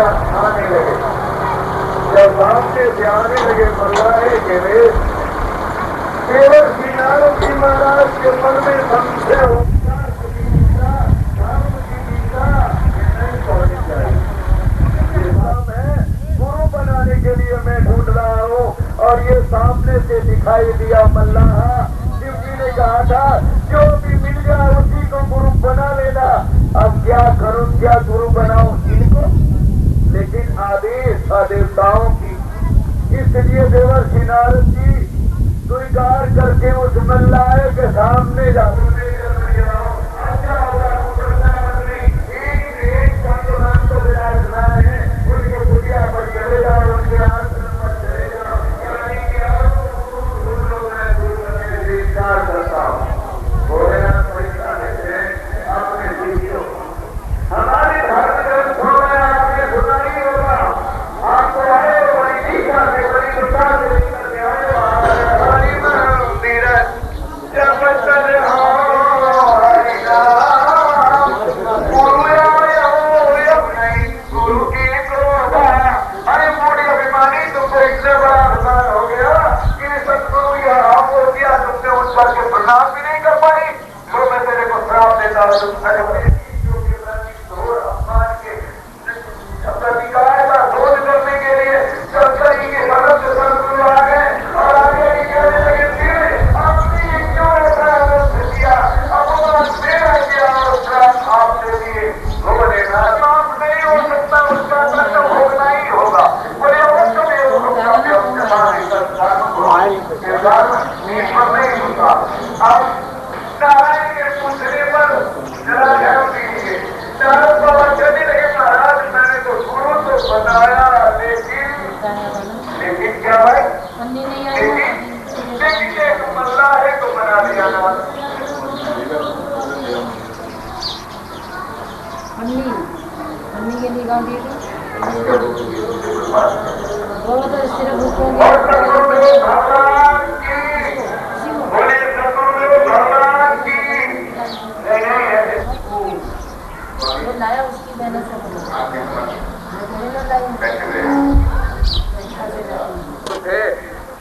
आने लगे। जब सामने से आने लगे मल्लाहे के वे केवल किनारों की महाराज के मन में संशय होगा धर्म की निंदा नहीं होनी चाहिए। ये सब है गुरु बनाने के लिए मैं ढूंढ रहा हूँ और ये सामने से दिखाई दिया मल्लाहा। शिव जी ने कहा था जो भी मिल जाए उसी को गुरु बना लेना। अब क्या करूं, क्या गुरु बनाऊं इनको? लेकिन आदेश था देवताओं की, इसलिए देवर्षि नारद जी स्वीकार करके उस मल्लाहे के सामने जाते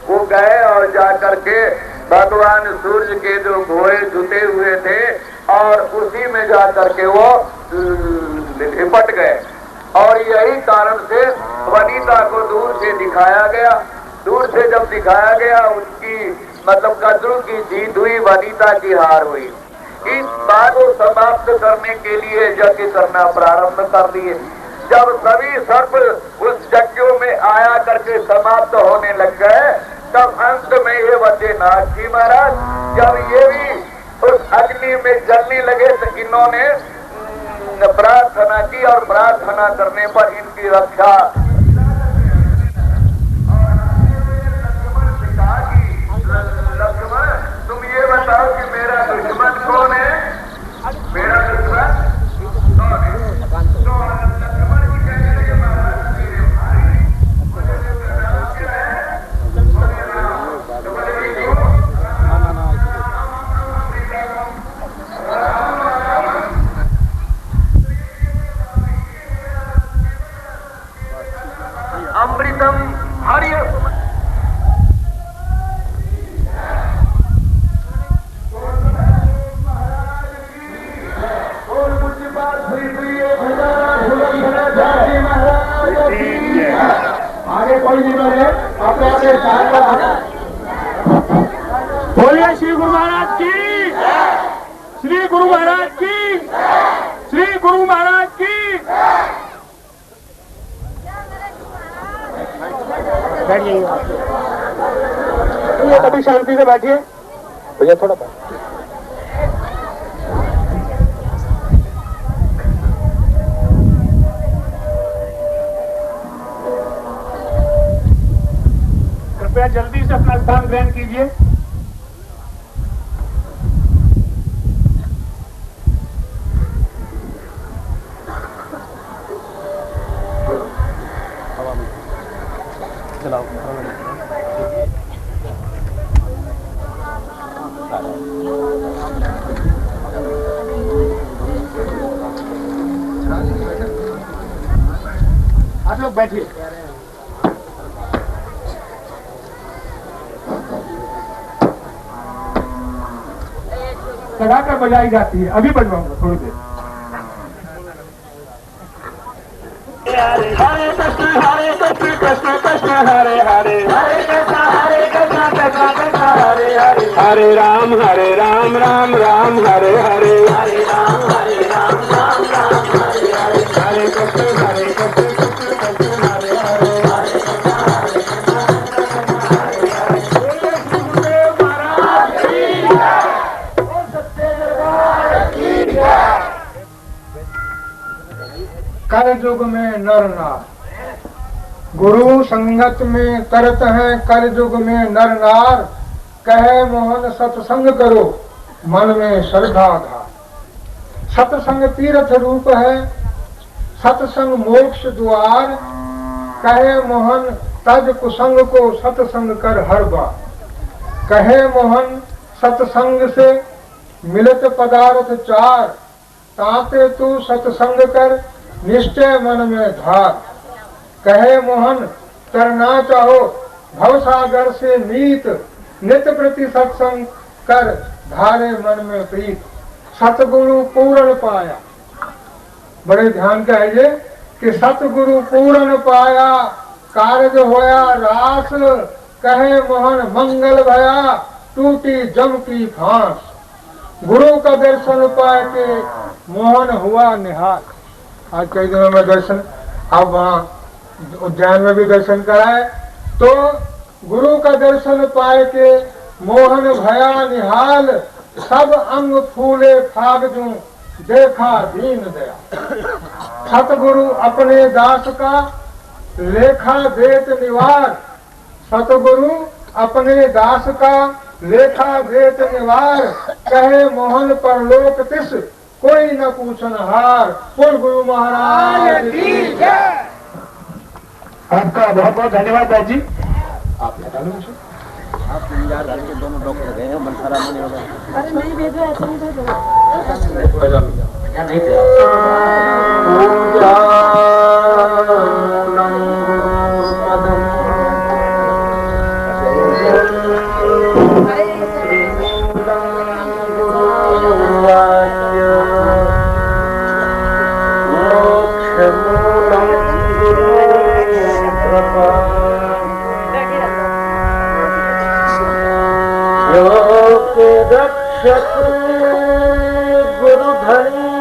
वो गए और जाकर के भगवान सूर्य के जो घोड़े जुटे हुए थे और उसी में जाकर के वो लिपट गए। और यही कारण से वनिता को दूर से दिखाया गया। दूर से जब दिखाया गया उनकी मतलब कद्रू की जीत हुई, वनिता की हार हुई। इस बात को समाप्त करने के लिए यज्ञ करना प्रारंभ कर दिए। जब सभी सर्प उस यज्ञों में आया करके समाप्त होने लग गए तब अंत में ये बचे नाथ जी महाराज। जब ये भी उस अग्नि में जलने लगे तो इन्होंने प्रार्थना की और प्रार्थना करने पर इनकी रक्षा लक्ष्मण तुम ये बताओ कि मेरा दुश्मन कौन है? मेरा दुश्मन लक्ष्मण जी कहने लगे महाराज मेरे भाई मुझे नाम क्या है? तो बोले क्यों? अमृतम हरि आगे कोई नहीं बने अपने अपने स्थान पर। बोलिए श्री गुरु महाराज की, श्री गुरु महाराज की, श्री गुरु महाराज की। बैठिए कभी शांति से बैठिए भैया थोड़ा। कृपया जल्दी से अपना स्थान ग्रहण कीजिए। लोग बैठिए। लगाकर बजाई जाती है, अभी बजवाऊंगा थोड़ी देर। हरे कृष्ण कृष्ण कृष्ण हरे हरे, हरे कृष्ण कृष्ण कृष्ण हरे हरे, हरे राम राम राम हरे हरे, हरे राम राम राम हरे हरे, हरे कृष्ण कृष्ण कृष्ण हरे हरे, हरे गुरुदेव महाराज की जय, बोल सच्चे दरबार की जय। कलयुग में नर नार, गुरु संगत में करत हैं कलयुग में नर नार, कहे मोहन सत्संग करो मन में श्रद्धा धार। सत्संग तीर्थ रूप है, सत्संग मोक्ष द्वार, कहे मोहन तज कुसंग को सत्संग कर हर बार। कहे मोहन सत्संग से मिलत पदार्थ चार, ताते तू सत्संग कर निश्चय मन में धार। कहे मोहन तरना चाहो भवसागर से नीत, नित प्रति सत्संग कर धारे मन में प्रीत। सतगुरु पूर्ण पाया, बड़े ध्यान का है ये कि सतगुरु पूर्ण पाया, कार्य होया रास, कहे मोहन मंगल भया टूटी जम की फांस। गुरु का दर्शन पाए के मोहन हुआ निहाल। आज कई दिनों में दर्शन, अब वहाँ उद्यान में भी दर्शन कराए तो गुरु का दर्शन पाए के मोहन भया निहाल, सब अंग फूले फाग जूं देखा दीन दया। सतगुरु अपने दास का लेखा देत निवार, सतगुरु अपने दास का लेखा देत निवार, कहे मोहन परलोक तिस कोई न पूछन हार। बोल गुरु महाराज की जय। आपका बहुत बहुत धन्यवाद दास जी। आप बता लो मुझे, आप यार के दोनों डॉक्टर गए हैं, मनसारा में नहीं होगा। अरे नहीं भेजो, ऐसा नहीं भेजो, क्या नहीं थे। रक्षक गुरु धनी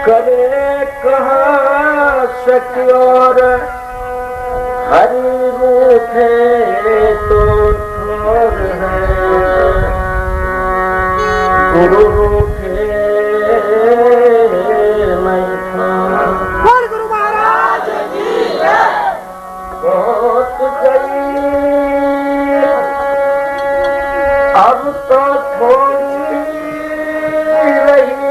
करे कहा सत्योर, हरि रूप है तो ठोर है, गुरु रूप है मैं बोल गुरु महाराज की जय। बहुत गई अब तो थोड़ी रही,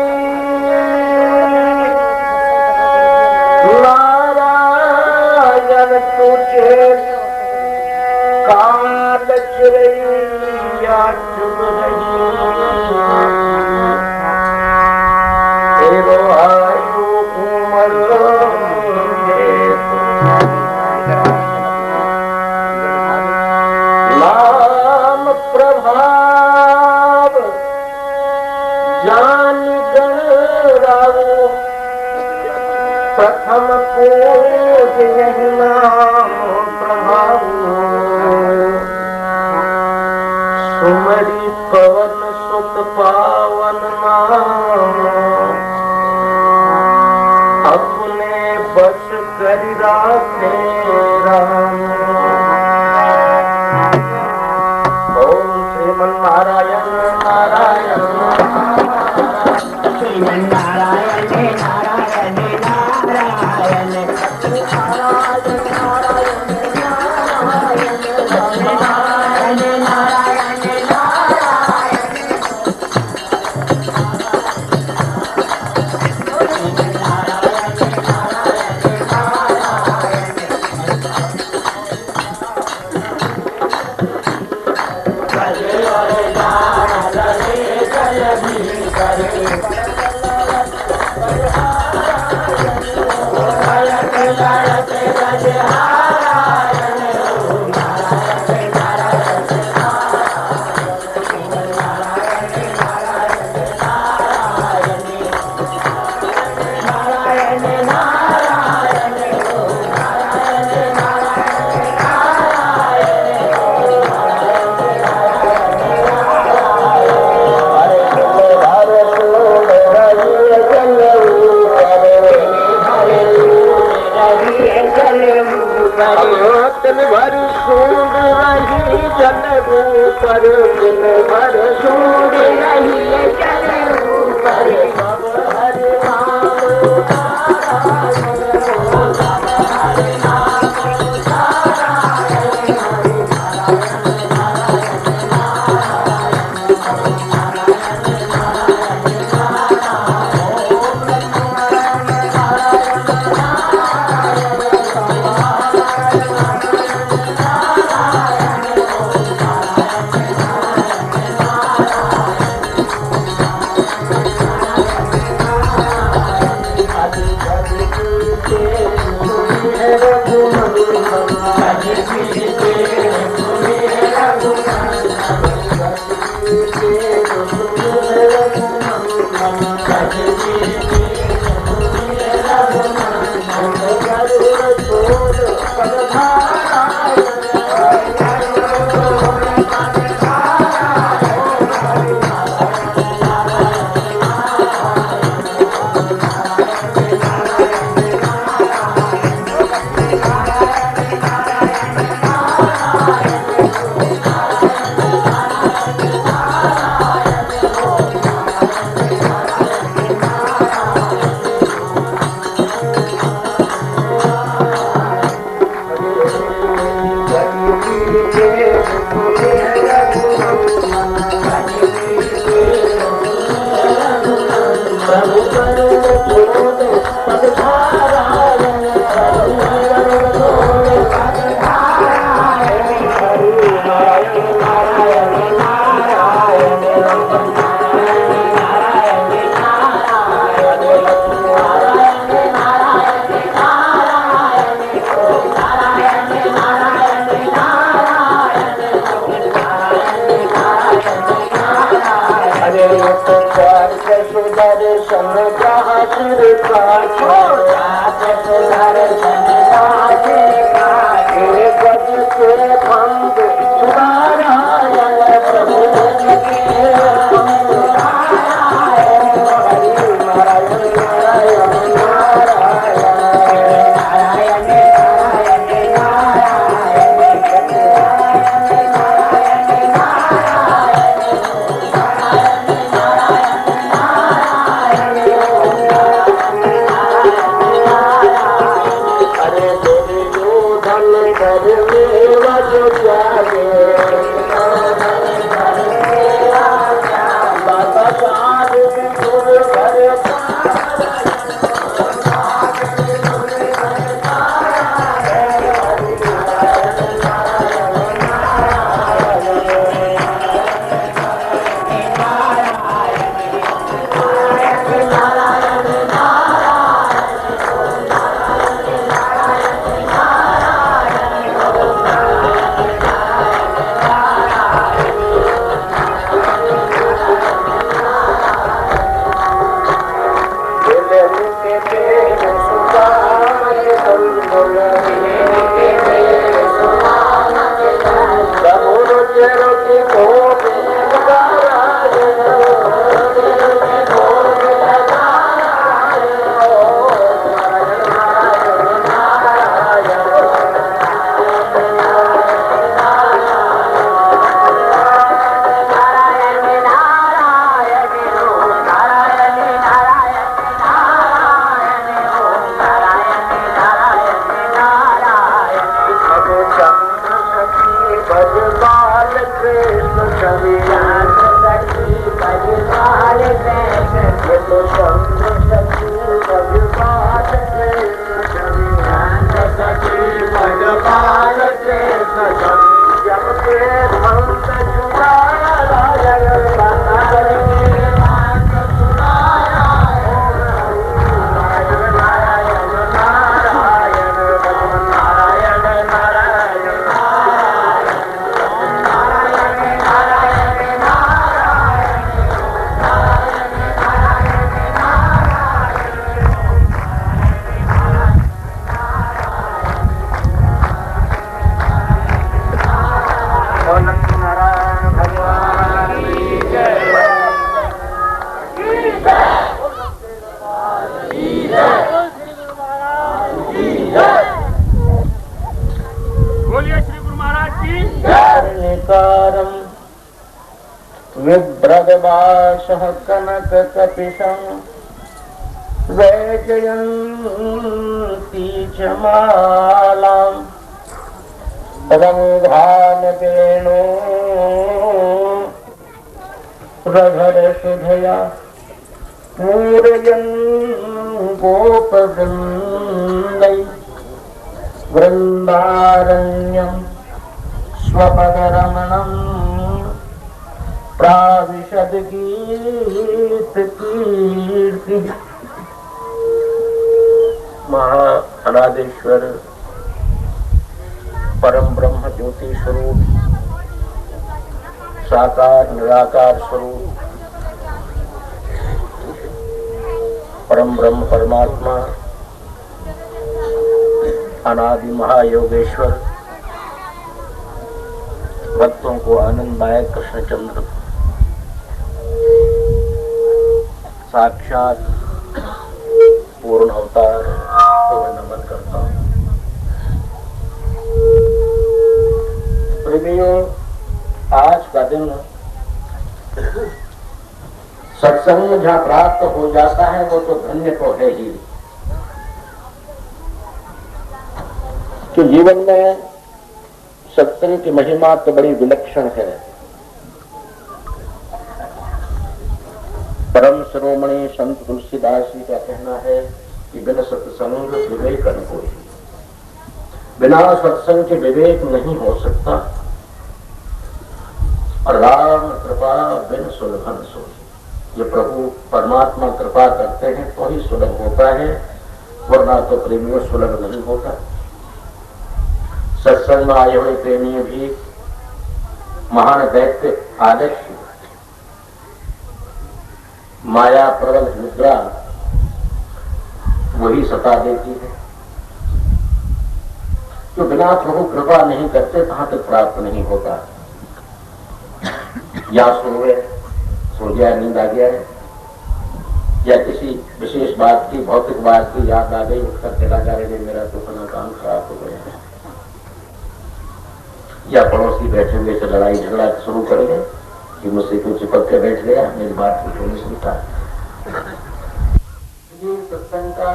नारायण तुझे काल चिड़ैया चुन रही, तेरो आयु उमर नाम प्रभाव जान गण रावो, प्रथम पूज यही नाम प्रभाव, सुमरी पवन सुत पावन नाम, अपने बस कर राखे राम। ओम श्रीमन नारायण नारायण श्रीमन नारायण नारायण नारायण करे ऊपर दिन भर सूर रहिए चले ऊपर सब हरि नाम नागवासः कनक कपिशं वैजयन्ती च मालां रंधान वेणु प्रभर सुधया पूरयन् गोपवृन्दै वृन्दारण्यं स्वपदरमणं प्राविशद गीत कीर्ति। महा अनादेश्वर परम ब्रह्म ज्योति स्वरूप साकार निराकार स्वरूप परम ब्रह्म परमात्मा अनादि महायोगेश्वर भक्तों को आनंददायक कृष्णचंद्र साक्षात पूर्ण अवतार को मैं नमन करता हूँ। प्रेमियों, आज का दिन सत्संग जहाँ प्राप्त हो जाता है वो तो धन्य तो है ही। कि जीवन में सत्संग की महिमा तो बड़ी विलक्षण है। परम शिरोमणि संत तुलसीदास जी का कहना है कि बिना सत्संग विवेक न कोई, बिना सत्संग के विवेक नहीं हो सकता। और राम कृपा बिन सुलभन सोई, ये प्रभु परमात्मा कृपा करते हैं तो ही सुलभ होता है, वरना तो प्रेमियों सुलभ नहीं होता। सत्संग में आए हुए प्रेमी भी महान दैत्य आदर्श माया प्रबल निद्रा वही सता देती है। तो बिना प्रभु कृपा नहीं करते कहां तक प्राप्त नहीं होता। या सो गया, नींद आ गया है, या किसी विशेष बात की भौतिक बात की याद आ गई, उठकर चला जा रहे मेरा तो अपना काम खराब हो गया है। या पड़ोसी बैठे हुए से लड़ाई झगड़ा शुरू कर गए कि मुझसे कुछ चिपक के बैठ गया, मेरी बात कुछ नहीं सुनता। ये सत्संग का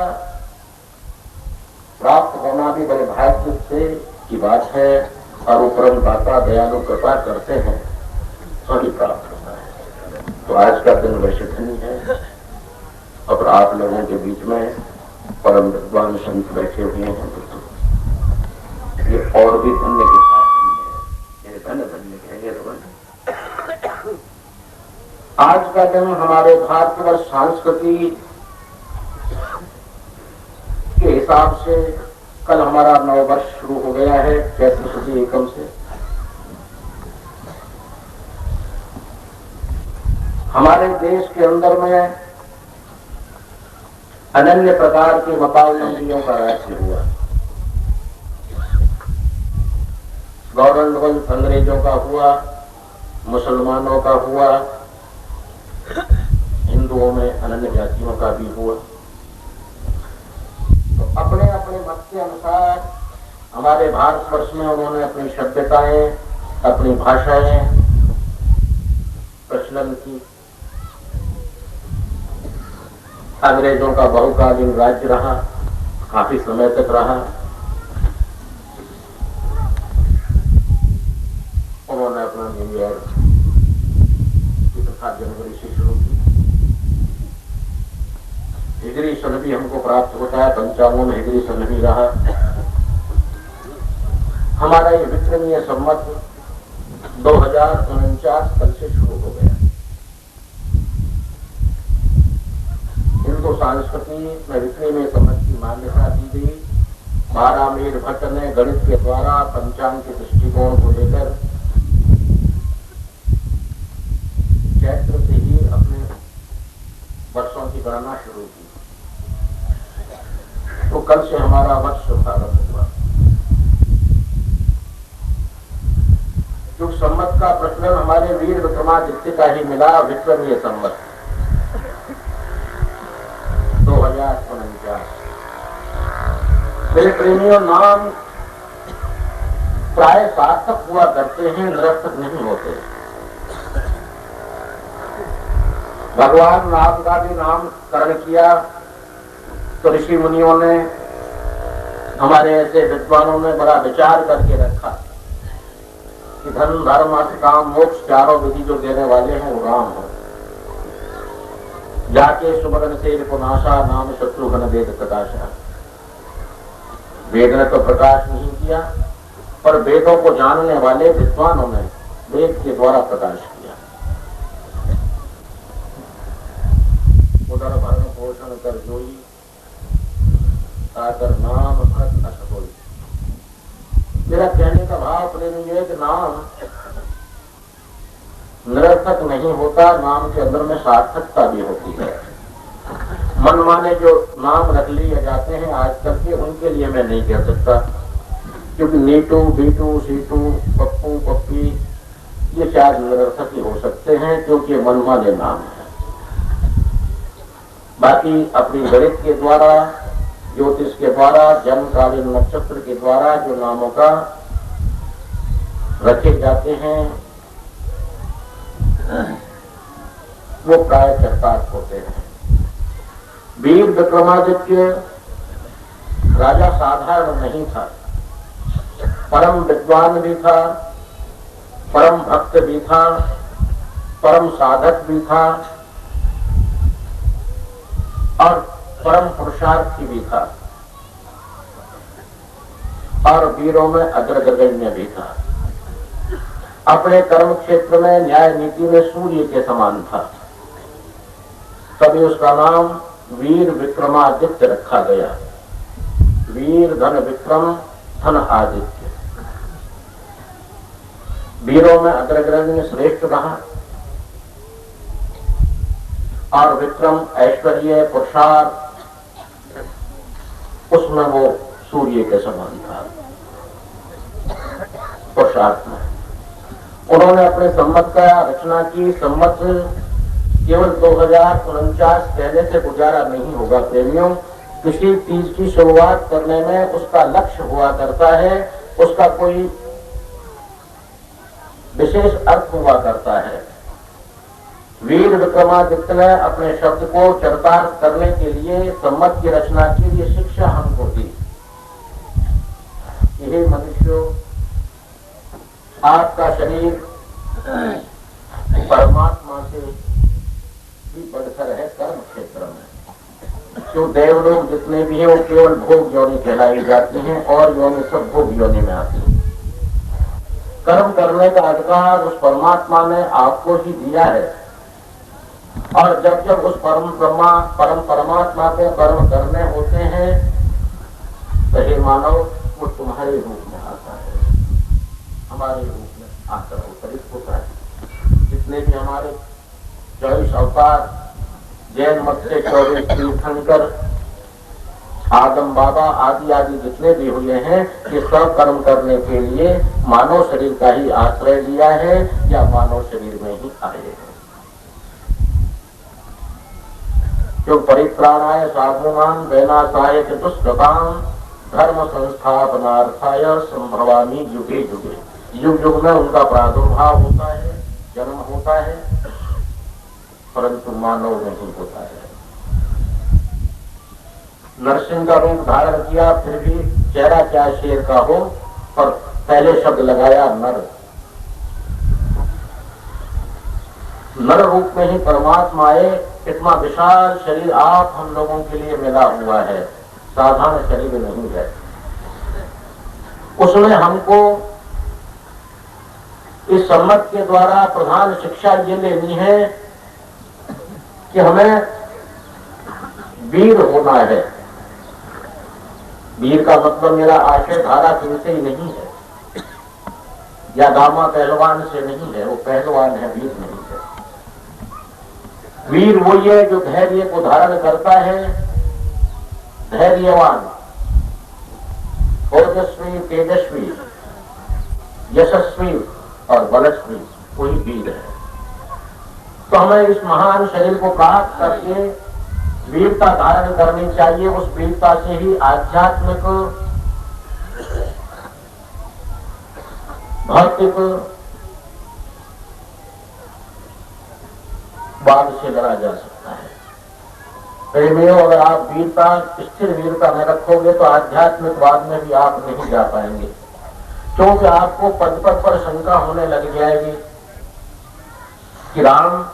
प्राप्त होना भी बड़े भाग्य से की बात है। और वो परम दाता दयालु कृपा करते हैं तो ही प्राप्त होता है। तो आज का दिन वर्षधनी है और आप लोगों के बीच में परम विद्वान संत बैठे हुए हैं। ये और भी धन्य के साथ धन्य कहेंगे। आज का दिन हमारे भारतवर्ष संस्कृति के हिसाब से कल हमारा नववर्ष शुरू हो गया है, चैत्र शुक्ल एकम से। हमारे देश के अंदर में अनन्य प्रकार के मतावलंबियों का राज्य हुआ। गवर्नमेंट अंग्रेजों का हुआ, मुसलमानों का हुआ, हिंदुओं में अनन्य जातियों का भी हुआ। तो अपने अपने मत के अनुसार हमारे भारतवर्ष में उन्होंने अपनी सभ्यताएं, अपनी भाषाएं प्रचलन की। अंग्रेजों का बहुकालीन राज्य रहा, काफी समय तक रहा। उन्होंने अपना न्यू ईयर की प्रथा जनवरी से शुरू की। हिजरी सन भी हमको प्राप्त होता है, 55 हिजरी सन भी रहा। हमारा ये विक्रमीय संवत 2049 कल से शुरू हो गया। हिंदू संस्कृति में विक्रमीय संवत की मान्यता दी गई। महारामीर भट्ट ने गणित के द्वारा पंचांग के दृष्टिकोण को लेकर चैत्र से ही अपने वर्षों की गणना शुरू की। तो कल से हमारा वर्ष प्रारंभ हुआ। जो संवत का प्रचलन हमारे वीर विक्रमादित्य का ही मिला, विक्रमीय संवत 2049। मेरे प्रेमियों, नाम प्राय सार्थक हुआ करते हैं, निरर्थक नहीं होते। भगवान राम का भी नामकरण किया तो ऋषि मुनियों ने, हमारे ऐसे विद्वानों ने बड़ा विचार करके रखा कि धन धर्म अर्थ काम मोक्ष चारों विधि जो देने वाले हैं वो राम हो। जाके सुमरन से पुनाशा नाम शत्रुघ्न वेद प्रकाशा। वेद ने तो प्रकाश नहीं किया, पर वेदों को जानने वाले विद्वानों ने वेद के द्वारा प्रकाश किया। उदर भरण पोषण कर जोई, आकर नाम भक्त अस होई। मेरा कहने का भाव प्रेम ये कि नाम निरर्थक नहीं होता, नाम के अंदर में सार्थकता भी होती है। मनमाने जो नाम रख लिए जाते हैं आजकल के, उनके लिए मैं नहीं कह सकता, क्योंकि नीटू बीटू सीटू पप्पू पप्पी ये शायद निरर्थक ही हो सकते हैं, क्योंकि मनमाने नाम है। बाकी अपनी गणित के द्वारा, ज्योतिष के द्वारा, जन्मकालीन नक्षत्र के द्वारा जो नामों का रखे जाते हैं वो प्राय चरितार्थ होते हैं। वीर विक्रमादित्य राजा साधारण नहीं था, परम विद्वान भी था, परम भक्त भी था, परम साधक भी था और परम पुरुषार्थी भी था, और वीरों में अग्रगण्य भी था। अपने कर्म क्षेत्र में न्याय नीति में सूर्य के समान था, तभी उसका नाम वीर विक्रमादित्य रखा गया। वीर धन विक्रम धन आदित्य, वीरों में अग्रगण्य श्रेष्ठ रहा, और विक्रम ऐश्वर्य पुरुषार्थ उसमें वो सूर्य के समान था। पुरुषार्थ में उन्होंने अपने सम्मत का रचना की। सम्मत केवल 2049 पहले से गुजारा नहीं होगा प्रेमियों। किसी चीज की शुरुआत करने में उसका लक्ष्य हुआ करता है, उसका कोई विशेष अर्थ हुआ करता है। वीर विक्रमादित्य ने अपने शब्द को चरितार्थ करने के लिए सम्मत की रचना की, ये शिक्षा हमको दी। यही मनुष्यों, आपका शरीर परमात्मा से भी बढ़कर है कर्म क्षेत्र में। जो देवलोक जितने भी हैं वो केवल भोग योनि कहलाई जाती हैं, और योनि सब भोग योनि में आती है। कर्म करने का अधिकार उस परमात्मा ने आपको ही दिया है, और जब जब उस परम परमात्मा को कर्म करने होते हैं तो हे मानव वो तुम्हारे रूप में आता है, हमारे रूप में आकर अवतरित होता है। जितने भी हमारे 24 अवतार, जैन मत से 24 तीर्थंकर, आदम बाबा आदि आदि जितने भी हुए हैं, ये सब कर्म करने के लिए मानव शरीर का ही आश्रय लिया है या मानव शरीर में ही आए हैं। जो परित्राणाय साधूनां वैनाशाय च दुष्कृतां धर्म संस्थापनार्थाय संभवामि युगे युगे। युग युग में उनका प्रादुर्भाव होता है, जन्म होता है, परंतु मानव नहीं होता है। नरसिंह का रूप धारण किया, फिर भी चेहरा क्या शेर का हो, और पहले शब्द लगाया नर। नर रूप में ही परमात्मा आए। इतना विशाल शरीर आप हम लोगों के लिए मिला हुआ है, साधारण शरीर नहीं है। उसमें हमको इस सम्मत के द्वारा प्रधान शिक्षा ये लेनी है कि हमें वीर होना है। वीर का मतलब मेरा आशय धारा सिंह से ही नहीं है, या गामा पहलवान से नहीं है, वो पहलवान है, वीर नहीं है। वीर वही है जो धैर्य को धारण करता है, धैर्यवान, ओजस्वी, तेजस्वी, यशस्वी और बलस्वी, वही वीर है। तो हमें इस महान शरीर को प्राप्त करके वीरता धारण करनी चाहिए। उस वीरता से ही आध्यात्मिक, भौतिक, वाद से लड़ा जा सकता है। प्रेमियों, अगर आप वीरता, स्थिर वीरता में रखोगे तो आध्यात्मिक वाद में भी आप नहीं जा पाएंगे, क्योंकि आपको पद पद पर शंका होने लग जाएगी कि राम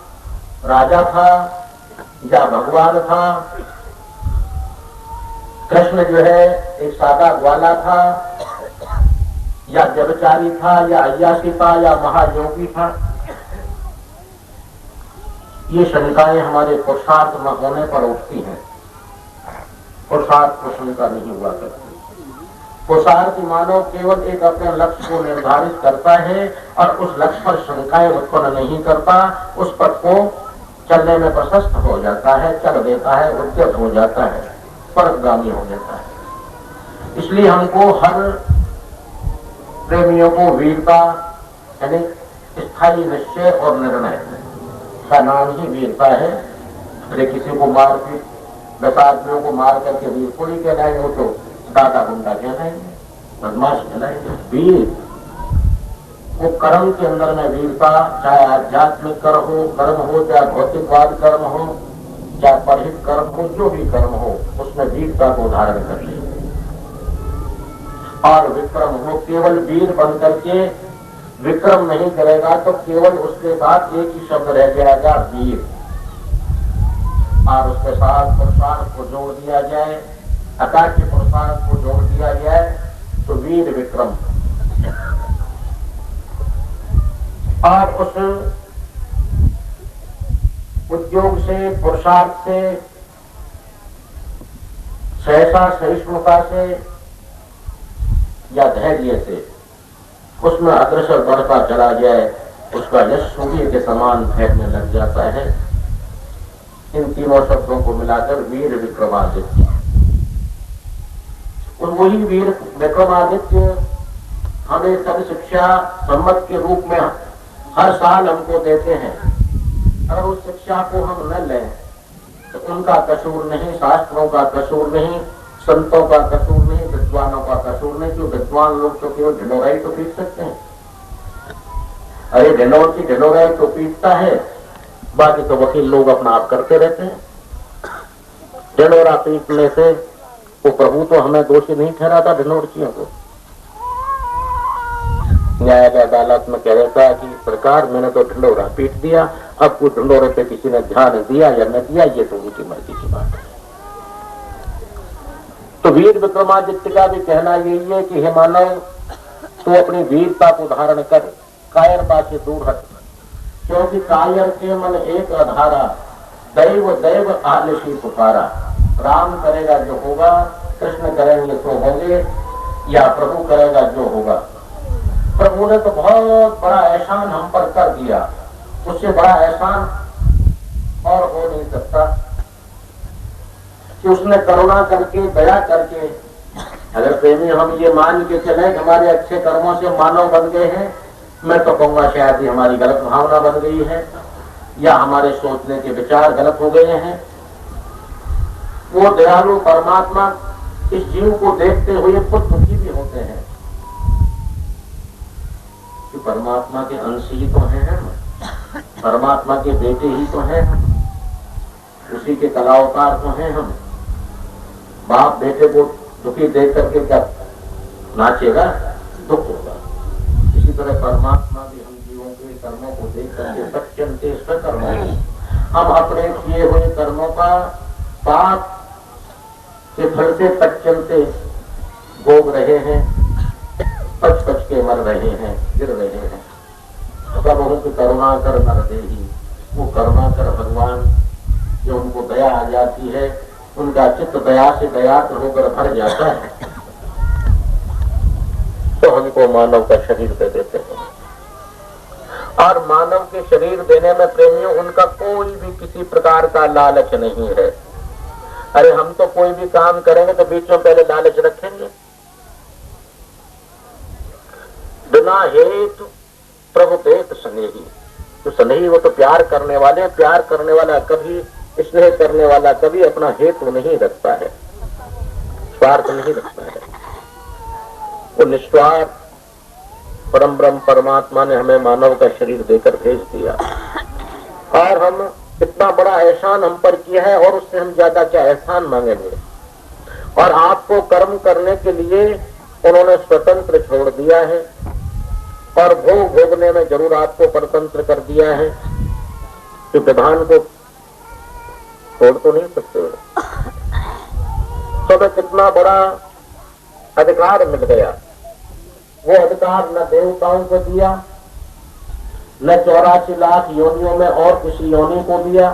राजा था या भगवान था, कृष्ण जो है एक सादा ग्वाला था या व्यभिचारी था या अय्यासी था या महायोगी था। ये शंकाएं हमारे पुरुषार्थ में होने पर उठती हैं। पुरुषार्थ को शंका नहीं हुआ करती। पुरुषार्थी मानव केवल एक अपने लक्ष्य को निर्धारित करता है और उस लक्ष्य पर शंकाएं उत्पन्न नहीं करता, उस पथ को चलने में प्रशस्त हो जाता है, चल देता है, उद्यत हो जाता है, परगामी हो जाता है। इसलिए हमको हर प्रेमियों को वीरता यानी स्थायी निश्चय और निर्णय का नाम ही वीरता है। अरे किसी को मार के 10 आदमियों को मार करके वीर थोड़ी कहलाएंगे, वो तो दादा गुंडा कहलाएंगे, बदमाश कहलाएंगे। वीर वो कर्म के अंदर में वीरता, चाहे आध्यात्मिक कर्म हो, चाहे भौतिकवाद कर्म हो, चाहे परहित कर्म हो, जो भी कर्म हो उसमें वीरता को धारण कर ले। और विक्रम हो, केवल वीर बन करके विक्रम नहीं करेगा तो केवल उसके साथ एक ही शब्द रह जाएगा, वीर। और उसके साथ पुरुषार्थ को जोड़ दिया जाए, अकाट्य पुरुषार्थ को जोड़ दिया जाए तो वीर विक्रम। और उस उद्योग से, पुरुषार्थ से, सहसा सहिष्णुता से या धैर्य से उसमें अग्रसर बढ़ता चला जाए, उसका यश सूर्य के समान फैलने लग जाता है। इन तीनों शब्दों को मिलाकर वीर विक्रमादित्य। और वही वीर विक्रमादित्य हमें सब शिक्षा सम्मत के रूप में हर साल हमको देते हैं। अगर उस शिक्षा को हम न लें तो उनका कसूर नहीं, शास्त्रों का कसूर नहीं, संतों का कसूर नहीं, विद्वानों का कसूर नहीं। क्यों? विद्वान लोग तो केवल ढिलोराई तो पीट सकते हैं। अरे ढिलोर की ढिलोराई तो पीटता है, बाकी तो वकील लोग अपना आप करते रहते हैं। ढिलोरा पीटने से वो प्रभु तो हमें दोषी नहीं ठहराता ढिलोरचियों को। न्यायालय अदालत में कह रहता है कि इस प्रकार मैंने तो ढिलोरा पीट दिया, अब कुछ ढिलोरे पे किसी ने ध्यान दिया या न दिया, ये तो उनकी मर्जी की बात है। तो वीर विक्रमादित्य का भी कहना यही है कि हे मानव, तू अपनी वीरता को धारण कर, कायरता से दूर हट, क्योंकि कायर के मन एक अधारा, दैव दैव आलसी पुकारा। राम करेगा जो होगा, कृष्ण करेंगे तो होंगे, या प्रभु करेगा जो होगा। प्रभु ने तो बहुत बड़ा एहसान हम पर कर दिया, उससे बड़ा एहसान और हो नहीं सकता कि उसने करुणा करके, दया करके। अगर प्रेमी हम ये मान के चले कि हमारे अच्छे कर्मों से मानव बन गए हैं, मैं तो कहूंगा शायद ही हमारी गलत भावना बन गई है या हमारे सोचने के विचार गलत हो गए हैं। वो दयालु परमात्मा इस जीव को देखते हुए खुद दुखी भी होते हैं कि परमात्मा के अंश ही तो हैं हम, परमात्मा के बेटे ही तो हैं हम, उसी के कलावतार तो हैं हम। बाप बेटे को दुखी देख करके क्या नाचेगा? दुख होगा। इसी तरह परमात्मा भी हम जीवों के कर्मों को देख करके सच्चनते सकर्मों, हम अपने किए हुए कर्मों का पाप के फल से पच्चनते भोग रहे हैं, पच पच के मर रहे हैं, गिर रहे हैं। सब उनकी करुणा कर नर देही, वो करुणा कर भगवान जो उनको दया आ जाती है, उनका चित्त दया से दयात्र होकर भर जाता है, तो हमको मानव का शरीर दे देते हैं। और मानव के शरीर देने में प्रेमियों उनका कोई भी किसी प्रकार का लालच नहीं है। अरे हम तो कोई भी काम करेंगे तो बीच में पहले लालच रखेंगे। बिना हेतु प्रभु देत स्नेही, तो स्नेही वो तो प्यार करने वाले, प्यार करने वाला कभी, स्नेह करने वाला कभी अपना हेतु नहीं रखता है, स्वार्थ नहीं रखता है। वो निस्वार्थ परम ब्रह्म परमात्मा ने हमें मानव का शरीर देकर भेज दिया और हम इतना बड़ा एहसान हम पर किया है और उससे हम ज्यादा क्या एहसान मांगेंगे। और आपको कर्म करने के लिए उन्होंने स्वतंत्र छोड़ दिया है और भोग भोगने में जरूर आपको परतंत्र कर दिया है, तो विधान को छोड़ तो नहीं सकते। तो कितना बड़ा अधिकार मिल गया। वो अधिकार न देवताओं को दिया, न 84 लाख योनियों में और किसी योनि को दिया,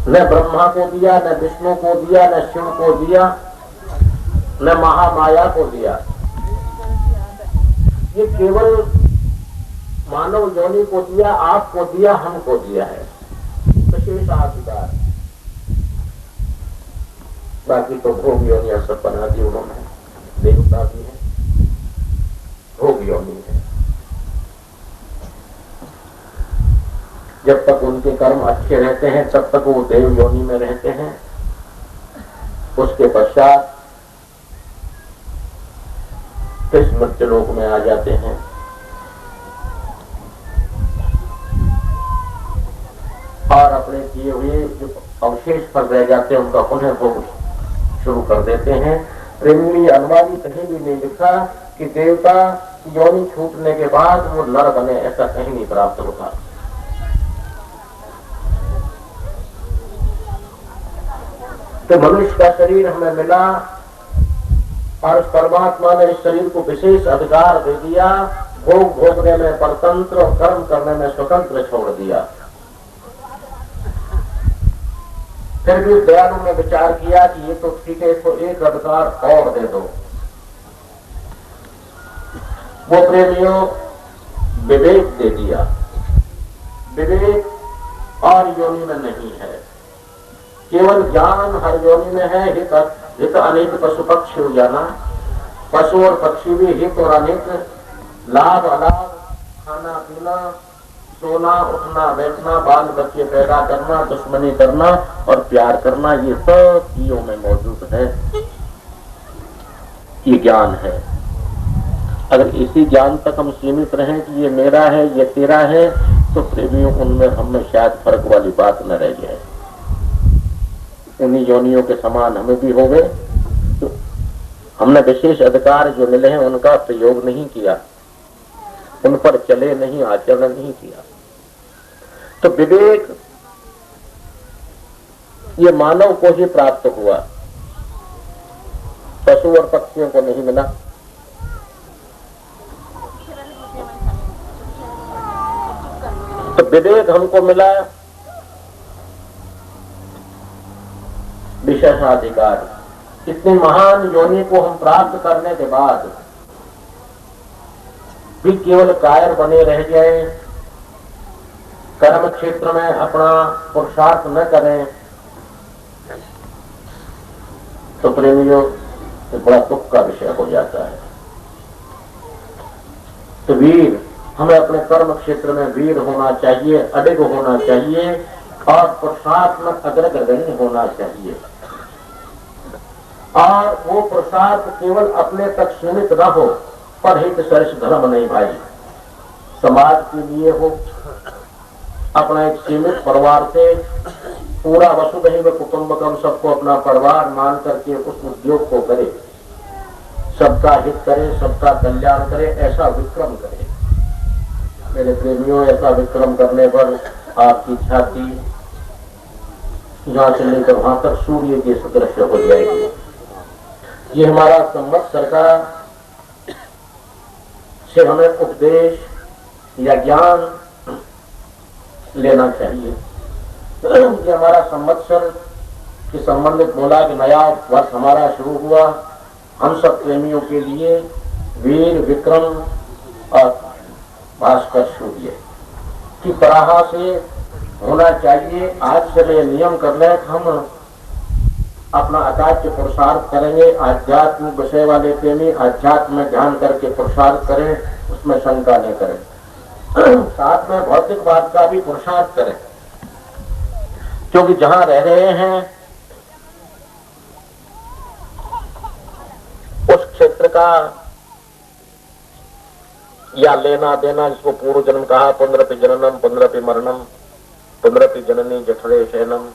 न ब्रह्मा को दिया, न विष्णु को दिया, न शिव को दिया, न महामाया को दिया। ये केवल मानव योनि को दिया, आपको दिया, हमको दिया है विशेष अधिकार। बाकी तो भोग योनियां सब बना दी उन्होंने। देवता भी है, भोग योनि है। जब तक उनके कर्म अच्छे रहते हैं तब तक वो देव योनि में रहते हैं। उसके पश्चात इस मृत्युलोक में आ जाते हैं। और अपने किए हुए जो अवशेष पर रह जाते हैं उनका पुनः भोग शुरू कर देते हैं। प्रेमी अनुवादी कहीं भी नहीं लिखा कि देवता योनि छूटने के बाद वो नर बने, ऐसा कहीं नहीं प्राप्त होता। तो मनुष्य का शरीर हमें मिला और उस परमात्मा ने इस शरीर को विशेष अधिकार दे दिया, भोग भोगने में परतंत्र और कर्म करने में स्वतंत्र छोड़ दिया। फिर भी दयालु ने विचार किया कि ये तो ठीक है, इसको एक अधिकार और दे दो। वो प्रेमियों विवेक दे दिया। विवेक और योनि में नहीं है, केवल ज्ञान हर योनि में है। हित अनेक पशु पक्षी हो जाना, पशु और पक्षी भी हित और अनेक, लाभ अलाभ, खाना पीना, सोना उठना बैठना, बाल बच्चे पैदा करना, दुश्मनी करना और प्यार करना, ये सब चीजों में मौजूद है। ये ज्ञान है। अगर इसी ज्ञान तक हम सीमित रहें कि ये मेरा है, ये तेरा है, तो प्रेमियों उनमें हमें शायद फर्क वाली बात न रह जाए। उन्हीं योनियों के समान हमें भी हो गए। तो हमने विशेष अधिकार जो मिले हैं उनका प्रयोग नहीं किया, उन पर चले नहीं, आचरण नहीं किया। तो विवेक ये मानव को ही प्राप्त हुआ, पशु और पक्षियों को नहीं मिला। तो विवेक हमको मिला विशेषाधिकार। इतनी महान योनि को हम प्राप्त करने के बाद भी केवल कायर बने रह जाए, कर्म क्षेत्र में अपना पुरुषार्थ न करें, तो प्रेमियों बड़ा दुख का विषय हो जाता है। तो वीर, हमें अपने कर्म क्षेत्र में वीर होना चाहिए, अडिग होना चाहिए और पुरुषार्थ में अग्रगण्य होना चाहिए। और वो पुरुषार्थ केवल अपने तक सीमित न हो, पर हित सरस धर्म नहीं भाई, समाज के लिए हो, अपना एक सीमित परिवार से पूरा वसुधैव कुटुंबकम, सबको अपना परिवार मान करके उस उद्योग को करे, सबका हित करे, सबका कल्याण करे, ऐसा विक्रम करे। मेरे प्रेमियों, ऐसा विक्रम करने पर आपकी छाती यहां से लेकर वहां तक सूर्य के सदृश हो जाएगी। ये हमारा संवत्सर का से हमें उपदेश या ज्ञान लेना चाहिए। ये हमारा संवत्सर के संबंधित बोला कि नया वर्ष हमारा शुरू हुआ, हम सब प्रेमियों के लिए वीर विक्रम और भास्कर सूर्य की तरह से होना चाहिए। आज से ये नियम कर ले, हम अपना अकाध्य पुरुषार्थ करेंगे। आध्यात्म विषय वाले प्रेमी आध्यात्म में ध्यान करके पुरुषार्थ करें, उसमें शंका नहीं करें। साथ में भौतिकवाद का भी पुरुषार्थ करें, क्योंकि जहां रह रहे हैं उस क्षेत्र का या लेना देना, जिसको पूर्व जन्म कहा, पुनरपि जननम पुनरपि मरणम, पुनरपि जननी जठरे शयनम,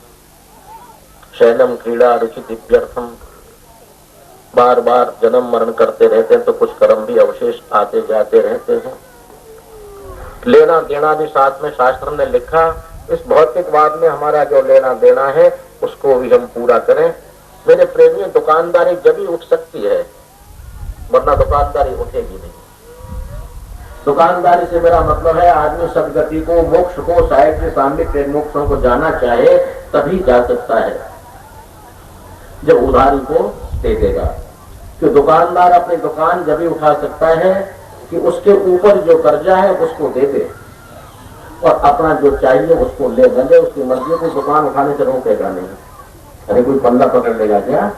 शयनम क्रीड़ा रुचित इत्यर्थम। बार बार जन्म मरण करते रहते हैं तो कुछ कर्म भी अवशेष आते जाते रहते हैं। लेना देना भी साथ में शास्त्र ने लिखा। इस भौतिकवाद में हमारा जो लेना देना है उसको भी हम पूरा करें। मेरे प्रेमी, दुकानदारी जब ही उठ सकती है, वरना दुकानदारी उठेगी नहीं। दुकानदारी से मेरा मतलब है आदमी सदगति को, मोक्ष को, साहिब के सामने प्रेम मोक्षों को जाना चाहे तभी जा सकता है जब उधारी को दे देगा। तो दुकानदार अपनी दुकान जब ही उठा सकता है कि उसके ऊपर जो कर्जा है उसको दे दे और अपना जो चाहिए उसको ले ले। उसकी मर्जी को दुकान उठाने से रोकेगा नहीं। अरे कोई पल्ला पकड़ लेगा क्या?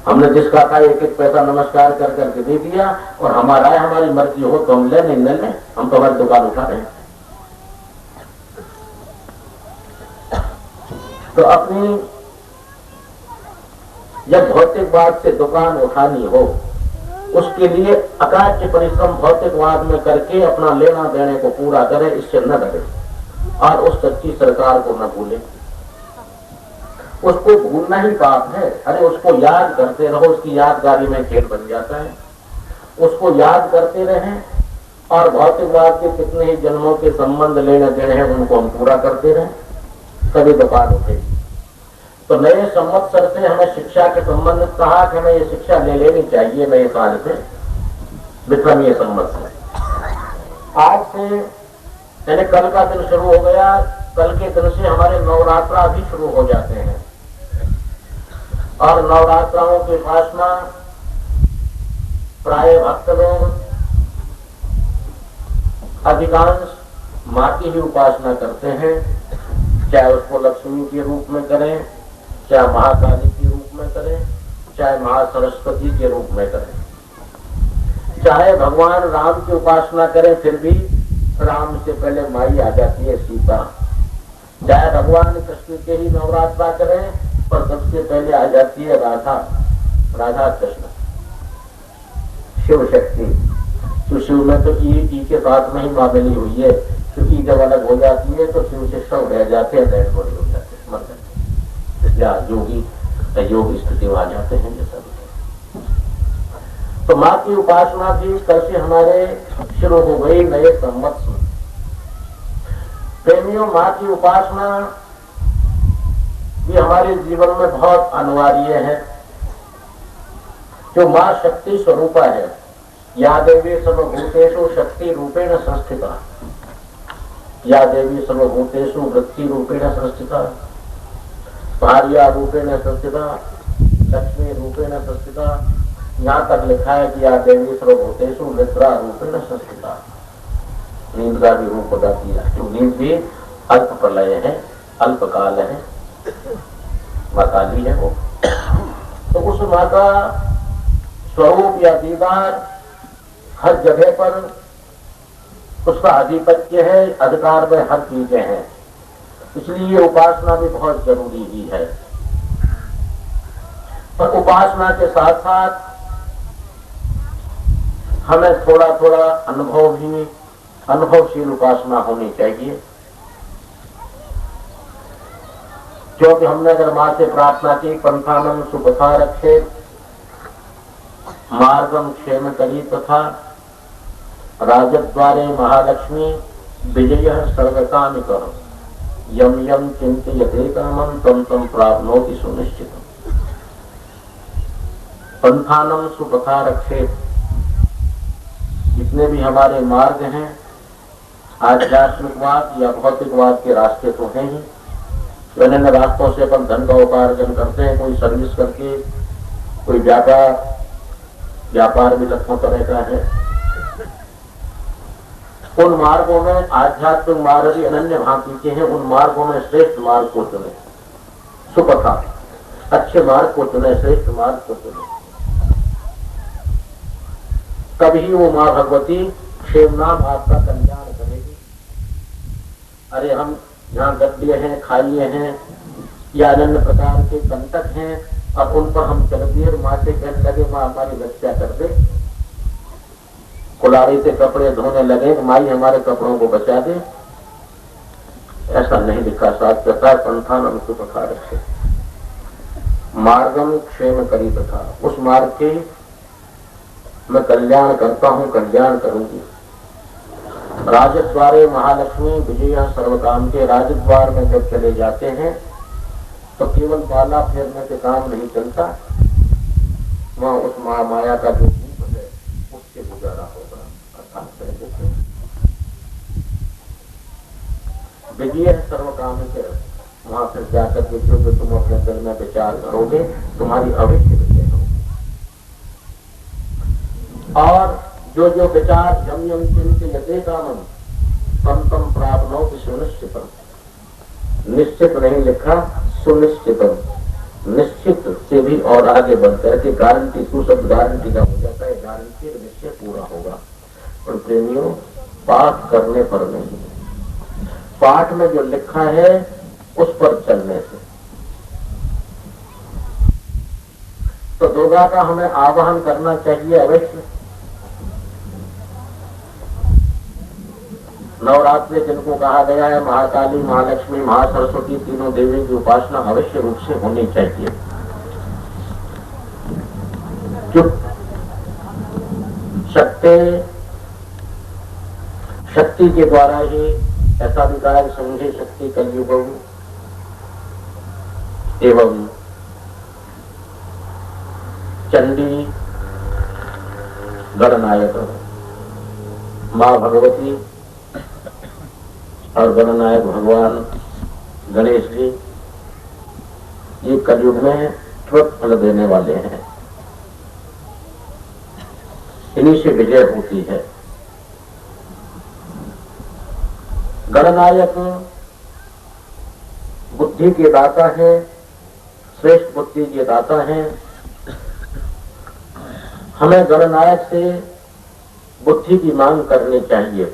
हमने जिसका था एक एक पैसा नमस्कार कर करके दे दिया और हमारा है, हमारी मर्जी हो तो हम ले, नहीं ले, हम तो हमारी दुकान उठा रहे हैं। तो अपनी जब भौतिकवाद से दुकान उठानी हो उसके लिए अकाट्य परिश्रम भौतिकवाद में करके अपना लेना देने को पूरा करे, इससे न डरे और उस सच्ची सरकार को न भूले। उसको भूलना ही पाप है। अरे उसको याद करते रहो, उसकी यादगारी में खेल बन जाता है। उसको याद करते रहें और भौतिकवाद के कितने ही जन्मों के संबंध लेने देने हैं उनको हम पूरा करते रहें, तभी दुकान उठेगी। तो नए संवत्सर से हमें शिक्षा के संबंध कहा कि हमें ये शिक्षा ले लेनी चाहिए नए साल से, विक्रमीय संवत्सर। आज से यानी कल का दिन शुरू हो गया, कल के दिन से हमारे नवरात्रा भी शुरू हो जाते हैं और नवरात्राओं की उपासना प्राय भक्त लोग अधिकांश माँ की ही उपासना करते हैं, चाहे उसको लक्ष्मी के रूप में करें, चाहे महाकाली के रूप में करें, चाहे महासरस्वती के रूप में करें, चाहे भगवान राम की उपासना करें फिर भी राम से पहले माई आ जाती है सीता, चाहे भगवान कृष्ण के ही नवरात्रा करें पर सबसे पहले आ जाती है राधा, राधा कृष्ण, शिव शक्ति। तो शिव में तो ई के साथ में ही माँ मिली हुई है, क्योंकि जब अलग हो जाती है तो शिव से शव रह जाते हैं, डेड बॉडी हो जाते हैं, मर जाते हैं, या योगी योग स्थिति में आ जाते हैं जैसा। तो माँ की उपासना भी कल से हमारे शुरू हो गई नए संवत्सर। प्रेमियों, माँ की उपासना भी हमारे जीवन में बहुत अनिवार्य है। जो माँ शक्ति स्वरूपा है, या देवी सर्वभूतेषु शक्ति रूपेण संस्थिता, या देवी सर्वभूतेषु वृत्ति रूपेण संस्थिता, भार्या रूपेण संस्थिता, लक्ष्मी रूपेण संस्थिता। यहाँ तक लिखा है कि या देवी सर्वभूतेषु निद्रा रूपेण संस्थिता, नींद का भी रूप बताती है। जो नींद भी अल्प प्रलय है, अल्पकाल है, माताली है वो। तो उस माता स्वरूप या दीदार हर जगह पर उसका आधिपत्य है, अधिकार में हर चीजें हैं, इसलिए उपासना भी बहुत जरूरी ही है। पर उपासना के साथ साथ हमें थोड़ा थोड़ा अनुभवशील उपासना होनी चाहिए। क्योंकि हमने अगर मां से प्रार्थना की पंथानम सुपथा रक्षे मार्गम क्षेम करी तथा राजद्वारे महालक्ष्मी विजय सर्वकाम करो यम यम चिंतयते कामं तम तम प्राप्नोति सुनिश्चितम्। पंथानम सुपथा रक्षे, जितने भी हमारे मार्ग हैं, आध्यात्मिकवाद या भौतिकवाद के रास्ते तो हैं ही। विभिन्न रास्तों से अपन धन का उपार्जन करते हैं, कोई सर्विस करके, कोई व्यापार भी लखों तरह का है। उन मार्गों में आध्यात्मिक मार्ग भी अनन्य भांति के हैं। उन मार्गों में श्रेष्ठ मार्ग को चुने, सुपथा, अच्छे मार्ग को चुने, श्रेष्ठ मार्ग को चुने, तभी वो माँ भगवती क्षेमनाम आपका कल्याण करेगी। अरे हम यहाँ गड्ढे हैं, खाइए हैं या अन्य प्रकार के कंटक हैं, अब उन पर हम चल दिए, माँ से कहने लगे माँ हमारी रक्षा कर दे, कुल्हाड़ी से कपड़े धोने लगे, माई हमारे कपड़ों को बचा दे, ऐसा नहीं लिखा। साथ कहता है पंथानम सुखा रखे, मार्गम क्षेम करी तथा, उस मार्ग के मैं कल्याण करता हूं, कल्याण करूंगी। राजद्वारे महालक्ष्मी विजय सर्वकाम के, राजद्वार में जब चले जाते हैं तो केवल बाला फेरने से काम नहीं चलता, वहां उस महामाया का जो रूप है उससे गुजारा होगा। अर्थात विजय सर्वकाम के, वहां फिर जाकर के जो तुम अपने दिल में विचार करोगे तुम्हारी अवश्य विजय होगी। और जो जो विचार यम यम चिंत यते कामम तम तम प्राप्नो की सुनिश्चितम, निश्चित नहीं लिखा, सुनिश्चितम, निश्चित से भी और आगे बढ़ करके गारंटी, सुशब्द गारंटी का हो जाता है, गारंटी निश्चय पूरा होगा। और प्रेमियों, पाठ करने पर नहीं, पाठ में जो लिखा है उस पर चलने से। तो दुर्गा का हमें आवाहन करना चाहिए अवश्य। नवरात्रि जिनको कहा गया है, महाकाली, महालक्ष्मी, महासरस्वती, तीनों देवी की उपासना अवश्य रूप से होनी चाहिए। शक्ति के द्वारा ही, ऐसा भी कहा समझे शक्ति कलयुगम एवं चंडी गणनायक, मां भगवती और गणनायक भगवान गणेश जी, ये कलयुग में त्वरित फल देने वाले हैं, इन्हीं से विजय होती है। गणनायक बुद्धि के दाता है, श्रेष्ठ बुद्धि के दाता है। हमें गणनायक से बुद्धि की मांग करनी चाहिए,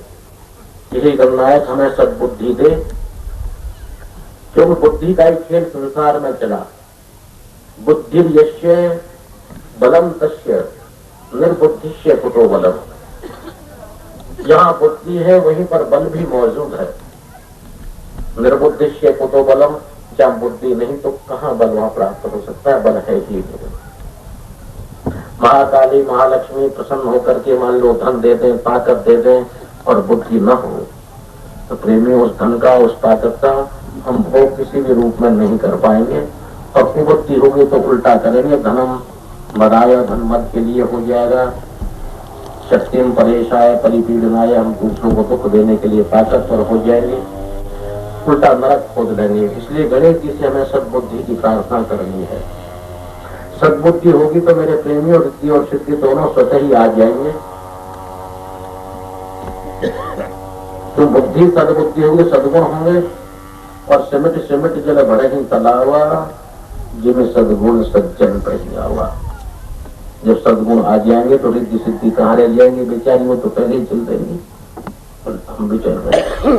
यही गणनायक हमें सद्बुद्धि दे, क्योंकि बुद्धि का ही खेल संसार में चला। बुद्धि यस्य बलम तस्य निर्बुद्धिश्य कुतो बलम, जहां बुद्धि है वहीं पर बल भी मौजूद है। निर्बुद्धिश्य कुतो बलम, जहां बुद्धि नहीं तो कहां बल वहां प्राप्त हो सकता है, बल है ही नहीं। महाकाली, महालक्ष्मी प्रसन्न होकर के मान लो धन दे दें, ताकत दे दें और बुद्धि न हो तो प्रेमी उस धन का, उस ताकत का हम भोग किसी भी रूप में नहीं कर पाएंगे। और कुबुद्धि होगी तो उल्टा करेंगे, धनम मदाय, धन मद के लिए हो जाएगा, शक्तिम परेशाय परिपीड़नाय, हम दूसरों को दुख देने के लिए ताकतवर हो जाएंगे, उल्टा नरक खोद लेंगे। इसलिए गणेश जी से हमें सद्बुद्धि की प्रार्थना करनी है। सद्बुद्धि होगी तो मेरे प्रेमी और रिद्धि और सिद्धि दोनों स्वतः ही आ जाएंगे। तो बुद्धि सद्बुद्धि होगी, सद्गुण होंगे, और सिमट सिमट जल भरे ही तलावा, जिसमें सद्गुण सज्जन कहिया हुआ। जब सद्गुण आ जाएंगे तो रिद्धि सिद्धि कहाँ रह जाएंगे बेचारी, वो तो पहले ही चल देंगी और हम भी चल रहे हैं।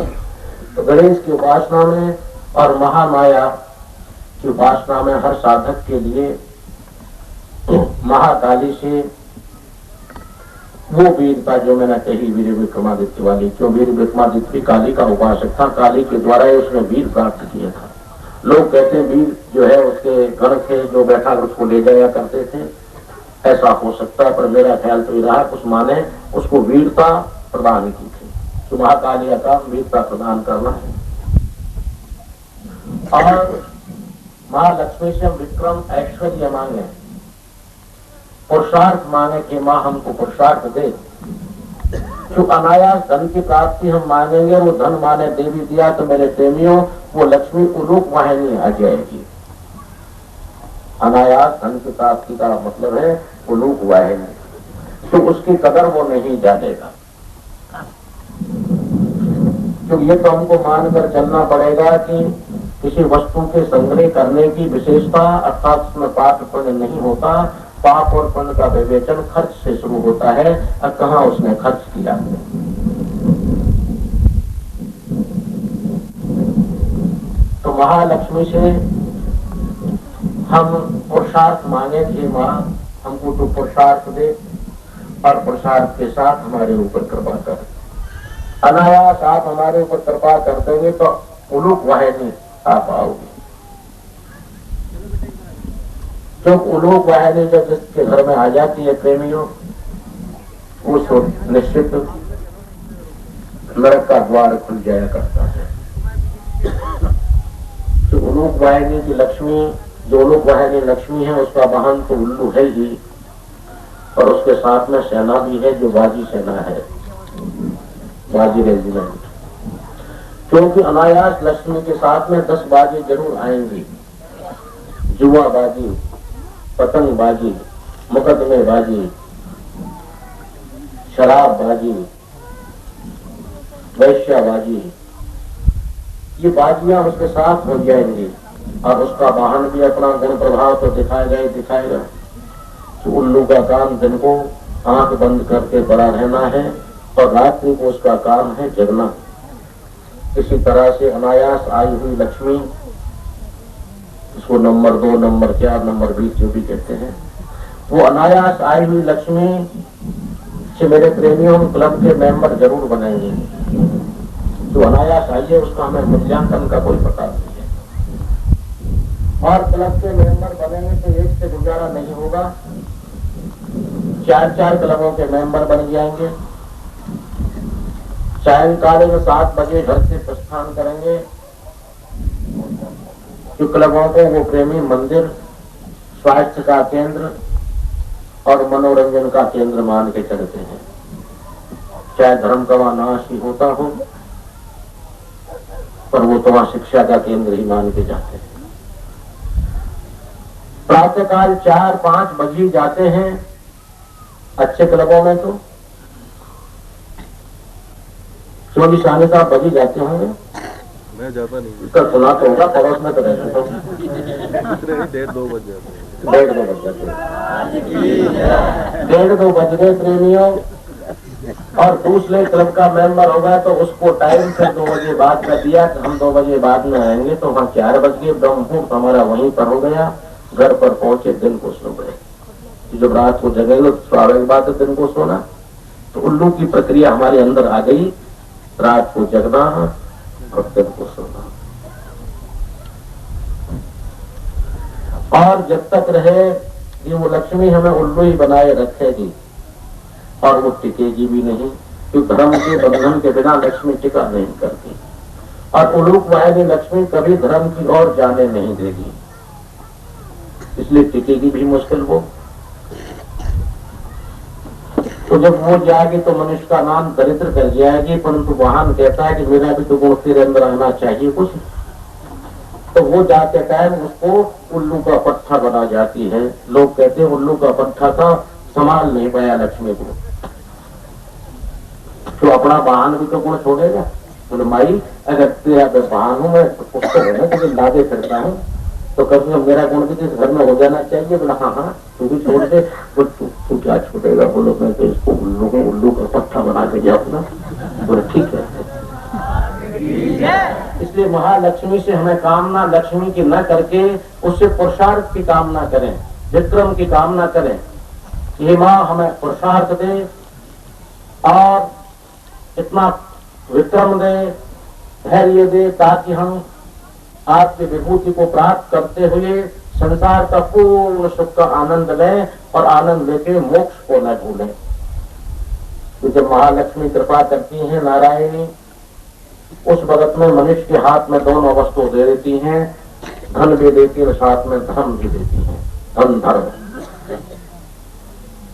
तो गणेश की उपासना में और महामाया की उपासना में हर साधक के लिए महाकाली से वो वीरता जो मैंने कही वीर विक्रमादित्य वाली, क्यों वीर विक्रमादित्य काली का उपासक था, काली के द्वारा ही उसने वीर प्राप्त किया था। लोग कहते हैं वीर जो है उसके गण थे जो बैठा उसको ले जाया करते थे, ऐसा हो सकता है, पर मेरा ख्याल तो ये रहा उस माँ ने उसको वीरता प्रदान की थी। तो महाकाली का काम वीरता प्रदान करना है। और महालक्ष्मी से हम विक्रम ऐश्वर्य मांगे, पुरुषार्थ मांगे कि माँ हमको पुरुषार्थ दे। जो अनायास धन की प्राप्ति हम मांगेंगे, वो धन माने देवी दिया तो मेरे प्रेमियों वो लक्ष्मी उलूक वाहिनी आ जाएगी। अनायास धन की प्राप्ति का मतलब है उलूक वाहिनी, तो उसकी कदर वो नहीं जानेगा। तो ये तो हमको मानकर चलना पड़ेगा कि किसी वस्तु के संग्रह करने की विशेषता, अर्थात उसमें पाप पुण्य नहीं होता। पाप और पुण्य का विवेचन खर्च से शुरू होता है, और कहाँ उसने खर्च किया। तो महालक्ष्मी से हम पुरुषार्थ मांगे कि माँ हमको तो पुरुषार्थ दे, और प्रसाद के साथ हमारे ऊपर कृपा कर। अनायास आप हमारे ऊपर कृपा कर देंगे तो उलूक वाहिनी आप आओगे। जो उलूक वाहिनी जब जिसके घर में आ जाती है प्रेमियों, उस निश्चित नरक का द्वार खुल जाया करता है। तो उलूक वाहिनी की लक्ष्मी, जो उलूक वाहिनी लक्ष्मी है, उसका वाहन तो उल्लू है ही, और उसके साथ में सेना भी है जो बाजी सेना है, बाजी रेजिमेंट। क्योंकि अनायास लक्ष्मी के साथ में 10 बाजी जरूर आएंगी। जुआ बाजी, पतंग बाजी, मुकदमे बाजी, शराब बाजी, वैश्याबाजी, ये बाजियां उसके साथ हो जाएंगी। और उसका वाहन भी अपना गुण प्रभाव तो दिखाएगा ही दिखाएगा। तो उल्लू का काम दिन को आंख बंद करके बड़ा रहना है और रात्रि को उसका काम है जगना। इसी तरह से अनायास आई हुई लक्ष्मी, इसको नंबर 2, नंबर 4, नंबर 20 जो भी कहते हैं, वो अनायास आई हुई लक्ष्मी से मेरे प्रेमियों हम क्लब के मेंबर जरूर बनेंगे। जो अनायास आई है उसका हमें मूल्यांकन का कोई पता नहीं है। और क्लब के मेंबर बनेंगे तो एक से गुजारा नहीं होगा, 4-4 क्लबों के मेंबर बन जाएंगे। सायंकालीन 7 बजे घर से प्रस्थान करेंगे। जो क्लबों को वो प्रेमी मंदिर, स्वास्थ्य का केंद्र और मनोरंजन का केंद्र मान के चलते हैं। चाहे धर्म का वहां नाश ही होता हो, पर वो तो वहां शिक्षा का केंद्र ही मान के जाते हैं। प्रातःकाल 4-5 बजे जाते हैं अच्छे क्लबों में, तो 24 बजे जाते होंगे। मैं जाता नहीं, इसका सुना तो होगा, पड़ोस में तो रहते हो। 1:30-2 बज जाते हैं। 1:30-2 बज जाते हैं। 1:30-2 बज गए प्रेमियों, और दूसरे क्लब का मेंबर होगा तो उसको टाइम से 2 बजे बाद कर दिया कि हम 2 बजे बाद में आएंगे, तो हम 4 बज गए, ब्रह्ममुहूर्त हमारा वहीं पर हो गया। घर पर पहुंचे, दिन को सो गए। जब रात को जगेंगे तो स्वाभाविक बात है दिन को सोना। तो उल्लू की प्रक्रिया हमारे अंदर आ गई, रात को जगना और दिन को सोना। और जब तक रहे ये वो लक्ष्मी हमें उल्लू ही बनाए रखेगी, और वो टिकेगी भी नहीं, क्योंकि धर्म के बंधन के बिना लक्ष्मी टिका नहीं करती। और उलूक वाहिनी लक्ष्मी कभी धर्म की ओर जाने नहीं देगी, इसलिए टिकेगी भी मुश्किल वो। तो जब वो जाएगी तो मनुष्य का नाम दरिद्र कर जाएगी, परंतु वाहन कहता है कि मेरा भी तो गुण तेरे अंदर आना चाहिए कुछ। तो वो जाते टाइम उसको उल्लू का पट्टा बना जाती है। लोग कहते हैं उल्लू का पट्टा था, संभाल नहीं पाया लक्ष्मी को, तो अपना वाहन भी तो गुण छोड़ेगा। बोले माई अगर तेरा वाहन हूं मैं, उसको है ना तुझे लादे फिरता हूँ, तो कभी मेरा गुण भी इस घर में हो जाना चाहिए। बोला हाँ तू भी छोड़ दे। तू क्या छोड़ेगा? बोलो मैं तो इसको उल्लू का पट्टा बना के जाऊँ ना। बोले ठीक है। इसलिए महालक्ष्मी से हमें कामना लक्ष्मी की न करके उससे पुरुषार्थ की कामना करें, विक्रम की कामना करें। ये माँ हमें पुरुषार्थ दे और इतना विक्रम दे, धैर्य दे, ताकि हम आपकी विभूति को प्राप्त करते हुए संसार का पूर्ण सुख का आनंद लें और आनंद लेके मोक्ष को न भूलें। तो जब महालक्ष्मी कृपा करती हैं नारायणी, उस वक्त में मनुष्य के हाथ में दोनों वस्तु दे देती हैं, धन भी देती है, साथ में धर्म भी देती है, धन धर्म।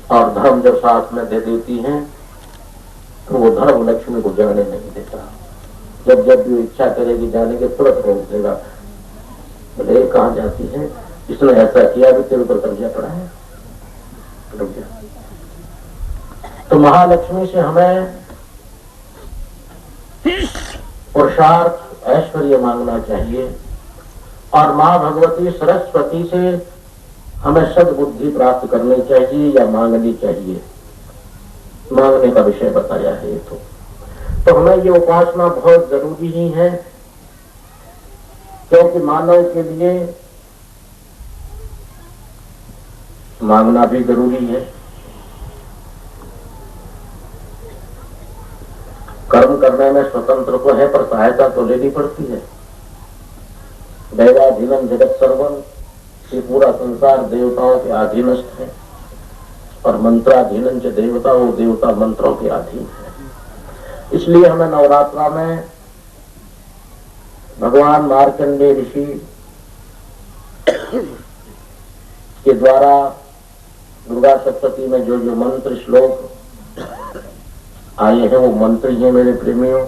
और धर्म जब साथ में दे देती हैं तो वो धर्म लक्ष्मी को जाने नहीं देता। जब जब भी इच्छा करेगी जाने के तुरंत रोक देगा। बोले कहाँ जाती है? इसने ऐसा किया भी तेरे ऊपर कर्जा पड़ा है, रुक जा। तो महालक्ष्मी से हमें पुरुषार्थ ऐश्वर्य मांगना चाहिए, और माँ भगवती सरस्वती से हमें सद्बुद्धि प्राप्त करनी चाहिए या मांगनी चाहिए। मांगने का विषय बताया है ये तो हमें ये उपासना बहुत जरूरी ही है, क्योंकि मानव के लिए मांगना भी जरूरी है। करने में स्वतंत्र तो है, पर सहायता तो लेनी पड़ती है। दैवाधीनम जगत सर्वम, ये पूरा संसार देवताओं के अधीनस्थ है, और मंत्राधीनम च देवता, वो देवता मंत्रों के अधीन है। इसलिए हमें नवरात्रा में भगवान मार्कंडेय ऋषि के द्वारा दुर्गा सप्तती में जो जो मंत्र श्लोक आए हैं, वो मंत्र ही हैं मेरे प्रेमियों।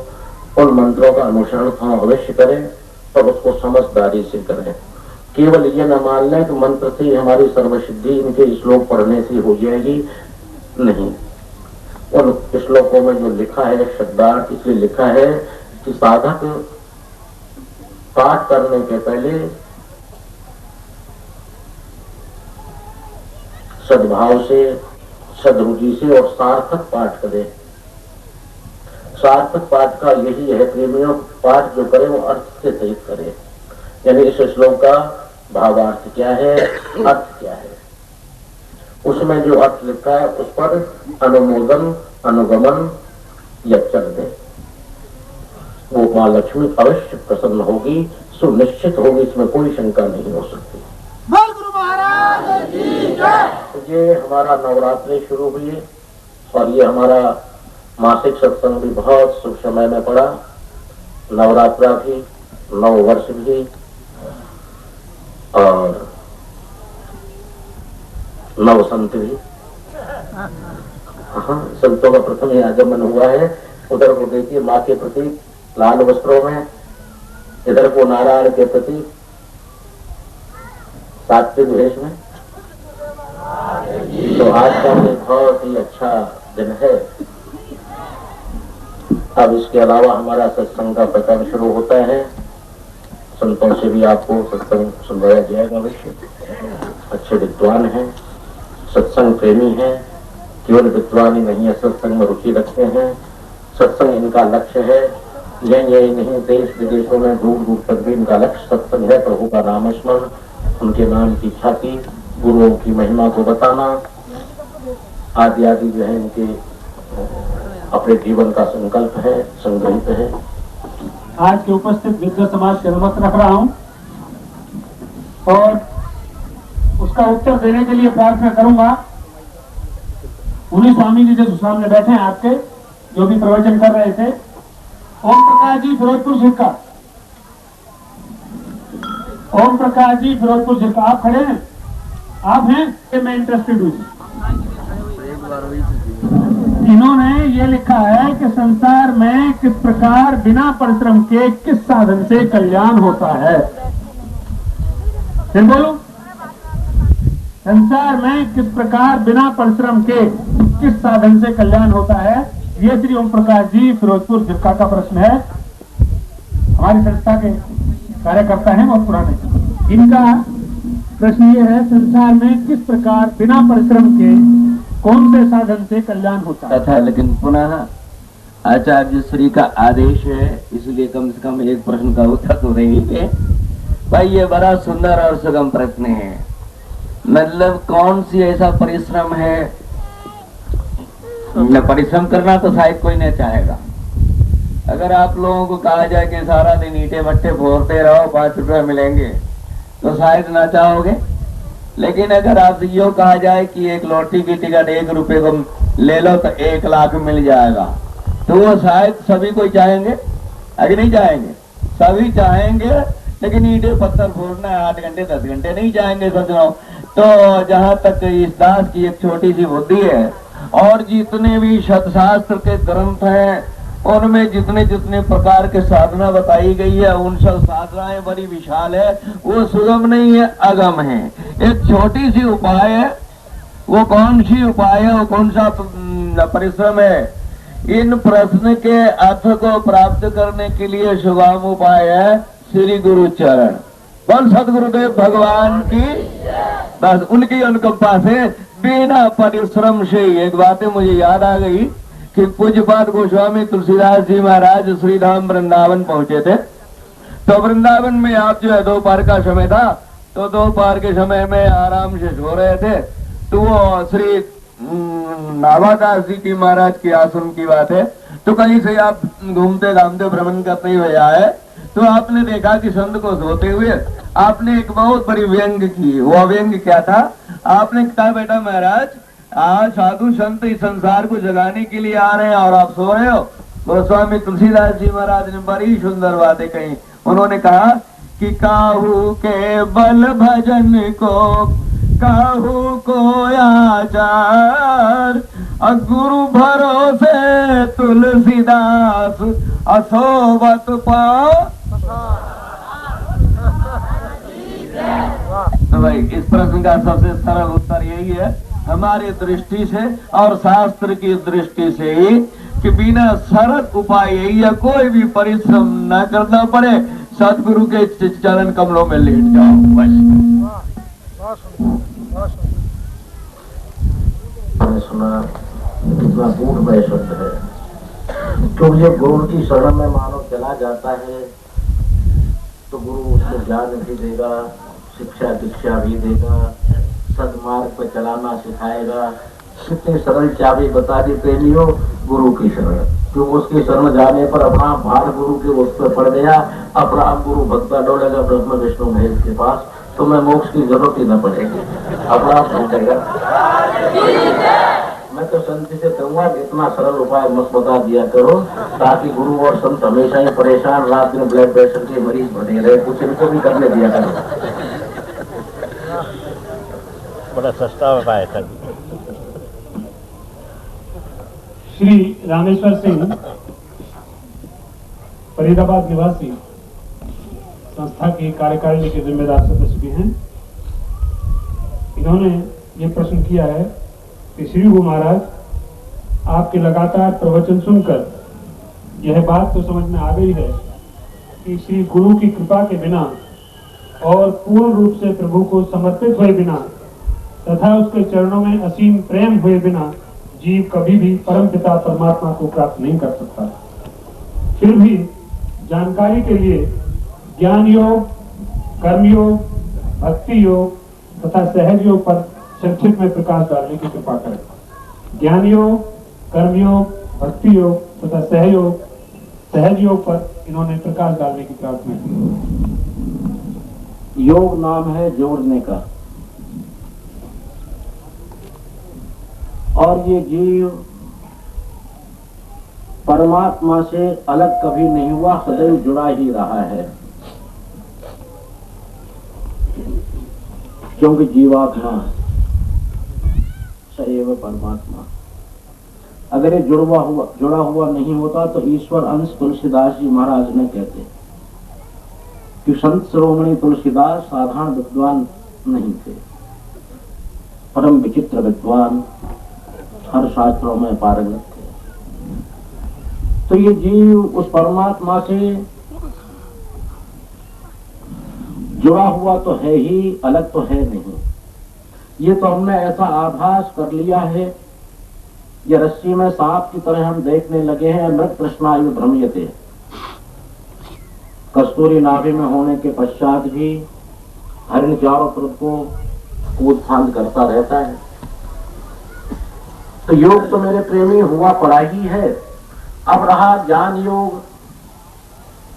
उन मंत्रों का अनुसरण हम अवश्य करें और उसको समझदारी से करें। केवल ये न मान लें कि मंत्र से हमारी सर्वसिद्धि इनके श्लोक पढ़ने से हो जाएगी, नहीं। उन श्लोकों में जो लिखा है शब्दार्थ, इसलिए लिखा है कि साधक पाठ करने के पहले सद्भाव से, सदरुचि से और सार्थक पाठ करें। सार्थक पाठ का यही है प्रेमियों, पाठ जो करे वो अर्थ से सहित करे। यानी इस श्लोक का भावार्थ क्या है, अर्थ क्या है, उसमें जो अर्थ लिखा है उस पर अनुमोदन, अनुगमन या चल दे, वो माँ लक्ष्मी अवश्य प्रसन्न होगी, सुनिश्चित होगी, इसमें कोई शंका नहीं हो सकती। गुरु महाराज की जय। ये हमारा नवरात्रि शुरू हुई और ये हमारा मासिक सत्संग भी बहुत शुभ समय में पड़ा। नवरात्रा भी, नव वर्ष भी और नव संत भी। हाँ, संतों का प्रथम ही आगमन हुआ है। उधर को देखिए माँ के प्रति लाल वस्त्रों में, इधर को नारायण के प्रति सात्विक वेश में। तो आज का एक बहुत ही अच्छा दिन है। अब इसके अलावा हमारा सत्संग का प्रकरण शुरू होता है। संतों से भी आपको सत्संग सुनवाया जाएगा अवश्य। अच्छे विद्वान हैं, सत्संग प्रेमी हैं, केवल विद्वान ही नहीं है, सत्संग में रुचि रखते हैं। सत्संग इनका लक्ष्य है। यही नहीं, देश विदेशों में दूर दूर तक भी इनका लक्ष्य सत्संग है। प्रभु का नाम स्मरण, उनके नाम की ख्याति, गुरुओं की महिमा को बताना आदि आदि जो है इनके अपने जीवन का संकल्प है, संग्रहित है। आज के उपस्थित विद्या समाज के नमस्कार रख रहा हूं और उसका उत्तर देने के लिए प्रार्थना करूंगा उन्हीं स्वामी जी जो सामने बैठे हैं आपके, जो भी प्रवचन कर रहे थे। ओम प्रकाश जी फिरोजपुर झिरका, ओम प्रकाश जी फिरोजपुर झिरका, आप खड़े हैं? आप हैं कि मैं इंटरेस्टेड हूँ? इन्होंने ये लिखा है कि संसार में किस प्रकार बिना परिश्रम के किस साधन से कल्याण होता है। फिर बोलो, संसार में किस प्रकार बिना परिश्रम के किस साधन से कल्याण होता है। ये श्री ओम प्रकाश जी फिरोजपुर झिरका का प्रश्न है। हमारी संस्था के कार्यकर्ता हैं, बहुत पुराने। इनका प्रश्न ये है, संसार में किस प्रकार बिना परिश्रम के कौन से साधन से कल्याण होता है। लेकिन पुनः आचार्य श्री का आदेश है, इसलिए कम से कम एक प्रश्न का उत्तर तो देंगे। भाई ये बड़ा सुंदर और सुगम प्रश्न है। मतलब कौन सी ऐसा परिश्रम है, न परिश्रम करना तो शायद कोई नहीं चाहेगा। अगर आप लोगों को कहा जाए कि सारा दिन ईंटे भट्टे फोड़ते रहो 5 रुपए मिलेंगे तो शायद ना चाहोगे। लेकिन अगर आप यो कहा जाए कि एक लॉटरी की टिकट 1 रुपए को ले लो तो 1 लाख मिल जाएगा, तो वो शायद सभी कोई चाहेंगे, अगर नहीं चाहेंगे, सभी चाहेंगे। लेकिन ईंटे पत्थर फोड़ना 8 घंटे 10 घंटे नहीं चाहेंगे सज्जनों। तो जहां तक इस दास की एक छोटी सी बुद्धि है, और जितने भी शास्त्र के ग्रंथ हैं उनमें जितने जितने प्रकार के साधना बताई गई है, उन सब साधनाएं बड़ी विशाल है। वो सुगम नहीं है, अगम है। एक छोटी सी उपाय है, वो कौन सी उपाय है, वो कौन सा परिश्रम है। इन प्रश्न के अर्थ को प्राप्त करने के लिए सुगम उपाय है श्री गुरु चरण। बोल सदगुरुदेव भगवान की। बस उनकी अनुकंपा से बिना परिश्रम से। एक बात मुझे याद आ गई कि पूज्यपाद गोस्वामी तुलसीदास जी महाराज श्रीधाम वृंदावन पहुंचे थे। तो वृंदावन में आप जो है दोपहर का समय था, तो दोपहर के समय में आराम से सो रहे थे। तो वो श्री नाभादास जी की महाराज के आश्रम की बात है, तो कहीं से आप घूमते घामते भ्रमण करते हुए आए तो आपने देखा कि संत को सोते हुए आपने एक बहुत बड़ी व्यंग की। वो व्यंग क्या था? आपने कहा बेटा महाराज, आज साधु संत इस संसार को जगाने के लिए आ रहे हैं और आप सो रहे हो। गोस्वामी तुलसीदास जी महाराज ने बड़ी सुंदर बातें कही। उन्होंने कहा कि काहू के बल भजन को काहू को आचार, गुरु भरोसे तुलसीदास असोबत पाओ। तो भाई इस प्रश्न का सबसे सरल उत्तर यही है हमारी दृष्टि से और शास्त्र की दृष्टि से ही कि बिना सरल उपाय यही है, कोई भी परिश्रम न करना पड़े, सदगुरु के चरण कमलों में लेट जाओ बस। मैंने सुना कितना गूढ़ शब्द है, क्योंकि जब गुरु की शरण में मानव चला जाता है तो गुरु उसको ज्ञान भी देगा, शिक्षा दीक्षा भी देगा, सदमार्ग पर चलाना सिखाएगा। कितनी सरल चाबी बता दी प्रेमियों, गुरु की शरण। क्यों उसकी शरण जाने पर अपना भार गुरु के उस पर पड़ गया, अपना गुरु भक्ता डोलेगा ब्रह्म विष्णु महेश के पास, तो मैं मोक्ष की जरूरत ही न पड़ेगी, अपना पहुंचेगा। मैं तो संत से कहूंगा कि इतना सरल उपाय मत बता दिया करो ताकि गुरु और संत हमेशा ही परेशान, रात में ब्लड प्रेशर के मरीज बने रहे, कुछ इनको भी करने दिया करो। बड़ा सस्ता उपाय था। श्री रामेश्वर सिंह फरीदाबाद निवासी संस्था की कार्यकारिणी के जिम्मेदार सदस्य भी हैं। इन्होंने ये प्रश्न किया है कि श्री गुरु महाराज, आपके लगातार प्रवचन सुनकर यह बात तो समझ में आ गई है कि श्री गुरु की कृपा के बिना और पूर्ण रूप से प्रभु को समर्पित हुए बिना तथा उसके चरणों में असीम प्रेम हुए बिना जीव कभी भी परमपिता परमात्मा को प्राप्त नहीं कर सकता। फिर भी जानकारी के लिए ज्ञान योग, कर्म योग, भक्ति योग तथा सहज योग पर संक्षिप्त में प्रकाश डालने की कृपा करें। ज्ञान योग, कर्म योग, भक्ति योग तथा सहज योग पर इन्होंने प्रकाश डालने की प्रार्थना की। योग नाम है जोड़ने का, और ये जीव परमात्मा से अलग कभी नहीं हुआ, सदैव जुड़ा ही रहा है, क्योंकि जीवात्मा सदैव परमात्मा। अगर ये जुड़ा हुआ नहीं होता तो ईश्वर अंश तुलसीदास जी महाराज ने कहते कि संत शिरोमणि तुलसीदास साधारण विद्वान नहीं थे, परम विचित्र विद्वान, हर शास्त्रों में पारंगत थे। तो ये जीव उस परमात्मा से जुड़ा हुआ तो है ही, अलग तो है नहीं। ये तो हमने ऐसा आभास कर लिया है, ये रस्सी में सांप की तरह हम देखने लगे हैं। मृत कृष्णायु भ्रम्यते, कस्तूरी नाभि में होने के पश्चात भी हरिण चारों तरफ को कूद फांद करता रहता है। तो योग तो मेरे प्रेमी हुआ पड़ा ही है। अब रहा ज्ञान योग,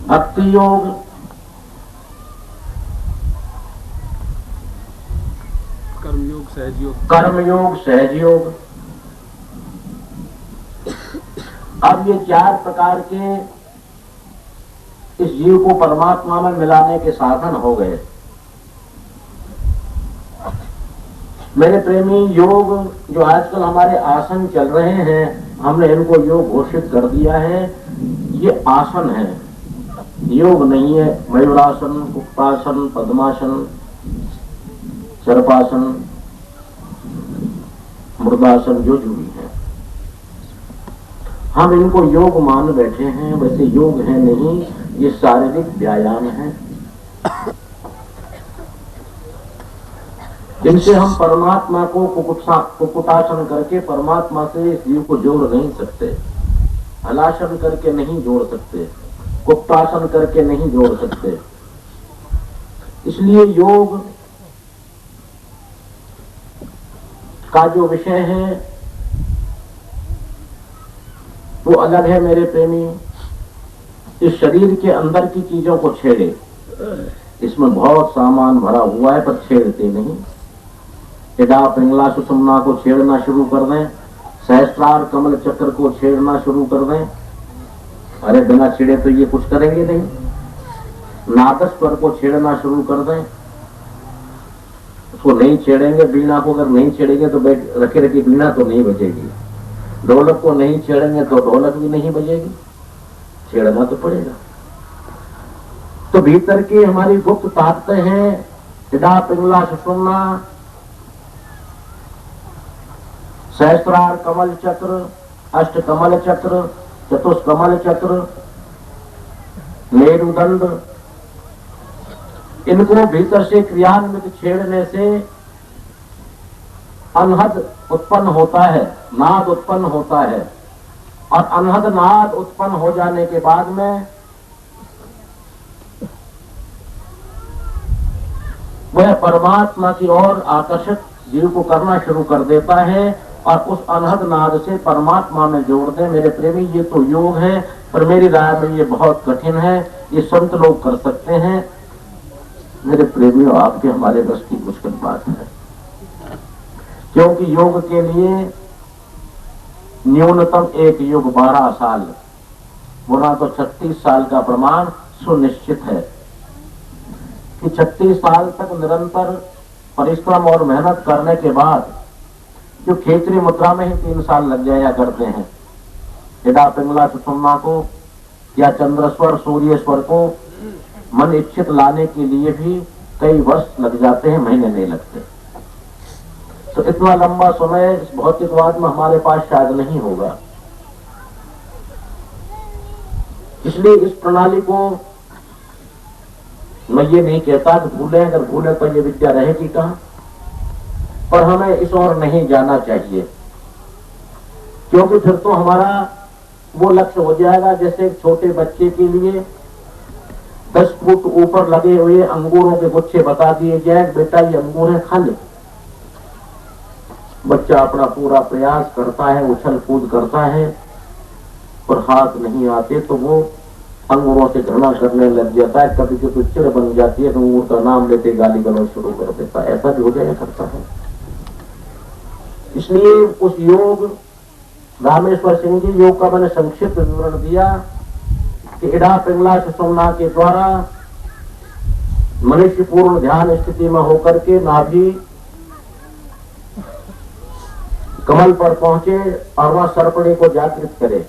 भक्ति योग, कर्मयोग, सहज योग। अब ये चार प्रकार के इस जीव को परमात्मा में मिलाने के साधन हो गए। मेरे प्रेमी, योग जो आजकल हमारे आसन चल रहे हैं, हमने इनको योग घोषित कर दिया है। ये आसन है, योग नहीं है। मयूरासन, कुक्तासन, पद्मासन, सर्पासन, मुर्दासन जो भी है, हम इनको योग मान बैठे हैं। वैसे योग है नहीं, ये शारीरिक व्यायाम है। इनसे हम परमात्मा को कुकुटासन करके परमात्मा से इस जीव को जोड़ नहीं सकते, हलासन करके नहीं जोड़ सकते, कुक्तासन करके नहीं जोड़ सकते। इसलिए योग का जो विषय है तो अलग है मेरे प्रेमी इस शरीर के अंदर की चीजों को छेड़े। इसमें बहुत सामान भरा हुआ है पर छेड़ते नहीं। इडा पिंगला सुषुम्ना को छेड़ना शुरू कर दें, सहस्त्रार कमल चक्र को छेड़ना शुरू कर दें। अरे बिना छेड़े तो ये कुछ करेंगे नहीं। नादस्वर को छेड़ना शुरू कर दें, उसको नहीं छेड़ेंगे। बीणा को अगर नहीं छेड़ेंगे तो रखे रखी बीणा तो नहीं बजेगी। ढोलक को नहीं छेड़ेंगे तो ढोलक भी नहीं बजेगी। छेड़ना तो पड़ेगा। तो भीतर की हमारी गुप्त ताकतें हैं, इडा पिंगला सुषुम्ना, सहस्त्रार कमल चक्र, अष्ट कमल चक्र, चतुष्कमल चक्र, मेरुदंड, इनको भीतर से क्रियान्वित छेड़ने से अनहद उत्पन्न होता है, नाद उत्पन्न होता है। और अनहद नाद उत्पन्न हो जाने के बाद में वह परमात्मा की ओर आकर्षक जीव को करना शुरू कर देता है और उस अनहद नाद से परमात्मा में जोड़ दे। मेरे प्रेमी ये तो योग है, पर मेरी राय में ये बहुत कठिन है। ये संत लोग कर सकते हैं। मेरे प्रेमियों, आपके हमारे बस की मुश्किल बात है, क्योंकि योग के लिए न्यूनतम एक युग 12 साल, गुना तो 36 साल का प्रमाण सुनिश्चित है कि 36 साल तक निरंतर परिश्रम और मेहनत करने के बाद जो खेचरी मुद्रा में ही 3 साल लग जाया करते हैं, इडा पिंगला सुषुम्ना को या चंद्रस्वर सूर्यस्वर को मन इच्छित लाने के लिए भी कई वर्ष लग जाते हैं, महीने नहीं लगते। तो इतना लंबा समय इस भौतिकवाद में हमारे पास शायद नहीं होगा। इसलिए इस प्रणाली को मैं ये नहीं कहता कि भूलें, अगर भूलें तो ये विद्या रहेगी कहां, पर हमें इस ओर नहीं जाना चाहिए, क्योंकि फिर तो हमारा वो लक्ष्य हो जाएगा जैसे एक छोटे बच्चे के लिए 10 फुट ऊपर लगे हुए अंगूरों के गुच्छे बता दिए जाए, बेटा ये अंगूर है, खा ले। बच्चा अपना पूरा प्रयास करता है, उछल कूद करता है, पर हाथ नहीं आते तो वो अंगूरों से घृणा करने लग जाता है। कभी कभी चिड़ बन जाती है तो अंगूर का नाम लेते गाली गलौज शुरू कर देता है। ऐसा भी हो जाया करता है। इसलिए उस योग रामेश्वर सिंह जी योग का मैंने संक्षिप्त विवरण दिया कि इडा पिंगला सुषुम्ना के द्वारा मनुष्य पूर्ण ध्यान स्थिति में होकर के नाभि कमल पर पहुंचे और वह सर्पणी को जागृत करे।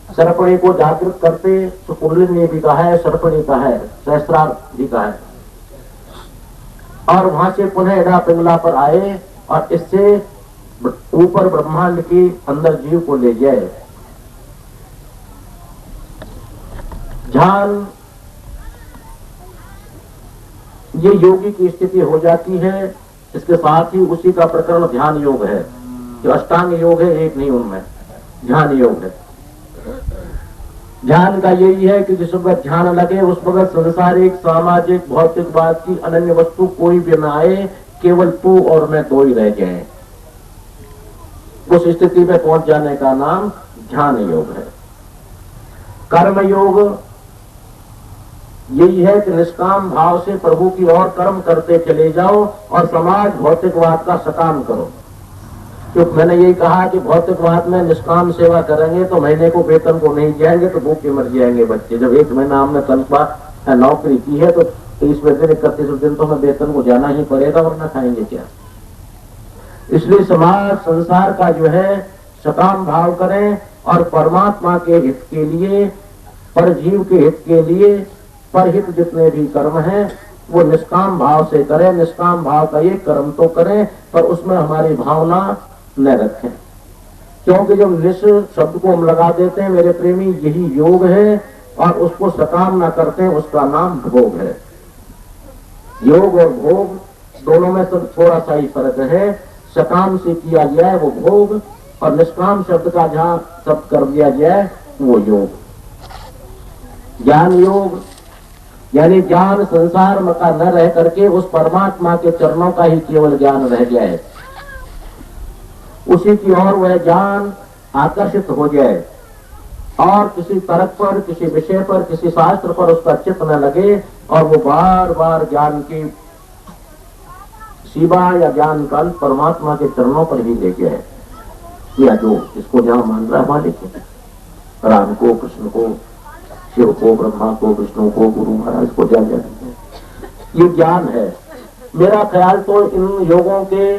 सर्पणी को जागृत करते तो कुंडलिनी भी कहा है, सर्पणी का है, सहस्त्रार भी कहा है, और वहां से पुनः इडा पिंगला पर आए और इससे ऊपर ब्रह्मांड की अंदर जीव को ले जाए। ध्यान ये योगी की स्थिति हो जाती है। इसके साथ ही उसी का प्रकरण ध्यान योग है, जो अष्टांग योग है, एक नहीं उनमें ध्यान योग है। ध्यान का यही है कि जिस वक्त ध्यान लगे उस वक्त संसारिक सामाजिक भौतिकवाद की अनन्य वस्तु कोई भी न आए, केवल तू और मैं दो ही रह जाए। उस स्थिति में पहुंच जाने का नाम ध्यान योग है। कर्म योग यही है कि निष्काम भाव से प्रभु की ओर कर्म करते चले जाओ और समाज भौतिकवाद का सकाम करो। क्योंकि मैंने यही कहा कि भौतिकवाद में निष्काम सेवा करेंगे तो महीने को वेतन को नहीं जाएंगे तो भूखे मर जाएंगे बच्चे। जब 1 महीना हमने तनख्वाह नौकरी की है तो 30वें दिन 31वें दिन तो हमें वेतन को जाना ही पड़ेगा, वरना खाएंगे क्या। इसलिए समाज संसार का जो है सकाम भाव करें और परमात्मा के हित के लिए, परजीव के हित के लिए परहित जितने भी कर्म हैं वो निष्काम भाव से करें। निष्काम भाव का ये कर्म तो करें पर उसमें हमारी भावना न रखें, क्योंकि जब निश शब्द को हम लगा देते हैं मेरे प्रेमी, यही योग है और उसको सकाम ना करते हैं उसका नाम भोग है। योग और भोग दोनों में तो थोड़ा सा ही फर्क है। सकाम से किया जाए वो भोग और निष्काम शब्द का जहां शब्द कर दिया जाए वो योग। ज्ञान योग यानी ज्ञान संसार में का न रह करके उस परमात्मा के चरणों का ही केवल ज्ञान रह जाए, उसी की ओर वह ज्ञान आकर्षित हो जाए और किसी तर्क पर, किसी विषय पर, किसी शास्त्र पर उसका चित्त न लगे और वो बार बार ज्ञान की शिवा या ज्ञान काल परमात्मा के चरणों पर ही लेके आए, या जो इसको जहां मान रहा है वहां लेके, राम को, कृष्ण को, शिव को, ब्रह्मा को, विष्णु को, गुरु महाराज को, जय जय। ये ज्ञान है। मेरा ख्याल तो इन योगों के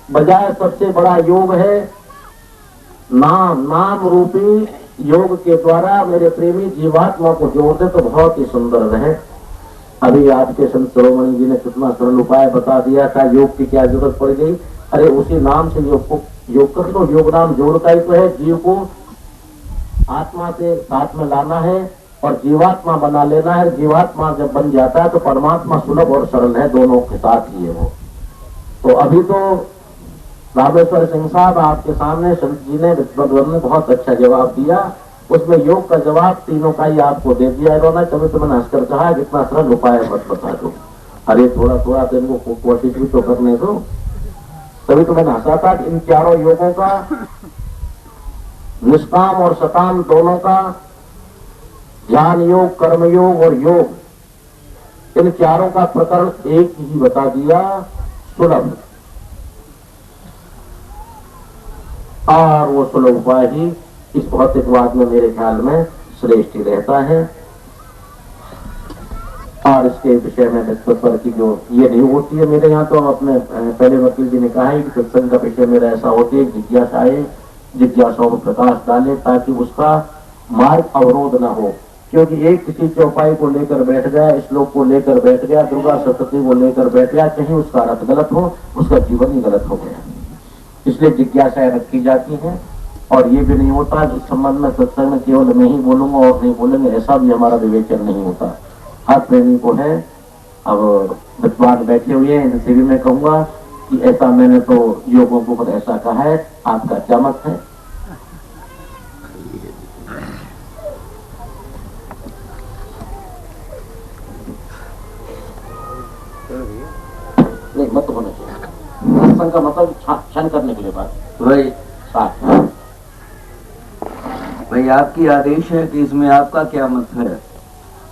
बजाय सबसे बड़ा योग है नाम रूपी योग के द्वारा मेरे प्रेमी जीवात्मा को जोड़ दे तो बहुत ही सुंदर रहे। अभी आपके संत शिरोमणि जी ने कितना सरल उपाय बता दिया था, योग की क्या जरूरत पड़ गई। अरे उसी नाम से योग कर लो। योग नाम जोड़ता ही तो है, जीव को आत्मा से साथ में लाना है और जीवात्मा बना लेना है। जीवात्मा जब बन जाता है तो परमात्मा सुलभ और सरल है, दोनों के साथ ही है वो। तो अभी तो रामेश्वर सिंह साहब आपके सामने संत जी ने ने बहुत अच्छा जवाब दिया। उसमें योग का जवाब तीनों का ही आपको दे दिया इन्होंने। तभी तो मैंने हंसकर कहा कितना सरल उपाय मत बता दो। अरे थोड़ा थोड़ा तो इनको कोशिश भी तो करने दो। तभी तो मैंने हंसा था कि इन चारों योगों का, निष्काम और सकाम दोनों का, ज्ञान योग, कर्म योग और योग, इन चारों का प्रकरण एक ही बता दिया, सुलभ। और वो सुलभ उपाय ही इस भौतिकवाद में मेरे ख्याल में श्रेष्ठ ही रहता है। और इसके विषय में पर की जो ये नहीं होती है मेरे यहाँ, तो अपने पहले वकील जी ने कहा है कि सत्संग का विषय मेरा ऐसा होती है, जिज्ञासाएं जिज्ञासाओं में प्रकाश डाले ताकि उसका मार्ग अवरोध न हो। क्योंकि एक किसी चौपाई को लेकर बैठ गया, श्लोक को लेकर बैठ गया, दुर्गा सप्तती को लेकर बैठ गया, कहीं उसका अर्थ गलत हो, उसका जीवन ही गलत हो गया। इसलिए जिज्ञासाएं रखी जाती हैं। और ये भी नहीं होता जिस संबंध में सत्संग में केवल मैं ही बोलूंगा और नहीं बोलेंगे, ऐसा भी हमारा विवेचन नहीं होता। हर प्रेमी को है। अब विद्वान बैठे हुए हैं, इनसे भी मैं कहूंगा कि ऐसा मैंने तो योगों को ऊपर ऐसा कहा है, आपका क्या मत है? नहीं, मत होना चाहिए। सत्संग का मतलब क्षण करने के लिए बात भाई साथ। भाई आपकी आदेश है कि इसमें आपका क्या मत है?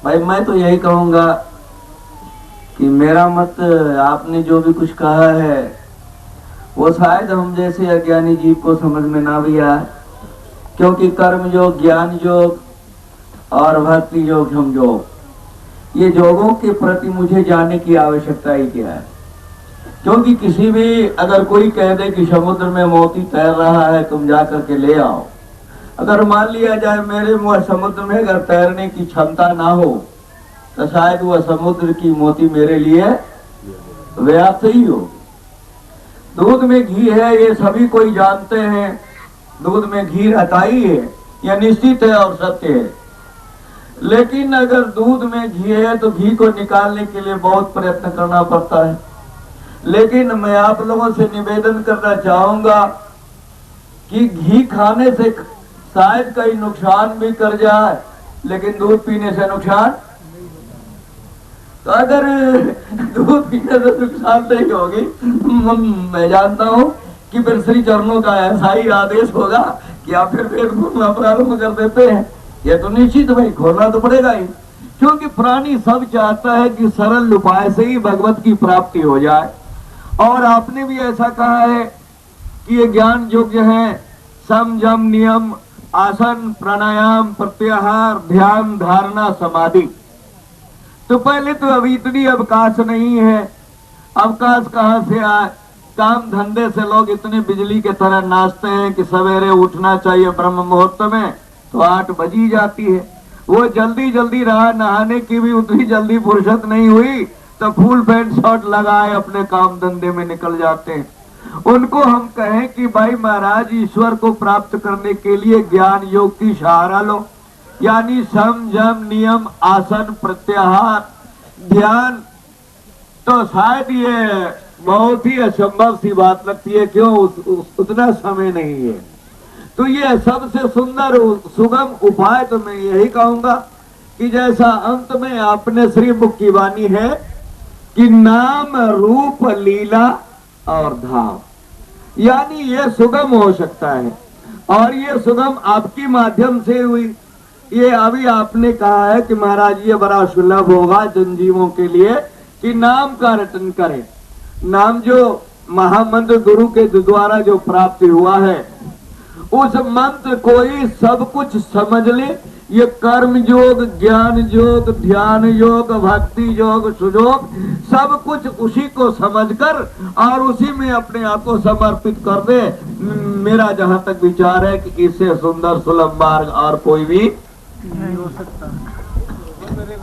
भाई मैं तो यही कहूंगा कि मेरा मत, आपने जो भी कुछ कहा है वो शायद हम जैसे अज्ञानी जीव को समझ में ना भी आए, क्योंकि कर्म योग, ज्ञान योग और भक्ति योग, हम योग, ये योगों के प्रति मुझे जानने की आवश्यकता ही क्या है। क्योंकि किसी भी, अगर कोई कह दे कि समुद्र में मोती तैर रहा है, तुम जा करके ले आओ, अगर मान लिया जाए मेरे समुद्र में अगर तैरने की क्षमता ना हो तो शायद वह समुद्र की मोती मेरे लिए व्यास ही हो। दूध में घी है, ये सभी कोई जानते हैं, दूध में घी रहता ही है, यह निश्चित है और सत्य है। लेकिन अगर दूध में घी है तो घी को निकालने के लिए बहुत प्रयत्न करना पड़ता है। लेकिन मैं आप लोगों से निवेदन करना चाहूंगा कि घी खाने से शायद कई नुकसान भी कर जाए, लेकिन दूध पीने से नुकसान, तो अगर दूध पीने से नुकसान नहीं होगी, मैं जानता हूं कि फिर श्री चरणों का ऐसा ही आदेश होगा कि आप फिर पेट खोलना प्रारंभ कर देते हैं। ये तो निश्चित भाई खोलना तो पड़ेगा ही, क्योंकि प्राणी सब चाहता है कि सरल उपाय से ही भगवत की प्राप्ति हो जाए। और आपने भी ऐसा कहा है कि ये ज्ञान योग्य है, सम जम नियम, आसन, प्राणायाम, प्रत्याहार, ध्यान, धारणा, समाधि। तो पहले तो अभी इतनी अवकाश नहीं है। अवकाश कहां से आए? काम धंधे से लोग इतने बिजली के तरह नाचते हैं कि सवेरे उठना चाहिए ब्रह्म मुहूर्त में तो 8 बजी जाती है। वो जल्दी जल्दी रहा, नहाने की भी उतनी जल्दी फुर्सत नहीं हुई तो फुल पैंट शर्ट लगाए अपने काम धंधे में निकल जाते हैं। उनको हम कहें कि भाई महाराज, ईश्वर को प्राप्त करने के लिए ज्ञान योग की सहारा लो, यानी सम जम नियम, आसन, प्रत्याहार, ध्यान। तो शायद ये बहुत ही असंभव सी बात लगती है, क्यों? उतना समय नहीं है। तो ये सबसे सुंदर सुगम उपाय तो मैं यही कहूंगा कि जैसा अंत में आपने श्री मुख की वाणी है कि नाम रूप लीला और धाम, यानी ये सुगम हो सकता है। और ये सुगम आपके माध्यम से हुई। ये अभी आपने कहा है कि महाराज ये बड़ा सुलभ होगा जनजीवों के लिए कि नाम का रटन करें। नाम जो महामंत्र गुरु के द्वारा जो प्राप्त हुआ है, उस मंत्र को ही सब कुछ समझ ले। ये कर्म योग, ज्ञान योग, ध्यान योग, भक्ति योग, सुयोग, सब कुछ उसी को समझकर और उसी में अपने आप को समर्पित कर दे। मेरा जहां तक विचार है कि इससे सुंदर सुलभ मार्ग और कोई भी नहीं हो सकता।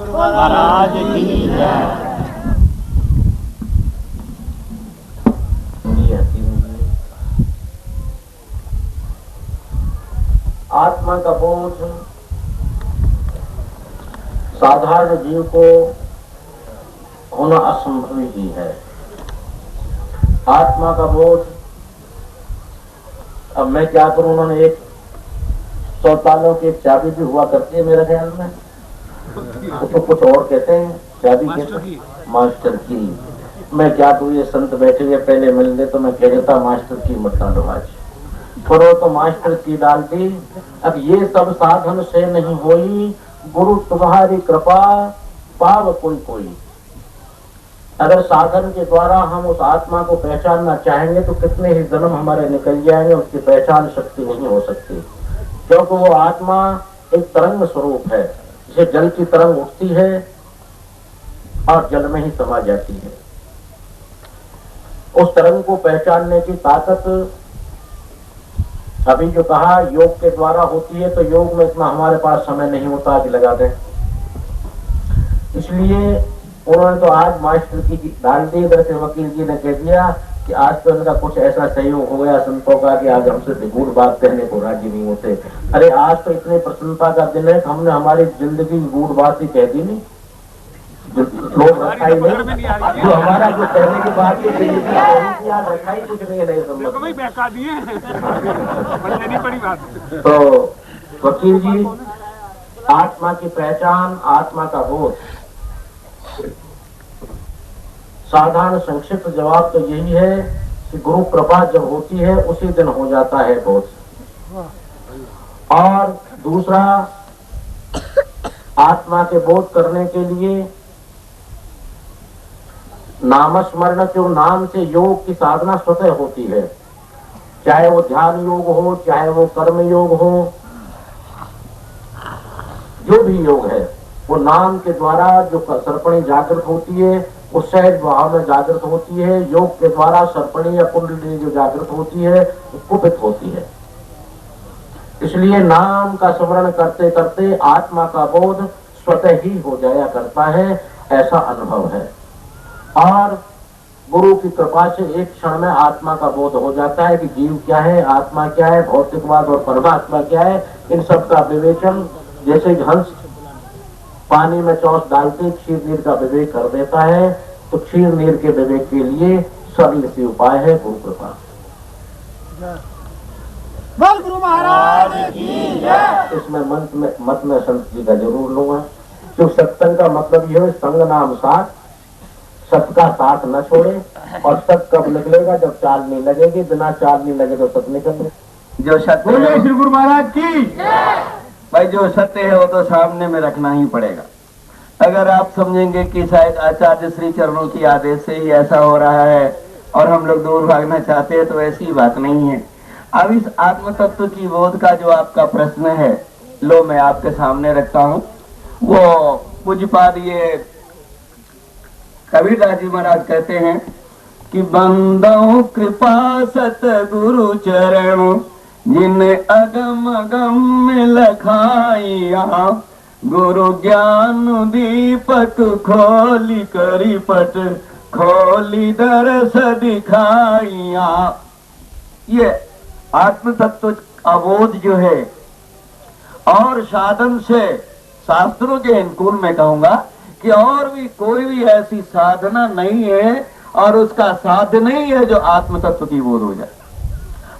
महाराज की जय। आत्मा का बोध साधारण जीव को होना असंभव ही है। आत्मा का बोध, अब मैं क्या करूं, उन्होंने एक 100 तालों की एक चाबी भी हुआ करती है मेरे ख्याल में, उसको कुछ और कहते हैं, चाबी कहते हैं मास्टर की। मैं क्या करूं, ये संत बैठे हुए पहले मिल गए तो मैं कह देता मास्टर की मत डालो आज, करो तो मास्टर की डाल दी। अब ये सब साधन से नहीं होई, गुरु तुम्हारी कृपा पाव कोई कोई। अगर साधन के द्वारा हम उस आत्मा को पहचानना चाहेंगे तो कितने ही जन्म हमारे निकल जाएंगे, उसकी पहचान शक्ति नहीं हो सकती, क्योंकि वो आत्मा एक तरंग स्वरूप है। जैसे जल की तरंग उठती है और जल में ही समा जाती है। उस तरंग को पहचानने की ताकत अभी जो कहा योग के द्वारा होती है, तो योग में इतना हमारे पास समय नहीं होता कि लगा दें, इसलिए उन्होंने तो आज मास्टर की डाल दी। इधर से वकील जी ने कह दिया कि आज तो इनका कुछ ऐसा सहयोग हो गया संतों का कि आज हमसे बेगूर बात कहने को राजी नहीं होते। अरे आज तो इतनी प्रसन्नता का दिन है कि हमने हमारी जिंदगी गूढ़ बात ही कह दी नहीं, लोग रखा ही नहीं, जो हमारा जो कहने की बात है रखा ही कुछ नहीं है। तो वकील जी, आत्मा की पहचान, आत्मा का बोध, साधारण संक्षिप्त जवाब तो यही है कि गुरु कृपा जब होती है उसी दिन हो जाता है बोध। और दूसरा, आत्मा के बोध करने के लिए नामस्मरण के नाम से योग की साधना स्वतः होती है, चाहे वो ध्यान योग हो, चाहे वो कर्म योग हो, जो भी योग है वो नाम के द्वारा जो सर्पणी जागृत होती है वो सहज भाव में जागृत होती है। योग के द्वारा सर्पणी या कुंडली जो जागृत होती है वो कुपित होती है। इसलिए नाम का स्मरण करते करते आत्मा का बोध स्वतः ही हो जाया करता है, ऐसा अनुभव है। और गुरु की कृपा से एक क्षण में आत्मा का बोध हो जाता है कि जीव क्या है, आत्मा क्या है, भौतिकवाद और परमात्मा क्या है, इन सब का विवेचन। जैसे हंस पानी में चौंस डालते क्षीर नीर का विवेक कर देता है, तो क्षीर नीर के विवेक के लिए सरल सी उपाय है गुरु कृपा। बोल गुरु महाराज की जय। इसमें मत में संत जी का जरूर लूंगा, जो सत्संग का मतलब ये है संग नाम साथ, सबका साथ न छोड़े। और सब कब निकलेगा, जब चाल नहीं लगेगी, बिना चाल नहीं लगे तो सब निकले। जो सत्य बोले श्री गुरु महाराज की भाई, जो सत्य है वो तो सामने में रखना ही पड़ेगा। अगर आप समझेंगे कि शायद आचार्य श्री चरणों की आदेश से ही ऐसा हो रहा है और हम लोग दूर भागना चाहते हैं, तो ऐसी बात नहीं है। अब इस आत्म तत्व की बोध का जो आपका प्रश्न है, लो मैं आपके सामने रखता हूँ। वो पूज्यपाद ये कबीरदास जी महाराज कहते हैं कि बंदो कृपा सतगुरु चरण, जिन अगम अगम में लखाइया, गुरु ज्ञान दीपक खोली करी पट, खोली दरस दिखाइया। ये आत्म तत्व अबोध जो है, और साधन से शास्त्रों के अनुकूल में कहूंगा कि और भी कोई भी ऐसी साधना नहीं है और उसका साध्य नहीं है जो आत्म तत्व की बोध हो जाए।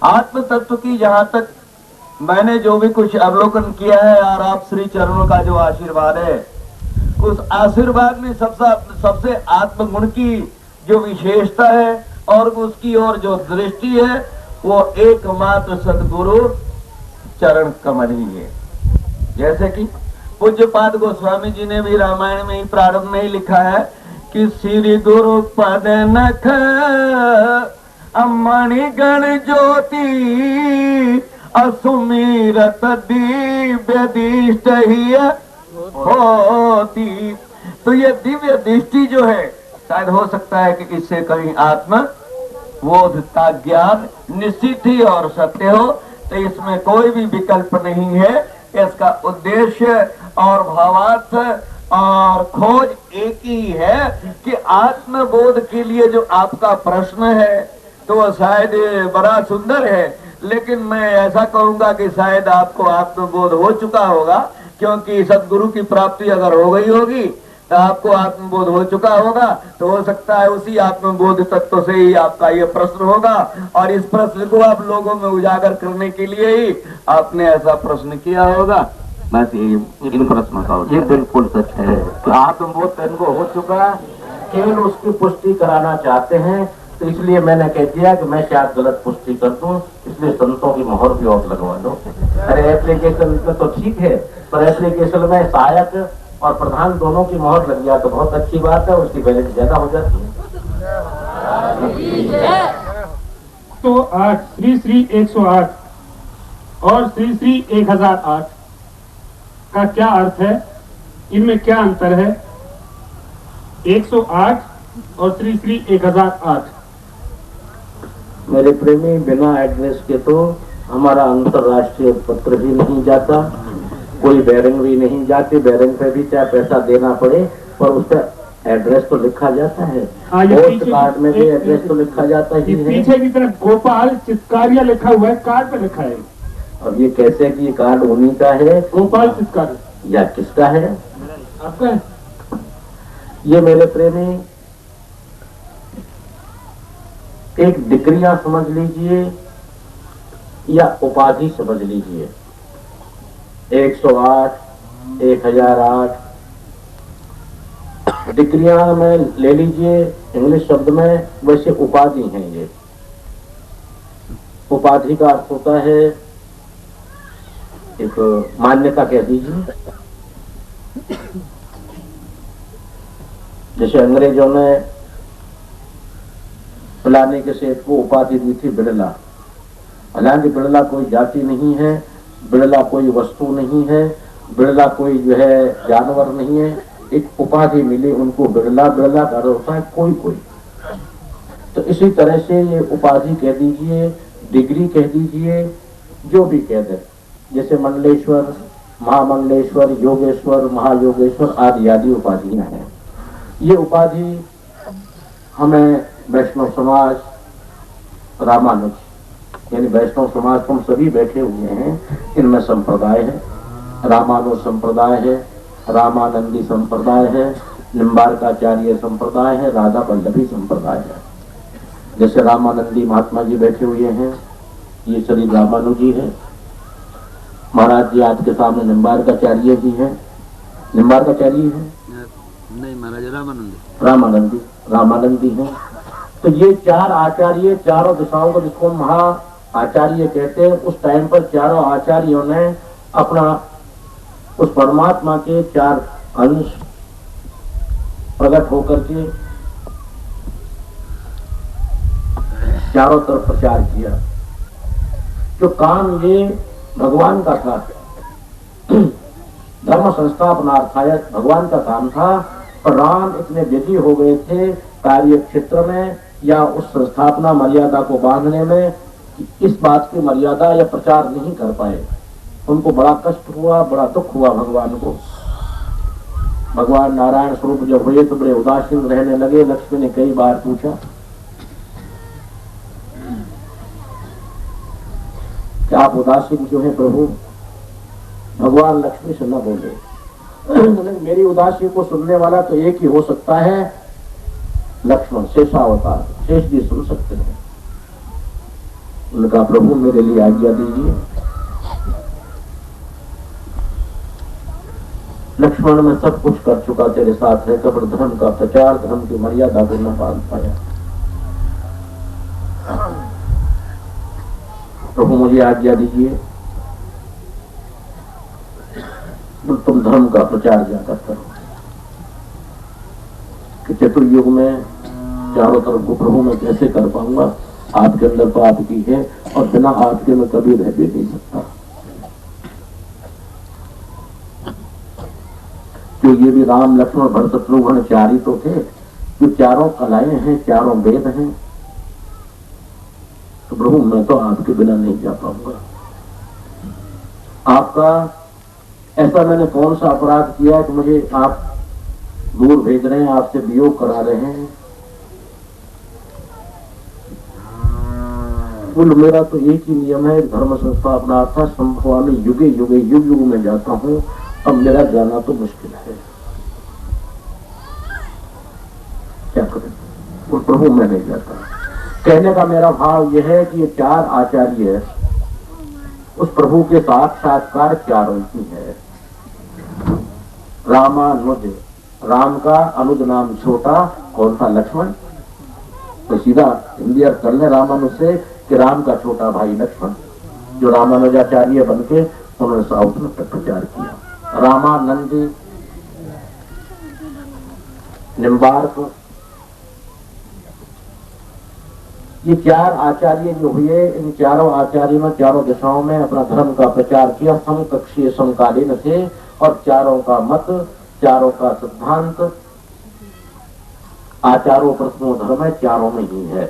आत्म तत्व की जहां तक मैंने जो भी कुछ अवलोकन किया है और आप श्री चरणों का जो आशीर्वाद है, उस आशीर्वाद में सबसे आत्मगुण की जो विशेषता है और उसकी और जो दृष्टि है, वो एकमात्र सदगुरु चरण कमल ही है। जैसे कि पूज्यपाद गोस्वामी जी ने भी रामायण में ही प्रारंभ में ही लिखा है कि श्री गुरु पद नख अमणि गण ज्योति असुमीरत दिव्य दिष्ट ही होती। तो ये दिव्य दृष्टि जो है, शायद हो सकता है कि इससे कहीं आत्म बोध का ज्ञान निश्चित ही और सत्य हो, तो इसमें कोई भी विकल्प नहीं है। इसका उद्देश्य और भावार्थ और खोज एक ही है कि आत्मबोध के लिए जो आपका प्रश्न है तो वो शायद बड़ा सुंदर है, लेकिन मैं ऐसा कहूंगा कि शायद आपको आत्मबोध हो चुका होगा, क्योंकि सदगुरु की प्राप्ति अगर हो गई होगी तो आपको आत्मबोध हो चुका होगा। तो हो सकता है उसी आत्मबोध तत्व से ही आपका ये प्रश्न होगा, और इस प्रश्न को आप लोगों में उजागर करने के लिए ही आपने ऐसा प्रश्न किया होगा। बस इन प्रश्न का ये बिल्कुल सच है कि आत्मबोध इनको हो चुका, केवल उसकी पुष्टि कराना चाहते हैं। तो इसलिए मैंने कह दिया कि मैं शायद गलत पुष्टि कर दूं, इसलिए संतों की मोहर भी और लगवा दो। अरे एप्लीकेशन में तो ठीक है, पर एप्लीकेशन में सहायक और प्रधान दोनों की मोहर लग गया तो बहुत अच्छी बात है, उसकी वैलिडिटी ज्यादा हो जाती है। तो 8 श्री श्री 108 और श्री श्री 1008 का क्या अर्थ है, इनमें क्या अंतर है? 108 और श्री श्री 1008। मेरे प्रेमी, बिना एड्रेस के तो हमारा अंतरराष्ट्रीय पत्र भी नहीं जाता, कोई बैरिंग भी नहीं जाती। बैरिंग पे भी चाहे पैसा देना पड़े, पर उस पर एड्रेस तो लिखा जाता है। पोस्ट कार्ड में भी एड्रेस तो लिखा जाता ही है। पीछे की तरफ गोपाल चित्कारिया लिखा हुआ है, कार्ड पे लिखा है। अब ये कैसे कि कार्ड उन्हीं का है, गोपाल चित्कारिया या किसका है? आपका है। ये मेरे प्रेमी एक डिग्रियां समझ लीजिए या उपाधि समझ लीजिए। 108, 1008 डिग्रियां में ले लीजिए इंग्लिश शब्द में, वैसे उपाधि हैं ये। उपाधि का अर्थ होता है एक मान्यता कह दीजिए। जैसे अंग्रेजों ने फलाने के सेठ को उपाधि दी थी बिड़ला। हालांकि बिड़ला कोई जाति नहीं है, बिड़ला कोई वस्तु नहीं है, बिड़ला कोई जो है जानवर नहीं है, एक उपाधि मिली उनको बिड़ला। बिड़ला का होता है कोई कोई। तो इसी तरह से ये उपाधि कह दीजिए, डिग्री कह दीजिए, जो भी कह दे। जैसे मंडलेश्वर, महामंडलेश्वर, योगेश्वर, महायोगेश्वर आदि आदि उपाधियां हैं। ये उपाधि हमें वैष्णव समाज, रामानुज यानी वैष्णव समाज हम सभी बैठे हुए हैं, इनमें संप्रदाय है। रामानुज संप्रदाय है, रामानंदी संप्रदाय है, निम्बार्काचार्य संप्रदाय है, राधा वल्लभी संप्रदाय है। जैसे रामानंदी महात्मा जी बैठे हुए हैं, ये श्री रामानुज जी है। महाराज जी आपके सामने निम्बार्काचार्य जी हैं। निम्बार्काचार्य है नहीं महाराज, रामानंदी हैं। तो ये चार आचार्य, चारों दिशाओं को जिसको महा आचार्य कहते हैं, उस टाइम पर चारों आचार्यों ने अपना उस परमात्मा के चार अंश प्रकट होकर के चारों तरफ प्रचार किया। जो काम ये भगवान का था, धर्म संस्थापनार्थाय भगवान का काम था, पर राम इतने बिजी हो गए थे कार्य क्षेत्र में या उस संस्थापना मर्यादा को बांधने में कि इस बात की मर्यादा या प्रचार नहीं कर पाए। उनको बड़ा कष्ट हुआ, बड़ा दुख हुआ भगवान को। भगवान नारायण स्वरूप जब हुए तो बड़े उदासीन रहने लगे। लक्ष्मी ने कई बार पूछा कि आप उदासीन क्यों हैं प्रभु? भगवान लक्ष्मी से न बोले। मेरी उदासी को सुनने वाला तो एक ही हो सकता है, लक्ष्मण शेषावतार, शेष जी सुन सकते हैं। उनका प्रभु मेरे लिए आज्ञा दीजिए। लक्ष्मण में सब कुछ कर चुका तेरे साथ है, कबर धर्म का प्रचार, धर्म की मर्यादा को न बांध पाया। प्रभु मुझे आज्ञा दीजिए। धर्म का प्रचार ज्यादा करो। कि चतुर्युग में चारों तरफ को प्रभु मैं कैसे कर पाऊंगा, आपके अंदर तो आपकी है और बिना आपके मैं कभी रह भी नहीं सकता। जो ये भी राम लक्ष्मण भरत शत्रुघ्न चार ही तो थे, जो चारों कलाएं हैं, चारों वेद हैं, तो प्रभु मैं तो आपके बिना नहीं जा पाऊंगा। आपका ऐसा मैंने कौन सा अपराध किया कि मुझे आप दूर भेज रहे हैं, आपसे वियोग करा रहे हैं। कुल मेरा तो एक ही नियम है, धर्म संस्था अपना था, संभवामी युगे युगे युग युग में जाता हूं, अब मेरा जाना तो मुश्किल है, क्या करें। और प्रभु मैं नहीं जाता। कहने का मेरा भाव यह है कि ये चार आचार्य उस प्रभु के साक्षात्कार चारों ही है। रामानुज, राम का अनुज नाम छोटा, कौन सा? लक्ष्मण। तो सीधा हिंदी अर्थ कर ले रामानुज से कि राम का छोटा भाई लक्ष्मण, जो रामानुजाचार्य बनके उन्होंने साउथ में प्रचार किया। रामानंदी, निम्बार्क, ये चार आचार्य जो हुए, इन चारों आचार्यों ने चारों दिशाओं में अपना धर्म का प्रचार किया, समकक्षीय समकालीन थे, और चारों का मत, चारों का सिद्धांत, आचारों प्रश्नों धर्म है, चारों में ही है।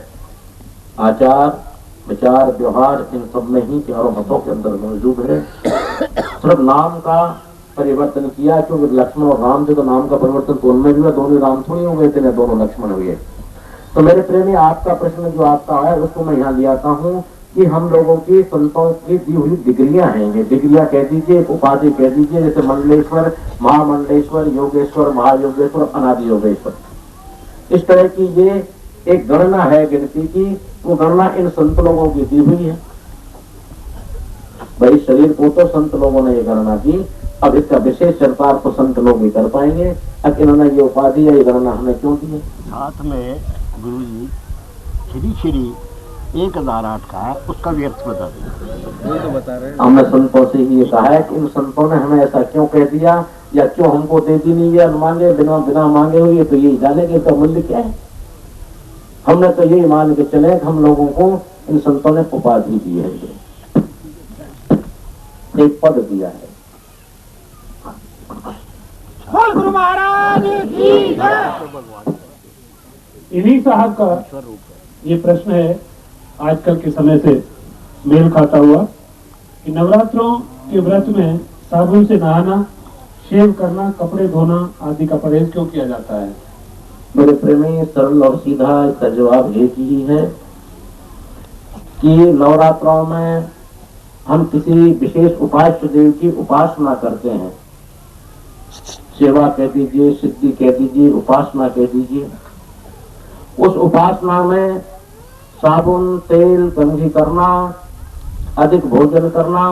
आचार विचार व्यवहार इन सब में ही चारों मतों के अंदर मौजूद है। सिर्फ नाम का परिवर्तन किया, क्योंकि लक्ष्मण और राम थे तो नाम का परिवर्तन तो उनमें भी हुआ, दोनों राम थोड़ी हो गए थे, दोनों लक्ष्मण हुए। तो मेरे प्रेमी, आपका प्रश्न जो आपका है उसको मैं यहाँ ले आता हूँ कि हम लोगों की संतों की दी हुई डिग्रियां हैं, ये डिग्रियां कह दीजिए, उपाधि कह दीजिए, जैसे मंडलेश्वर, महामंडलेश्वर, योगेश्वर, महायोगेश्वर, अनादि योगेश्वर, इस तरह की ये एक गणना है गिनती की। वो गणना इन संत लोगों की दी हुई है। भाई शरीर को तो संत लोगों ने ये गणना की, अब इसका विशेष चरपार तो संत लोग भी कर पाएंगे। अब इन्होंने ये उपाधि या ये गणना हमें क्यों दी है? साथ में गुरु जी श्री 1008 का है, उसका भी अर्थ बता दें। हमने संतों से ही ये कहा है कि इन संतों ने हमें ऐसा क्यों कह दिया, या क्यों हमको दे दी नहीं है मांगे, बिना मांगे हुए, तो यही जाने के इसका मूल्य क्या है। हमने तो यही मान के चले कि हम लोगों को इन संतों ने उपाधि दी है, एक पद दिया है। गुरु महाराज इन्हीं साहब का ये प्रश्न है, आजकल के समय से मेल खाता हुआ, कि नवरात्रों के व्रत में साबुन से नहाना, शेव करना, कपड़े धोना आदि का परहेज क्यों किया जाता है? मेरे प्रेमी, सरल और सीधा इसका जवाब एक ही है कि नवरात्रों में हम किसी विशेष उपास्य देव की उपासना करते हैं। सेवा कह दीजिए, सिद्धि कह दीजिए, उपासना कह दीजिए। उस उपासना में साबुन, तेल, कंघी करना, अधिक भोजन करना,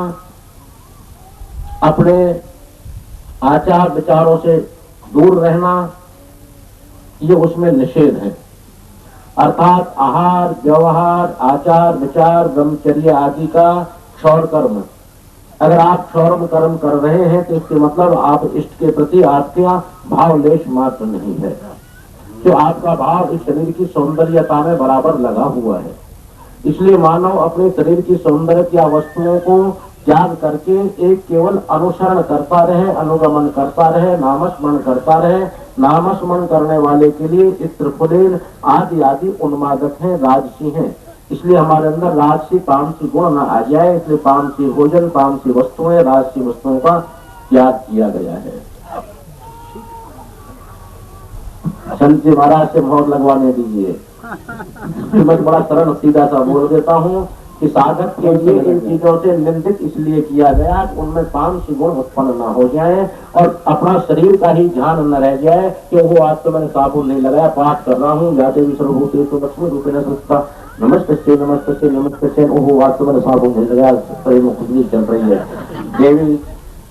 अपने आचार विचारों से दूर रहना, ये उसमें निषेध है। अर्थात आहार, व्यवहार, आचार विचार, ब्रह्मचर्य आदि का क्षौर कर्म, अगर आप क्षौरम कर्म कर रहे हैं तो इसके मतलब आप इष्ट के प्रति आपका भाव लेश मात्र नहीं है, जो आपका भाव इस शरीर की सौंदर्यता में बराबर लगा हुआ है। इसलिए मानव अपने शरीर की सौंदर्य या वस्तुओं को त्याग करके एक केवल अनुसरण करता रहे, अनुगमन करता रहे, नामस्मरण करता रहे। नामस्मरण करने वाले के लिए इस त्रिपुलेन आदि आदि उन्मादक हैं, राजसी हैं। इसलिए हमारे अंदर राजसी तामसी गुण न आ जाए, इसलिए तामसी भोजन, तामसी वस्तुएं, राजसी वस्तुओं का त्याग किया गया है। संत जी महाराज से मोहर लगवाने दीजिए। मैं बड़ा सरल सीधा सा बोल देता हूँ कि साधक के लिए इन चीजों से निंदित इसलिए किया गया कि उनमें तामसी गुण उत्पन्न न हो जाए और अपना शरीर का ही ध्यान न रह जाए कि वो आज तो मैंने साबुन नहीं लगाया, पाठ कर रहा हूँ, जाते भी सर्वभूते तो लक्ष्मी रूपेण संस्था, नमस्ते नमस्ते नमस्ते, ओहो आज तो मैंने साबुन नहीं लगाया, शरीर में खुजली चल रही है। देवी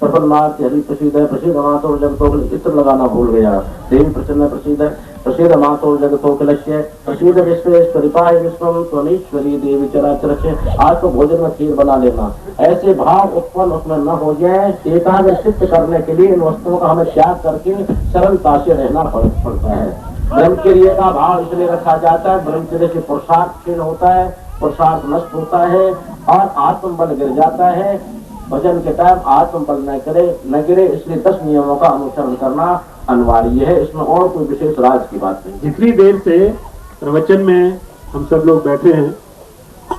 प्रसन्नाथ हरि प्रसिद्ध है, प्रसिद्ध मातो जगतो इत्र लगाना भूल गया। देवी प्रसन्न प्रसिद्ध है, प्रसिद्ध मातो जगतो कलश्य प्रसिद्ध विश्वेश्वरिपाय विश्वम त्वमीश्वरी देवी चराचर। आज तो भोजन में खीर बना लेना, ऐसे भाव उत्पन्न उसमें न हो जाए। एकाग्र सिद्ध करने के लिए इन वस्तुओं का हमें त्याग करके सरलता से रहना पड़ता है। ब्रह्मचर्य का भाव इसलिए रखा जाता है, ब्रह्मचर्य से पुरुषार्थ क्षीण होता है, पुरुषार्थ नष्ट होता है और आत्मबल गिर जाता है। भजन के टाइम आत्मबल न गिरे, इसलिए 10 नियमों का अनुसरण करना अनिवार्य है। इसमें और कोई विशेष राज की बात नहीं। जितनी देर से प्रवचन में हम सब लोग बैठे हैं,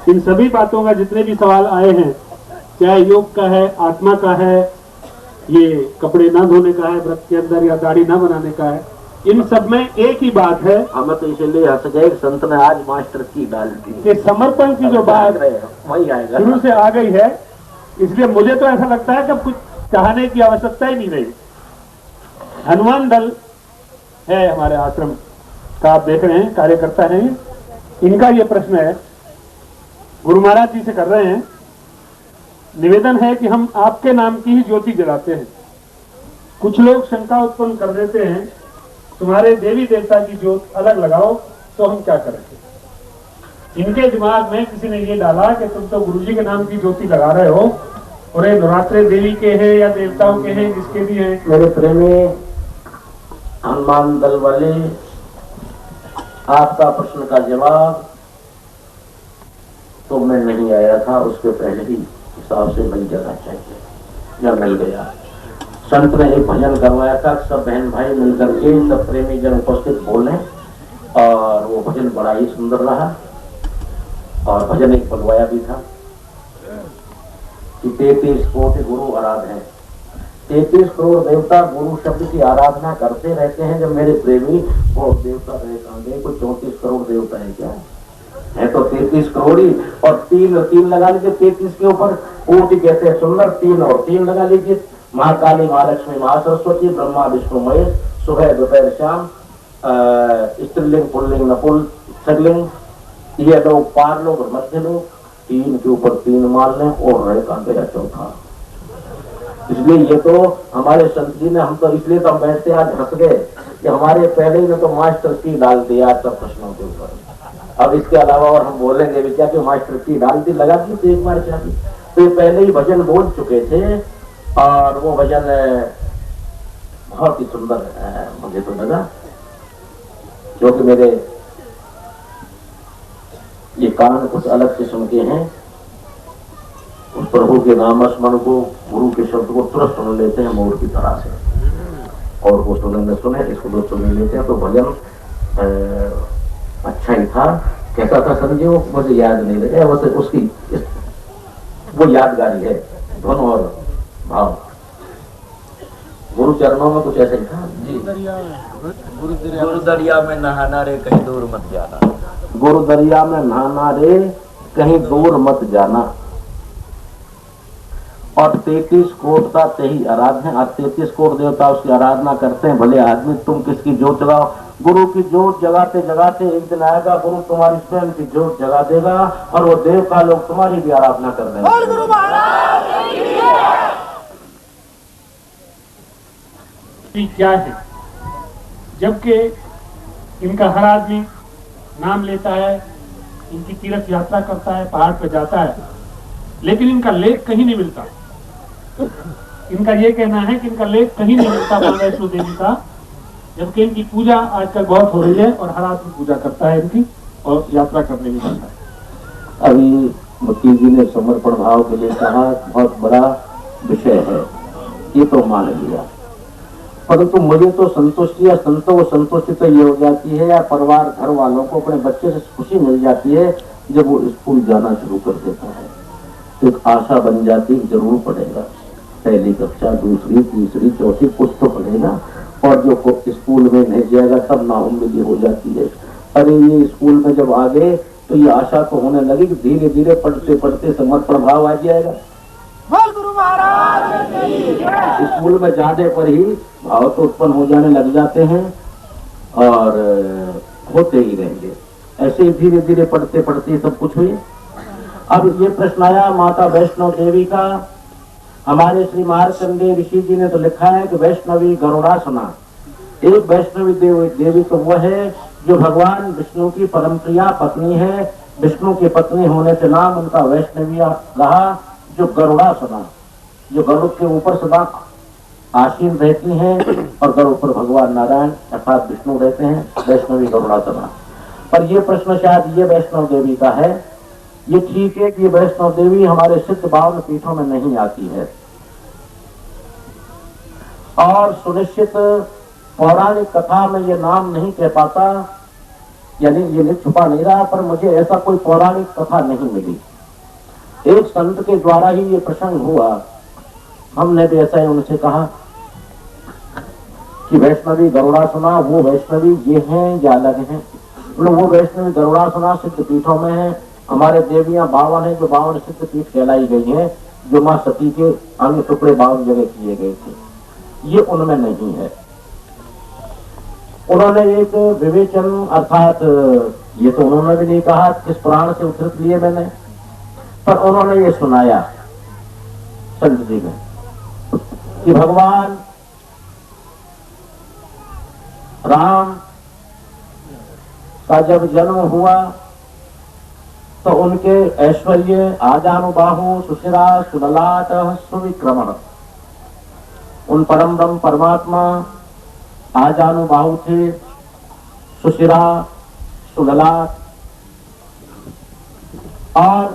इन सभी बातों का जितने भी सवाल आए हैं, चाहे योग का है, आत्मा का है, ये कपड़े ना धोने का है व्रत के अंदर, या दाढ़ी ना बनाने का है, इन सब में एक ही बात है। हमें तो इसलिए हंस गए संत ने आज मास्टर की डाल दी कि समर्पण की जो बात वही आएगा, शुरू से आ गई है। इसलिए मुझे तो ऐसा लगता है कि कुछ चाहने की आवश्यकता ही नहीं रही। हनुमान दल है हमारे आश्रम का, आप देख रहे हैं कार्यकर्ता हैं। इनका ये प्रश्न है, गुरु महाराज जी से कर रहे हैं, निवेदन है कि हम आपके नाम की ही ज्योति जलाते हैं। कुछ लोग शंका उत्पन्न कर देते हैं, तुम्हारे देवी देवता की ज्योत अलग लगाओ, तो हम क्या करेंगे। इनके दिमाग में किसी ने ये डाला कि तुम तो गुरुजी के नाम की ज्योति लगा रहे हो, और ये नवरात्रे देवी के हैं या देवताओं के हैं, जिसके भी हैं। मेरे प्रेमी हनुमान दल वाले, आपका प्रश्न का जवाब तो मैं नहीं आया था, उसके पहले ही हिसाब से मिल जाना चाहिए, या मिल गया। संत ने एक भजन करवाया था, सब बहन भाई मिलकर के, सब प्रेमी जन उपस्थित बोले, और वो भजन बड़ा ही सुंदर रहा। और भजन एक बनवाया भी था कि 33 कोटि गुरु आराधना है। 33 करोड़ देवता गुरु शब्द की आराधना करते रहते हैं। जब मेरे प्रेमी वो देवता रहे, कोई 34 करोड़ देवता है क्या है, तो 33 करोड़ ही, और तीन लगा लीजिए 33 के ऊपर, कोटि कहते हैं सुंदर, 3 और 3 लगा लीजिए। महाकाली, महालक्ष्मी, महासरस्वती, ब्रह्मा विष्णु महेश, सुबह दोपहर शाम, स्त्रीलिंग पुल्लिंग नपुल स्त्रीलिंग, ये लोग पार लोग और मध्य लोग, 3 के ऊपर 3 मान लें, और रहे का मेरा चौथा। इसलिए ये तो हमारे संत जी ने, हम तो इसलिए तो हम बैठते आज हंस गए कि हमारे पहले ही ने तो मास्टर की डाल दिया सब प्रश्नों के ऊपर। अब इसके अलावा और हम बोलेंगे भी क्या कि मास्टर की डाल दी, लगा दी तो एक बार चाहिए। तो ये पहले ही भजन बोल चुके थे, और वो भजन बहुत ही सुंदर मुझे तो लगा, जो कि मेरे ये कान कुछ अलग किस्म के हैं। उस प्रभु के नाम स्मरण को, गुरु के शब्द को तुरंत सुन लेते हैं मोर की तरह से, और वो सुने इसको लोग सुन लेते हैं। तो भजन अच्छा ही था। कैसा था समझे, वो मुझे याद नहीं लगा, वैसे उसकी वो यादगारी है, धुन और भाव। गुरु चरणों में कुछ ऐसे ही था जी। गुरु दरिया में नहाना रे कहीं दूर मत जाना, गुरु दरिया में नहाना रे कहीं दूर मत जाना। और 33 करोड़ का तेही आराधना है, और 33 करोड़ देवता उसकी आराधना करते हैं। भले आदमी तुम किसकी जोत जगाओ, गुरु की जोत जगाते जगाते एक दिन आएगा, गुरु तुम्हारी स्वयं की जोत जगा देगा, और वो देवता लोग तुम्हारी भी आराधना कर देंगे। क्या है, जबकि इनका हर आदमी नाम लेता है, इनकी तीर्थ यात्रा करता है, पहाड़ पर जाता है, लेकिन इनका लेख कहीं नहीं मिलता। इनका ये कहना है कि इनका लेख कहीं नहीं मिलता मां वैष्णो देवी का, जबकि इनकी पूजा आजकल बहुत हो रही है, और हर आदमी पूजा करता है इनकी, और यात्रा करने भी जाता है। अभी वकील जी ने समर्पण भाव के लिए कहा, बहुत बड़ा विषय है, ये तो मान लिया, परंतु मुझे तो संतुष्टि या संतुष्टि तो ये हो जाती है, या परिवार घर वालों को अपने बच्चे से खुशी मिल जाती है जब वो स्कूल जाना शुरू कर देता है। तो एक आशा बन जाती है, जरूर पढ़ेगा, पहली कक्षा, दूसरी, तीसरी, चौथी, कुछ तो पढ़ेगा। और जो स्कूल में नहीं जाएगा तब नाउम्मीदी हो जाती है। अरे ये स्कूल में जब आ गए तो ये आशा तो होने लगी कि धीरे धीरे पढ़ते पढ़ते समर्पण भाव आ जाएगा। स्कूल में जाने पर ही भाव तो उत्पन्न हो जाने लग जाते हैं, और होते ही रहेंगे। ऐसे ही धीरे धीरे पढ़ते पढ़ते सब कुछ हुए। अब ये प्रश्न आया माता वैष्णो देवी का, हमारे श्री मार्कंडेय ऋषि जी ने तो लिखा है कि वैष्णवी गरुड़ासना, एक वैष्णवी देवी तो वो है जो भगवान विष्णु की परम प्रिया पत्नी है। विष्णु की पत्नी होने से नाम उनका वैष्णवी रहा। जो गरुड़ासना, जो गरुड़ के ऊपर सदा आसीन रहती हैं और गरुड़ पर भगवान नारायण अर्थात विष्णु रहते हैं, वैष्णवी गरुड़ासना। पर ये प्रश्न शायद ये वैष्णव देवी का है। ये ठीक है कि ये वैष्णव देवी हमारे सिद्ध बावन पीठों में नहीं आती है, और सुनिश्चित पौराणिक कथा में ये नाम नहीं कह पाता, यानी ये छुपा नहीं रहा, पर मुझे ऐसा कोई पौराणिक कथा नहीं मिली। एक संत के द्वारा ही ये प्रसंग हुआ। हमने भी ऐसा ही उनसे कहा कि वैष्णवी गरुड़ासना वो वैष्णवी ये हैं या अलग हैं? वो वैष्णवी गरुड़ासना सिद्ध पीठों में है। हमारे देवियां 52 हैं जो 52 सिद्ध पीठ कहलाई गई हैं, जो माँ सती के अन्य टुकड़े 52 जगह किए गए थे, ये उनमें नहीं है। उन्होंने एक विवेचन अर्थात ये तो उन्होंने भी नहीं कहा किस पुराण से उद्धृत लिए मैंने, पर उन्होंने ये सुनाया संत जी ने कि भगवान राम का जब जन्म हुआ तो उनके ऐश्वर्य आजानुबाहु सुशिरा सुललाट सुविक्रम, उन परम ब्रह्म परमात्मा आजानुबाहु थे, सुशिरा सुललाट और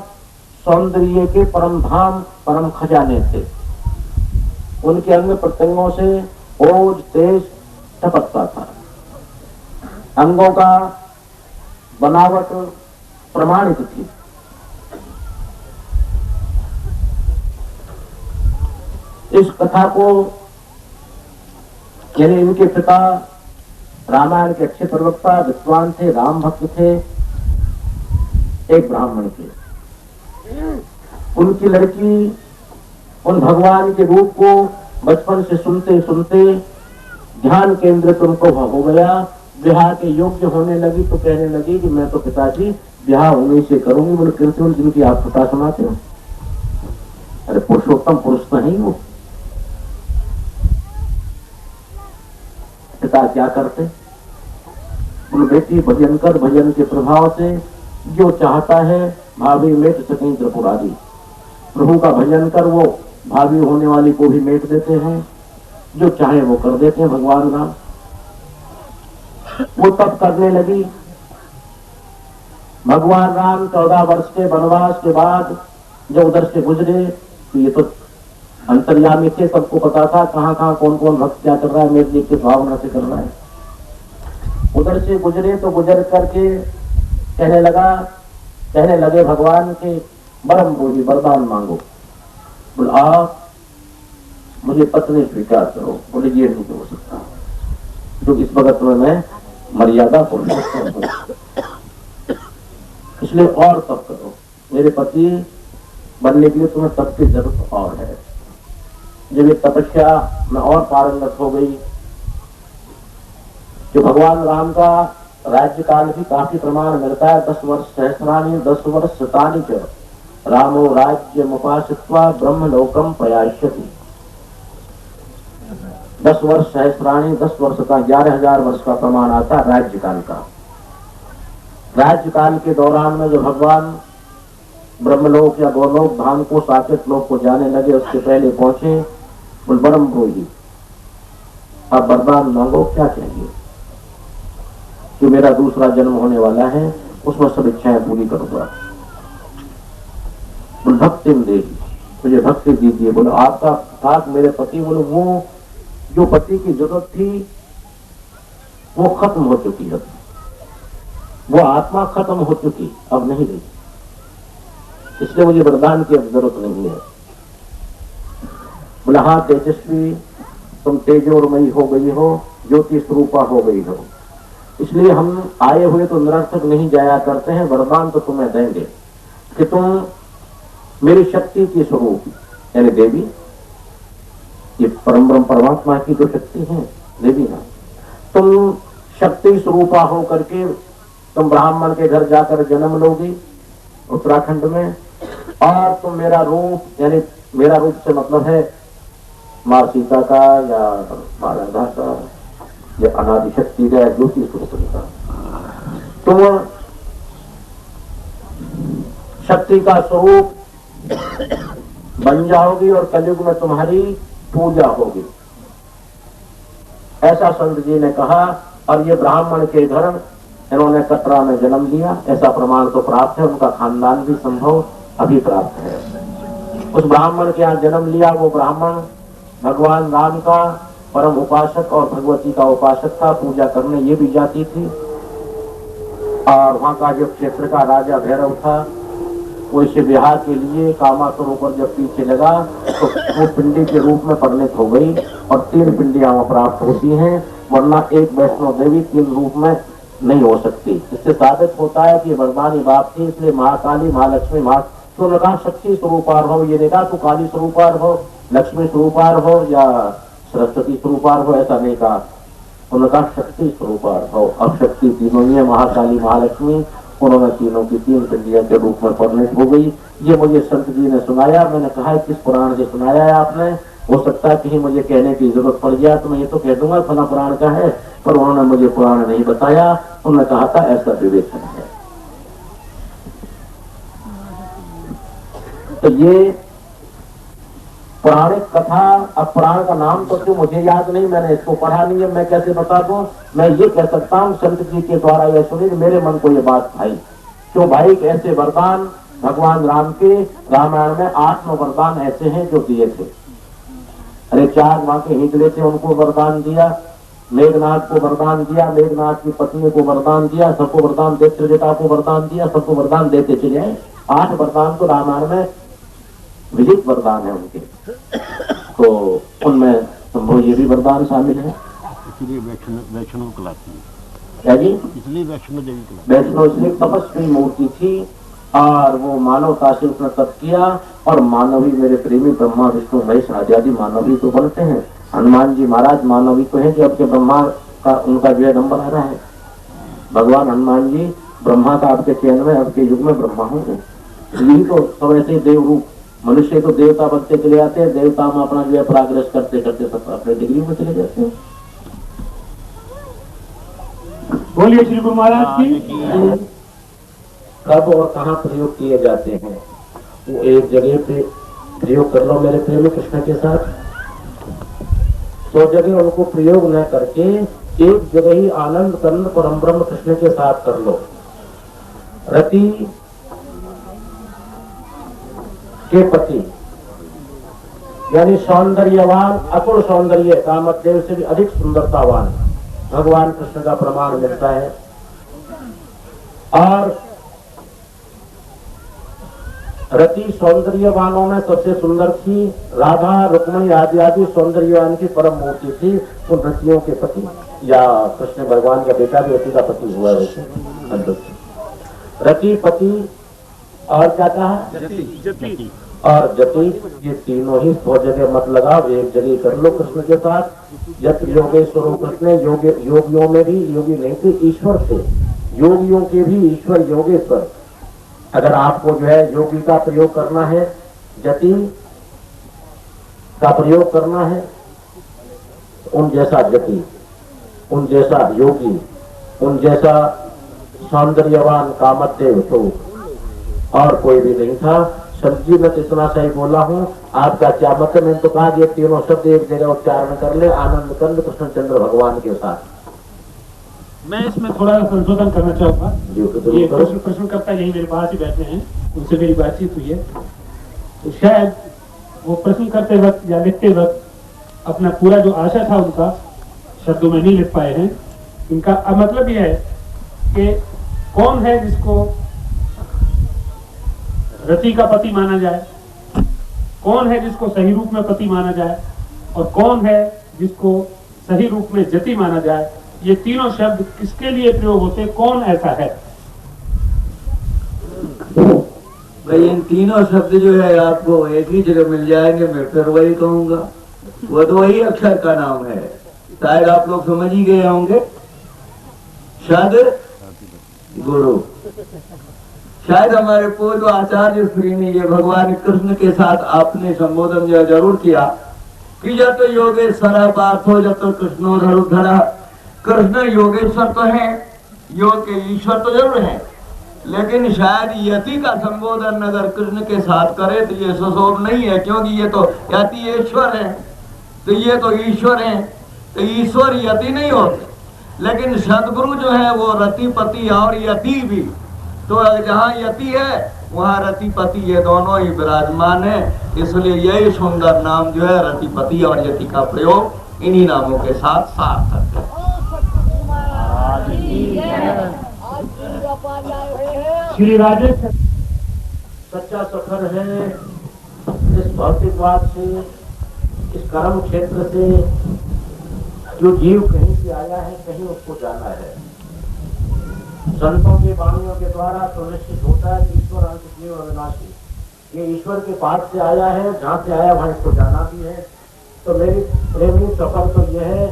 सौंदर्य के परम धाम परम खजाने थे। उनके अंग प्रत्यंगों से ओज तेज टपकता था। अंगों का बनावट प्रमाणित थी। इस कथा को यानी इनके पिता रामायण के अच्छे प्रवक्ता विद्वान थे, राम भक्त थे, एक ब्राह्मण थे। उनकी लड़की उन भगवान के रूप को बचपन से सुनते सुनते ध्यान केंद्रित उनको हो गया। ब्याह के योग्य होने लगी तो कहने लगी कि मैं तो पिताजी ब्याह उन्हीं से करूंगी। बोले कीर्तन जिनकी आप कथा सुनाते हो? अरे पुरुषोत्तम पुरुष तो नहीं वो। पिता क्या करते? बोले बेटी भजन कर, भजन के प्रभाव से जो चाहता है भाभी मेट सकें त्रिपुरारी। प्रभु का भजन कर वो भाभी होने वाली को भी मेट देते हैं, जो चाहे वो कर देते हैं भगवान राम। वो तब करने लगी। भगवान राम 14 वर्ष के वनवास के बाद जब उधर से गुजरे तो ये तो अंतर्यामी थे, सबको पता था कहाँ कहाँ कौन कौन भक्त क्या कर रहा है, मेरे की भावना से कर रहा है। उधर से गुजरे तो गुजर करके कहने लगे भगवान के बरम बोली वरदान मांगो। बोले आप मुझे पत्नी स्वीकार करो। बोले ये नहीं हो सकता, क्योंकि इस वक्त में मैं मर्यादा पुरुषोत्तम हूं, इसलिए और तप करो। मेरे पति बनने के लिए तुम्हें तप की जरूरत और है। जब ये तपस्या में और पारंगत हो गई, जो भगवान राम का राज्य काल भी काफी प्रमाण मिलता है। 10 वर्ष सहस्राणी 10 वर्ष शतानि च रामो राज्य मुपासित्वा ब्रह्म लोकम प्रयास्यति। 10 वर्ष सहस्राणी 10 वर्ष का 11,000 वर्ष का प्रमाण आता है राज्य काल का। राज्य काल के दौरान में जो भगवान ब्रह्मलोक या गोलोक धाम को साकेत लोक को जाने लगे, उसके पहले पहुंचे। बोल बरम बोली अब वरदान मांगो, क्या चाहिए? कि मेरा दूसरा जन्म होने वाला है, उसमें सब इच्छाएं पूरी करूंगा। बोल भक्ति देगी, मुझे भक्ति दीजिए। बोलो आपका आप मेरे पति, बोलो वो जो पति की जरूरत थी वो खत्म हो चुकी है, वो आत्मा खत्म हो चुकी, अब नहीं रही, इसलिए मुझे वरदान की अब जरूरत नहीं है। बोला हाँ तेजस्वी, तुम तेजोमयी हो गई हो, ज्योति स्वरूपा हो गई हो, इसलिए हम आए हुए तो निरर्थक नहीं जाया करते हैं। वरदान तो तुम्हें देंगे कि तुम मेरी शक्ति की स्वरूप यानी देवी, ये परम ब्रह्म परमात्मा की जो शक्ति है देवी है, तुम शक्ति स्वरूपा हो करके तुम ब्राह्मण के घर जाकर जन्म लोगी उत्तराखंड में, और तुम मेरा रूप यानी मेरा रूप से मतलब है माँ सीता का या माँ राधा का या अनादि शक्ति का या ज्योति स्वरूप का। तुम शक्ति का स्वरूप बन जाओगी और कलयुग में तुम्हारी पूजा होगी, ऐसा संत जी ने कहा। और ये ब्राह्मण के घर इन्होंने कटरा में जन्म लिया, ऐसा प्रमाण तो प्राप्त है, उनका खानदान भी संभव अभी प्राप्त है। उस ब्राह्मण के यहाँ जन्म लिया, वो ब्राह्मण भगवान राम का परम उपासक और भगवती का उपासक था, पूजा करने ये भी जाती थी। और वहां का जो क्षेत्र का राजा भैरव था, वो इसे विवाह के लिए कामासुर ऊपर जब पीछे लगा तो वो पिंडी के रूप में परिणत हो गई और 3 पिंडियां प्राप्त होती हैं, वरना एक वैष्णो देवी 3 रूप में नहीं हो सकती। इससे साबित होता है कि वरदानी बाप थी, इसलिए महाकाली, महालक्ष्मी, तो उन्होंने कहा शक्ति स्वरूपार हो, ये नहीं कहा तो काली स्वरूपार हो, लक्ष्मी स्वरूपार हो या सरस्वती स्वरूपार हो, ऐसा नहीं कहा। उन्होंने कहा शक्ति स्वरूपार हो। अब शक्ति तीनों ही है, महाकाली, महालक्ष्मी, उन्होंने तीनों की 3 पिंडियों के रूप में परिणत हो गई। ये मुझे संत जी ने सुनाया। मैंने कहा किस पुराण से सुनाया है आपने? हो सकता है कहीं मुझे कहने की जरूरत पड़ गया तो मैं ये तो कह दूंगा फला पुराण का है, पर उन्होंने मुझे पुराण नहीं बताया। उन्होंने कहा था ऐसा विवेचन है। तो ये पौराणिक कथा, अब पुराण का नाम तो क्यों मुझे याद नहीं, मैंने इसको पढ़ा नहीं है, मैं कैसे बता दूं? मैं ये कह सकता हूँ संत जी के द्वारा यह सुनी, मेरे मन को ये बात भाई। क्यों भाई? ऐसे वरदान भगवान राम के रामायण में 8-9 वरदान ऐसे हैं जो दिए थे। अरे 4 वहां के हिजड़े थे, उनको वरदान दिया, मेघनाथ को वरदान दिया, मेघनाथ की पत्नी को वरदान दिया, सबको वरदान दे, त्रिजटा को वरदान दिया, सबको वरदान देते चले आए। 8 वरदान तो रामायण में विदित वरदान है उनके, तो उनमें संभव ये भी वरदान शामिल है। इसलिए वैष्णव कहलाती है। क्या जी? इसलिए वैष्णो देवी कहलाती वैष्णो इसलिए तपस्वी मूर्ति थी और वो मानवता से उसने तप किया। और मानवी मेरे प्रेमी ब्रह्मा विष्णु महेश आदि मानवी तो बनते हैं। हनुमान जी महाराज मानवी तो है कि अब के ब्रह्मा का उनका जो है नंबर आ रहा है। भगवान हनुमान जी ब्रह्मा का आपके चयन में अब के युग में ब्रह्मा होंगे। यही तो सब ऐसे देव रूप, मनुष्य तो देवता बनते चले जाते हैं, देवता में अपना जो है प्रोग्रेस करते करते सब अपने डिग्री में चले जाते हैं। बोलिए श्री गुरु महाराज की। कब और कहाँ प्रयोग किए जाते हैं वो एक जगह पे प्रयोग कर लो मेरे प्रेमी कृष्ण के साथ, 100 जगह उनको प्रयोग न करके एक जगह ही आनंद कंद परम ब्रह्म कृष्ण के साथ कर लो। रति के पति यानी सौंदर्यवान, अकुल सौंदर्य, कामदेव से भी अधिक सुंदरतावान भगवान कृष्ण का प्रमाण मिलता है। और रति सौंदर्यवानों में सबसे सुंदर थी, राधा रुक्मणी आदि सौंदर्यवान की परम मूर्ति थी। उन रतियों के पति या कृष्ण भगवान का बेटा भी रति का पति हुआ है वैसे। रति, पति और क्या कहा? जति और जति, ये तीनों ही 100 जगह मत लगाओ, एक जगह कर लो कृष्ण के साथ। यत योगेश्वर कृष्ण, योगियों में भी योगी नहीं थे, ईश्वर थे। योगियों के भी ईश्वर योगेश्वर। अगर आपको जो है योगी का प्रयोग करना है, जति का प्रयोग करना है, उन जैसा जति, उन जैसा योगी, उन जैसा सौंदर्यवान कामदेव तो और कोई भी नहीं था। सब्जी में तो इतना सही बोला हूँ। आपका क्या मतलब? मैंने तो कहा ये तीनों शब्द एक जगह उच्चारण कर ले, आनंद कंद कृष्णचंद्र भगवान के साथ। मैं इसमें थोड़ा संशोधन करना चाहूंगा। ये प्रश्न करता यही मेरे पास ही बैठे हैं, उनसे मेरी बातचीत हुई है, तो शायद वो प्रश्न करते वक्त या लिखते वक्त अपना पूरा जो आशा था उनका शब्दों में नहीं लिख पाए हैं। इनका मतलब यह है कि कौन है जिसको रति का पति माना जाए, कौन है जिसको सही रूप में पति माना जाए, और कौन है जिसको सही रूप में जति माना जाए। ये तीनों शब्द किसके लिए प्रयोग होते, कौन ऐसा है? भाई इन तीनों शब्द जो है आपको एक ही जगह मिल जाएंगे, मैं फिर वही कहूंगा, वो तो वही अक्षर का नाम है। शायद आप लोग समझ ही गए होंगे। सद गुरु, शायद हमारे पूर्व आचार्य श्री ने ये भगवान कृष्ण के साथ आपने संबोधन जो जरूर किया कि जब तो योगेश्वरा पार्थो जब तो कृष्णो धरुधरा। कृष्ण योगेश्वर तो है, योग के ईश्वर तो जरूर है, लेकिन शायद यति का संबोधन अगर कृष्ण के साथ करे तो ये सुशोभ नहीं है, क्योंकि ये तो यति ईश्वर है, तो ये तो ईश्वर है, तो ईश्वर यति नहीं होते। लेकिन सदगुरु जो है वो रतिपति और यति भी, तो जहाँ यति है वहाँ रतिपति, ये दोनों ही विराजमान है। इसलिए यही सुंदर नाम जो है रतिपति और यति का प्रयोग इन्हीं नामों के साथ सार्थक है। श्री राजेश सच्चा सफर है इस भौतिकवाद से, इस कर्म क्षेत्र से। जो जीव कहीं से आया है कहीं उसको जाना है। संतों के वाणियों के द्वारा तो निश्चित होता है कि ईश्वर अंत जीव अविनाशी, ये ईश्वर के पास से आया है, जहाँ से आया वहाँ इसको जाना भी है। तो मेरी प्रेमी सफर तो यह है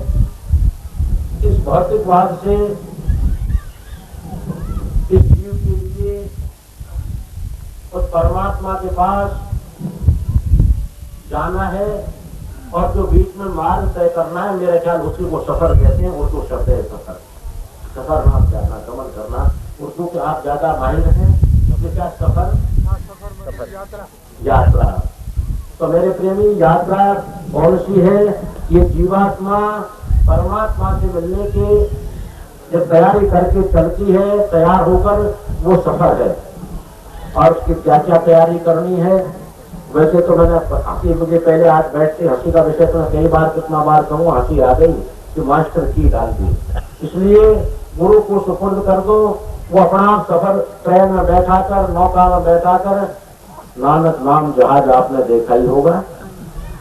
इस भौतिकवाद से इस जीव के लिए उस परमात्मा के पास जाना है, और जो बीच में मार्ग तय करना है, मेरे ख्याल उसी को सफर कहते हैं। उर्दू शब्द है सफर, सफर नाम जाना, गमन करना। उर्दू के आप ज्यादा माहिर हैं, तो क्या सफर यात्रा। तो मेरे प्रेमी यात्रा कौन सी है? ये जीवात्मा परमात्मा से मिलने के जब तैयारी करके चलती है, तैयार होकर, वो सफर है। और उसकी क्या क्या तैयारी करनी है? वैसे तो मैंने हंसी, मुझे पहले आज बैठते हंसी का विषय तो मैं कई बार कितना बार कहूँ, हंसी आ गई कि मास्टर की डाल दी। इसलिए गुरु को सुपुर्द कर दो, वो अपना सफर ट्रेन में बैठा कर, नौका में बैठा कर, नानक नाम जहाज आपने देखा ही होगा,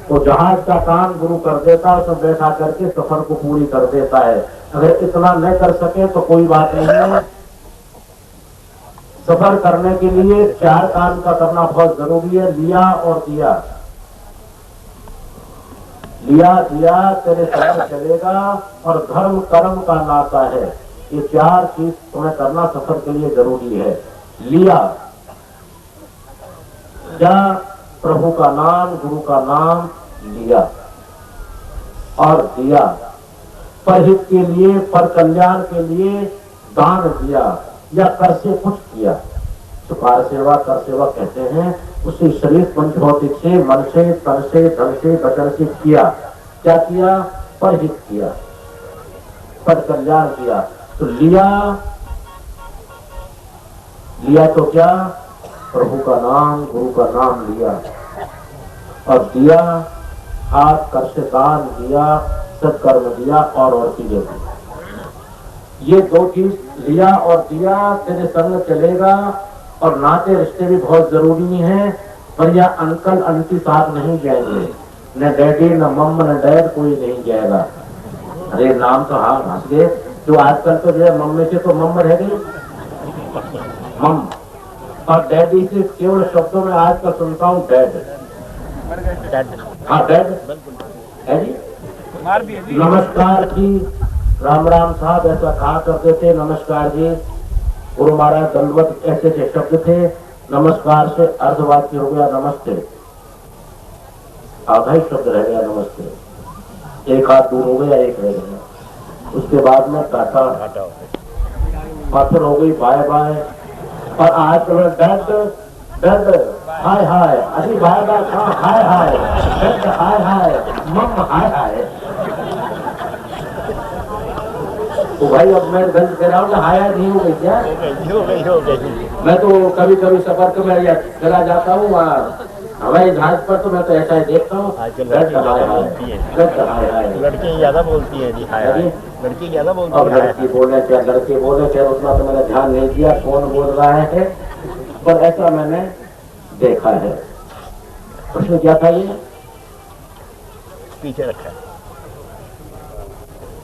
तो जहाज का काम गुरु कर देता है, उसमें बैठा करके सफर को पूरी कर देता है। अगर इतना न कर सके तो कोई बात नहीं है। सफर करने के लिए 4 काम का करना बहुत जरूरी है। लिया और दिया, लिया दिया तेरे सफर चलेगा, और धर्म कर्म का नाता है। ये 4 चीज तुम्हें करना सफर के लिए जरूरी है। लिया क्या? प्रभु का नाम, गुरु का नाम लिया, और दिया परहित के लिए, पर कल्याण के लिए दान दिया, या कर से कुछ किया। तो कार सेवा, कर सेवा कहते हैं। उसी शरीर पंच भौतिक से, मन से, तन से, धन से, वचन से किया। क्या किया? परहित किया, पर कल्याण किया। तो लिया, लिया तो क्या? प्रभु का नाम, गुरु का नाम लिया, और दिया, हाथ कर से दान दिया, सत्कर्म दिया, और चीजें दी। ये 2 चीज लिया और दिया तेरे संग चलेगा। और नाते रिश्ते भी बहुत जरूरी हैं, पर यह अंकल आंटी साथ नहीं जाएंगे, न डैडी, न मम, न डैड, कोई नहीं जाएगा। अरे नाम तो हाँ हंस गए, जो आजकल तो जो है मम्मी से तो मम रह गई, मम, और डैडी से केवल शब्दों में आजकल सुनता हूँ डैड। हाँ डैड है जी। नमस्कार जी, राम राम साहब ऐसा कहा करते थे। नमस्कार जी, गुरु महाराज दंडवत, ऐसे ऐसे शब्द थे। नमस्कार से अर्धवाक्य हो गया नमस्ते, आधा ही शब्द रह गया नमस्ते, एक हाथ दूर हो गया, एक रह गया। उसके बाद में टाटा, पाथर हो गई बाय बाय, और आज डैड डैड हाय हाय, अभी बाय बाय था, हाय हाय डैड, हाय हाय मम, हाय हाय। तो भाई अब मैं गलत कह रहा हूँ, हाय हाय नहीं हो गई क्या? हो गई। मैं तो कभी कभी सफर को मैं चला जाता हूँ वहाँ हवाई जहाज पर, तो मैं तो ऐसा ही देखता हूँ। लड़की ज्यादा बोलती है जी, हाय हाय, लड़की ज्यादा बोलती है। लड़की बोले क्या, लड़के बोले क्या, उतना तो मैंने ध्यान नहीं दिया कौन बोल रहा है, पर ऐसा मैंने देखा है। प्रश्न क्या था? ये पीछे रखा है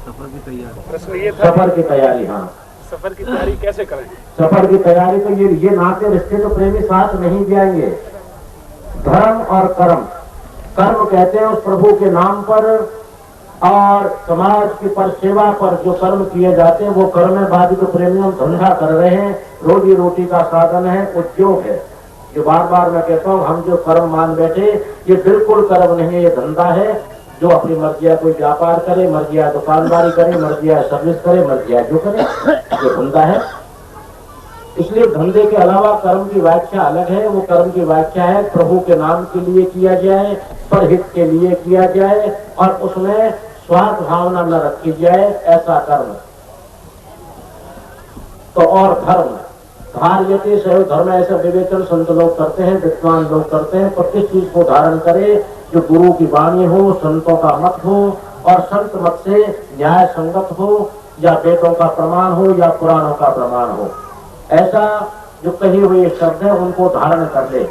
सफर की तैयारी। हाँ, सफर की तैयारी कैसे करें? सफर की तैयारी तो ये नाते रिश्ते तो प्रेमी साथ नहीं जाएंगे। धर्म और कर्म, कर्म कहते हैं उस प्रभु के नाम पर और समाज की पर सेवा पर जो कर्म किए जाते हैं वो कर्म बाधित प्रेमियों धंधा कर रहे हैं, रोजी रोटी का साधन है, उद्योग है। जो बार बार मैं कहता हूँ, हम जो कर्म मान बैठे ये बिल्कुल कर्म नहीं है, ये धंधा है। जो अपनी मर्जिया कोई व्यापार करे, मर्जिया दुकानदारी करे, मर्जिया सर्विस करे, मर्जिया जो करे, ये धंधा है। इसलिए धंधे के अलावा कर्म की व्याख्या अलग है। वो कर्म की व्याख्या है प्रभु के नाम के लिए किया जाए, परहित के लिए किया जाए और उसमें स्वार्थ भावना न रखी जाए, ऐसा कर्म। तो और धर्म धार्यते सैव धर्म, ऐसा विवेचन संत लोग करते हैं, विद्वान लोग करते हैं। पर किस चीज को धारण करे? जो गुरु की वाणी हो, संतों का मत हो और संत मत से न्याय संगत हो, या वेदों का प्रमाण हो या पुराणों का प्रमाण हो। ऐसा जो कही हुई शब्द है उनको धारण कर ले।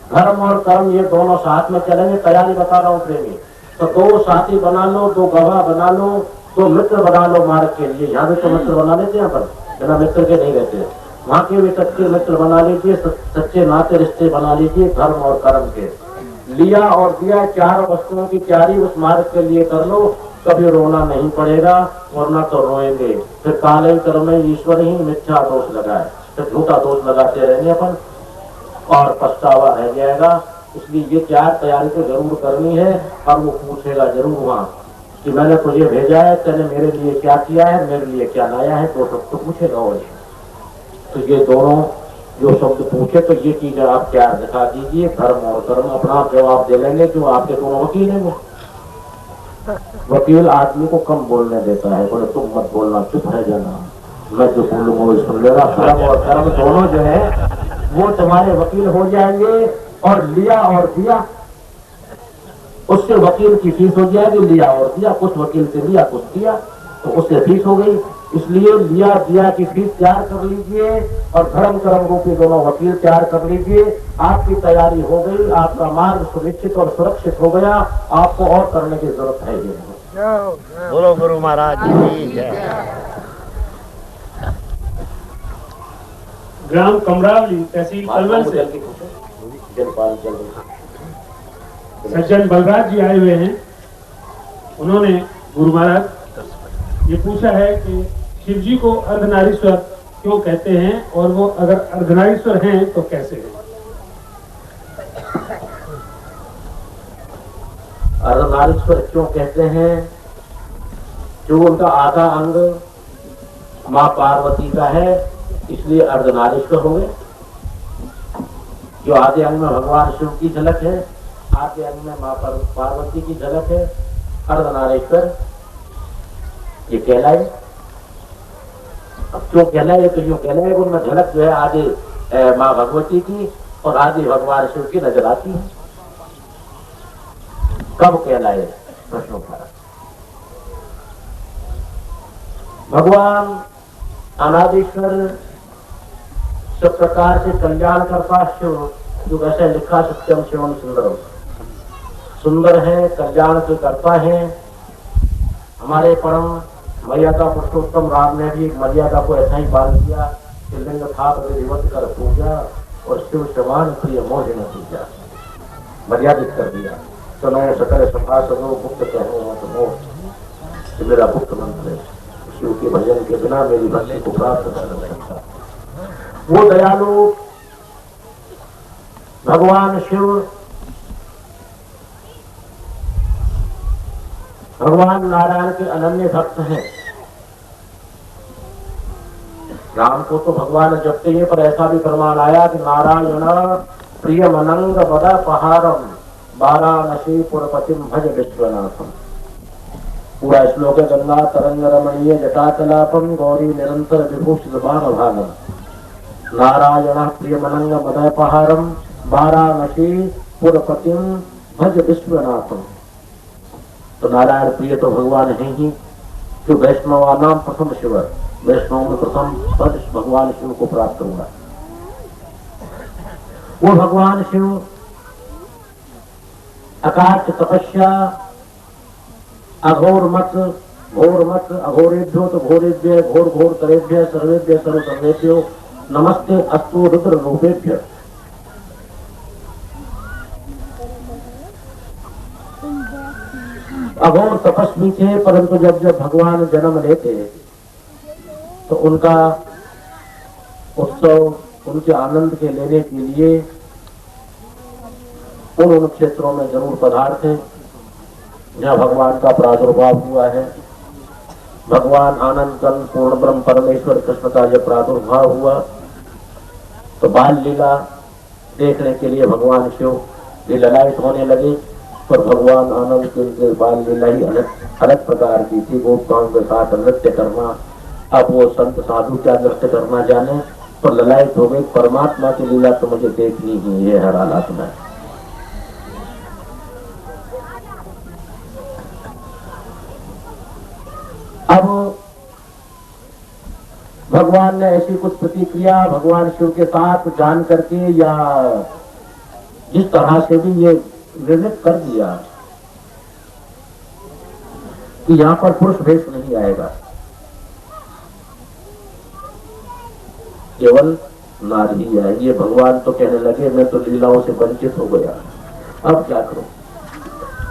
धर्म और कर्म ये दोनों साथ में चलेंगे। तैयारी बता रहा हूँ प्रेमी। तो दो साथी बना लो, दो गवाह बना लो, दो मित्र बना लो मार्ग के लिए। यहाँ भी तो मित्र बना लेते हैं, पर बिना मित्र के नहीं रहते। वहाँ के भी सच्चे मित्र बना लीजिए, सच्चे नाते रिश्ते बना लीजिए धर्म और कर्म के। लिया और दिया, चार वस्तुओं की तैयारी उस मार्ग के लिए कर लो, कभी रोना नहीं पड़ेगा, वरना तो रोएंगे। फिर काले कर्म में ईश्वर ही मिथ्या दोष लगाए, फिर झूठा दोष लगाते रहेंगे अपन और पछतावा रह जाएगा। इसलिए ये चार तैयारी तो जरूर करनी है। और वो पूछेगा जरूर वहाँ कि मैंने तुझे भेजा है, तेने मेरे लिए क्या किया है, मेरे लिए क्या लाया है, तो सब तो पूछेगा वो। तो ये दोनों जो शब्द पूछे तो ये चीज आप क्या दिखा दीजिए, धर्म और कर्म। अपना आप जवाब दे लेंगे। जो आपके दोनों वकील है, वो वकील आदमी को कम बोलने देता है। बोले तुम मत बोलना, चुप रह जाना, मैं जो बोलूंगा वो सुन लेगा। धर्म और कर्म दोनों जो है वो तुम्हारे वकील हो जाएंगे। और लिया और दिया, उससे वकील की फीस हो जाएगी। लिया और दिया, कुछ वकील से लिया कुछ दिया, तो उससे फीस हो गई। इसलिए लिया दिया की फीस तैयार कर लीजिए और धर्म कर्म रूपी दोनों वकील तैयार कर लीजिए। आपकी तैयारी हो गई, आपका मार्ग सुनिश्चित और सुरक्षित हो गया। आपको और करने की जरूरत है ही नहीं। बोलो गुरु महाराज की जय। ग्राम कमरावली, तहसील पलवल से सज्जन बलराज जी आए हुए हैं। उन्होंने गुरु महाराज ये पूछा है कि शिव जी को अर्धनारीश्वर क्यों कहते हैं, और वो अगर अर्धनारीश्वर हैं तो कैसे हैं? अर्धनारीश्वर क्यों कहते हैं? जो उनका आधा अंग माँ पार्वती का है, इसलिए अर्धनारीश्वर हो गए। जो आधे अंग में भगवान शिव की झलक है, आधे अंग में माँ पार्वती की झलक है, अर्धनारीश्वर ये कहलाए। अब क्यों कहलाए? तो यूँ कहलाए उनमें झलक जो है आधे माँ भगवती की और आधे भगवान शिव की नजर आती है। कब कहलाए? प्रश्न उठा। भगवान अनादिश्वर सब प्रकार से कल्याण करता शिव, जो वैसे लिखा सत्यम शिवम सुंदरम, सुंदर है, कल्याण से करता है। हमारे परम मर्यादा पुरुषोत्तम राम ने भी मर्यादा को ऐसा ही पालन किया कि लिंग थाप विधिवत कर पूजा और शिव समान प्रिय मोह न पूजा, मर्यादित कर दिया। सुनो सकल सभा सदो गुप्त कहो मत मोह, मेरा गुप्त मंत्र है। शिव के भजन के बिना मेरी भक्ति को प्राप्त कर नहीं सकता। वो दयालु भगवान शिव, भगवान नारायण के अनन्य भक्त हैं। राम को तो भगवान जपते हैं, पर ऐसा भी प्रमाण आया कि नारायण प्रिय मनंग बदा पहारम वाराणसी पुरपतिम भज विश्वनाथम। पूरा श्लोक है। गंगा तरंग रमणीय जटाचलापम गौरी निरंतर विभूषित बाण भागम। नारायण प्रिय मनंग बदा पहारम वाराणसी पुरपतिम भज विश्वनाथम। तो नारायण प्रिय तो भगवान है ही। जो वैष्णव नाम प्रथम शिव, वैष्णव में प्रथम पद भगवान शिव को प्राप्त हुआ। वो भगवान शिव अकाट तपस्या, अघोर मत घोर मत, अघोरेभ्यो तो घोरेभ्य, घोर घोर तरेभ्य, सर्वेभ्य सर्व सर्वेभ्यो नमस्ते अस्तु रुद्र रूपेभ्य। अघोर तपस्वी थे, परंतु जब जब भगवान जन्म लेते तो उनका उत्सव, उनके आनंद के लेने के लिए उन क्षेत्रों में जरूर पधारते जहाँ भगवान का प्रादुर्भाव हुआ है। भगवान आनंद कंद पूर्ण ब्रह्म परमेश्वर कृष्ण का जब प्रादुर्भाव हुआ तो बाल लीला देखने के लिए भगवान शिव लीलायित होने लगे। पर भगवान आनंद के बाल लीला ही अलग प्रकार की थी। गोपिकाओं के साथ नृत्य करना, अब वो संत साधु क्या नृत्य करना जाने, पर ललायित हो गए। परमात्मा की लीला तो मुझे देखनी ही है हर हालात में। अब भगवान ने ऐसी कुछ प्रतिक्रिया भगवान शिव के साथ जान करके या जिस तरह से भी ये निर्णय कर दिया कि यहाँ पर पुरुष वेश नहीं आएगा, केवल नारी ही आएगी। भगवान तो कहने लगे मैं तो लीलाओं से वंचित हो गया, अब क्या करूं,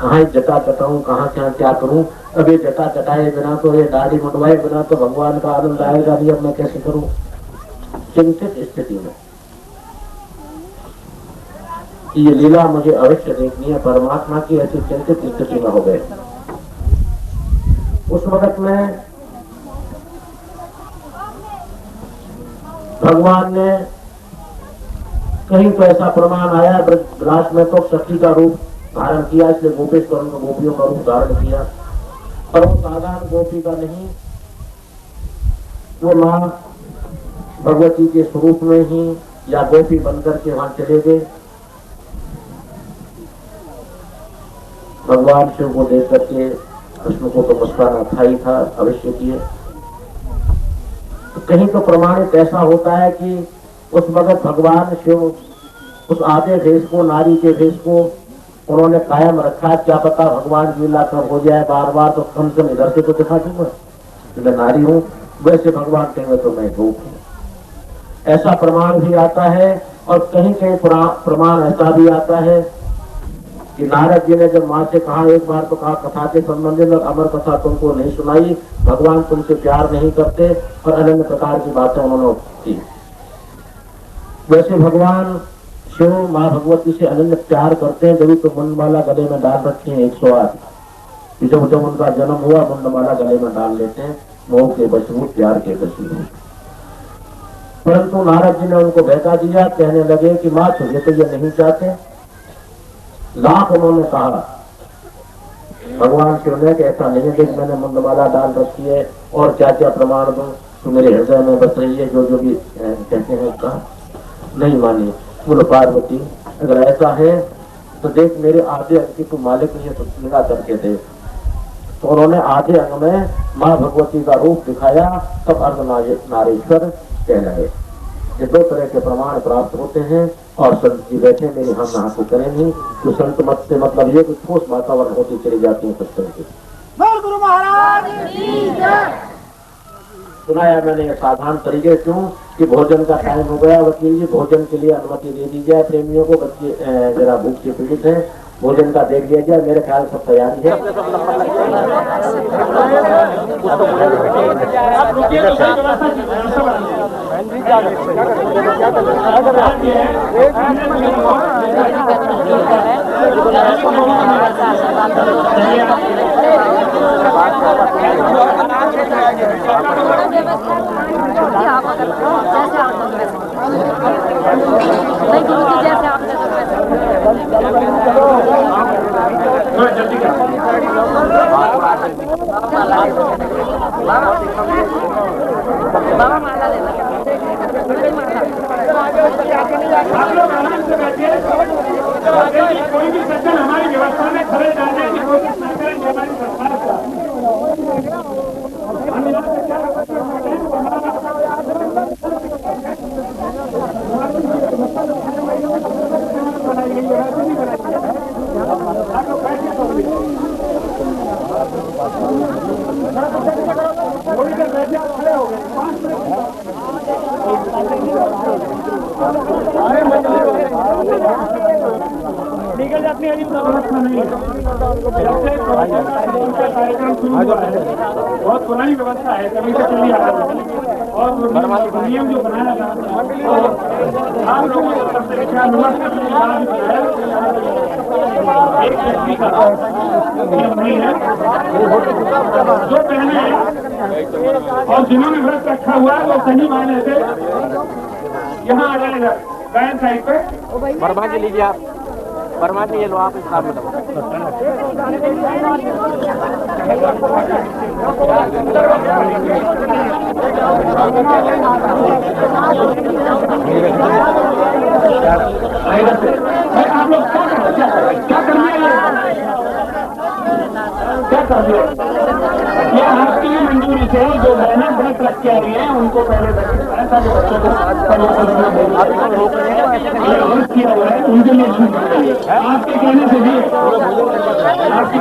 कहाँ जटा कटाऊं, कहाँ क्या करूं। अब ये जटा कटाए बिना तो, ये दाढ़ी मुंडवाए बिना तो भगवान का आनंद आएगा नहीं। अब मैं कैसे करूं। चिंतित स्थिति में ये लीला मुझे अवश्य देखनी है, परमात्मा की ऐसी चिंतित स्थिति में हो गए। उस वक्त में भगवान ने कहीं तो ऐसा प्रमाण आया, ब्रजराज में तो सखी का रूप धारण किया, इसलिए गोपेश्वर ने गोपियों का रूप धारण किया। पर वो साधारण गोपी का नहीं, वो मां भगवती के स्वरूप में ही या गोपी बनकर के वहां चले गए। भगवान शिव को देख करके कृष्ण को तो मुस्कुराना था ही था, अवश्य किए। तो कहीं तो प्रमाणित ऐसा होता है कि उस वक्त भगवान शिव उस आधे भेष को, नारी के भेष को उन्होंने कायम रखा। क्या पता भगवान की लीला कब हो जाए बार बार, तो कम से कम इधर से तो दिखा दूंगा मैं नारी हूं, वैसे भगवान कहेंगे तो मैं गोप हूं। ऐसा प्रमाण भी आता है। और कहीं कहीं प्रमाण ऐसा भी आता है कि नारद जी ने जब माँ से कहा, एक बार तो कहा कथा के संबंधित और अमर कथा तुमको नहीं सुनाई, भगवान तुमसे प्यार नहीं करते, और अन्य प्रकार की बातें उन्होंने की। वैसे भगवान शिव माँ भगवती से अनन्य प्यार करते हैं, जब तो मुंडमाला गले में डाल रखी है 108। जब जब उनका जन्म हुआ मुंडमाला गले में डाल लेते हैं, मोह के बशभूत प्यार के बशभूत। परंतु नारद जी ने उनको बहका दिया, कहने लगे कि माँ तुझे तो ये नहीं चाहते। लाख उन्होंने कहा, भगवान शिव ने कि ऐसा नहीं है, मैंने मुंडमाला डाल रखी है और क्या क्या प्रमाण दूं, तो मेरे हृदय में बस रही है, जो जो भी कहते हैं उसका नहीं मानी। बोलो पार्वती अगर ऐसा है तो देख मेरे आधे अंग की तू मालिक नहीं है, तो निगाह करके दे। तो उन्होंने आधे अंग में माँ भगवती का रूप दिखाया, तब अर्धनारीश्वर कहलाए। ये दो तरह के प्रमाण प्राप्त होते हैं। और संत जी बैठे मेरे हम यहाँ को करें नहीं, तो संत मत से मतलब ये कुछ ठोस वातावरण होती चली जाती है सत्संग की। गुरु महाराज की जय। सुनाया मैंने ये साधारण तरीके क्यों कि भोजन का टाइम हो गया। वकील जी भोजन के लिए अनुमति दे दी जाए, प्रेमियों को, बच्चे जरा भूख से पीड़ित हैं, भोजन का देख लिया जाए। मेरे ख्याल सब तैयारी है। बाबा माला लेना कोई भी सज्जन हमारी व्यवस्था में खड़े जाने की कोशिश न करें। हमारी सरकार निकल जाती है, व्यवस्था नहीं है। जब से कार्यक्रम शुरू हुआ है, बहुत पुरानी व्यवस्था है, कभी से चली आ रही है। और नियम जो बनाया था आप लोगों को सबसे क्या एक व्यक्ति का नियम नहीं है, जो पहले हैं और जिन्होंने व्रत रखा हुआ है वो सही मायने से यहाँ आ जाएगा गायन साइड पे। वर्मा जी लीजिए आप, वर्मा जी ये लो आप इस काम में दबा। आप लोग क्या कर दिया? ये आपकी मंजूरी से जो बहना व्रत रख के आ रही है उनको पहले ताकि बच्चों को किया हुआ है उनके लिए छूट आपके कहने से भी आपकी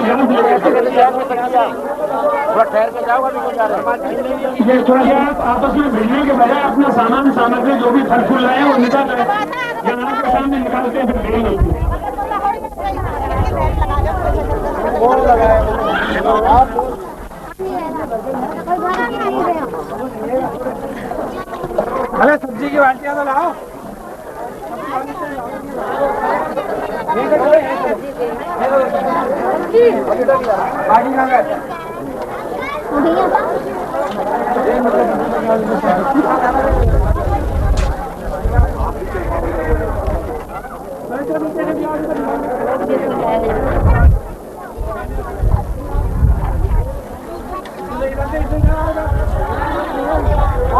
ये थोड़ा सा आप आपस में भिड़ने के बजाय अपना सामान सामग्री जो भी फल फूल रहे हैं वो निकाल रहे हैं, यहाँ के सामने निकालते हैं फिर भिड़ नहीं। अरे सब्जी की बाल्टियां तो लाओ। बाटी कहाँ गए?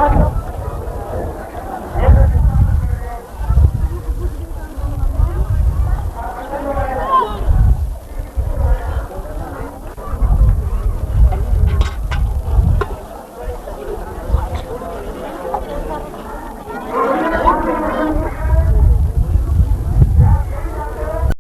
आज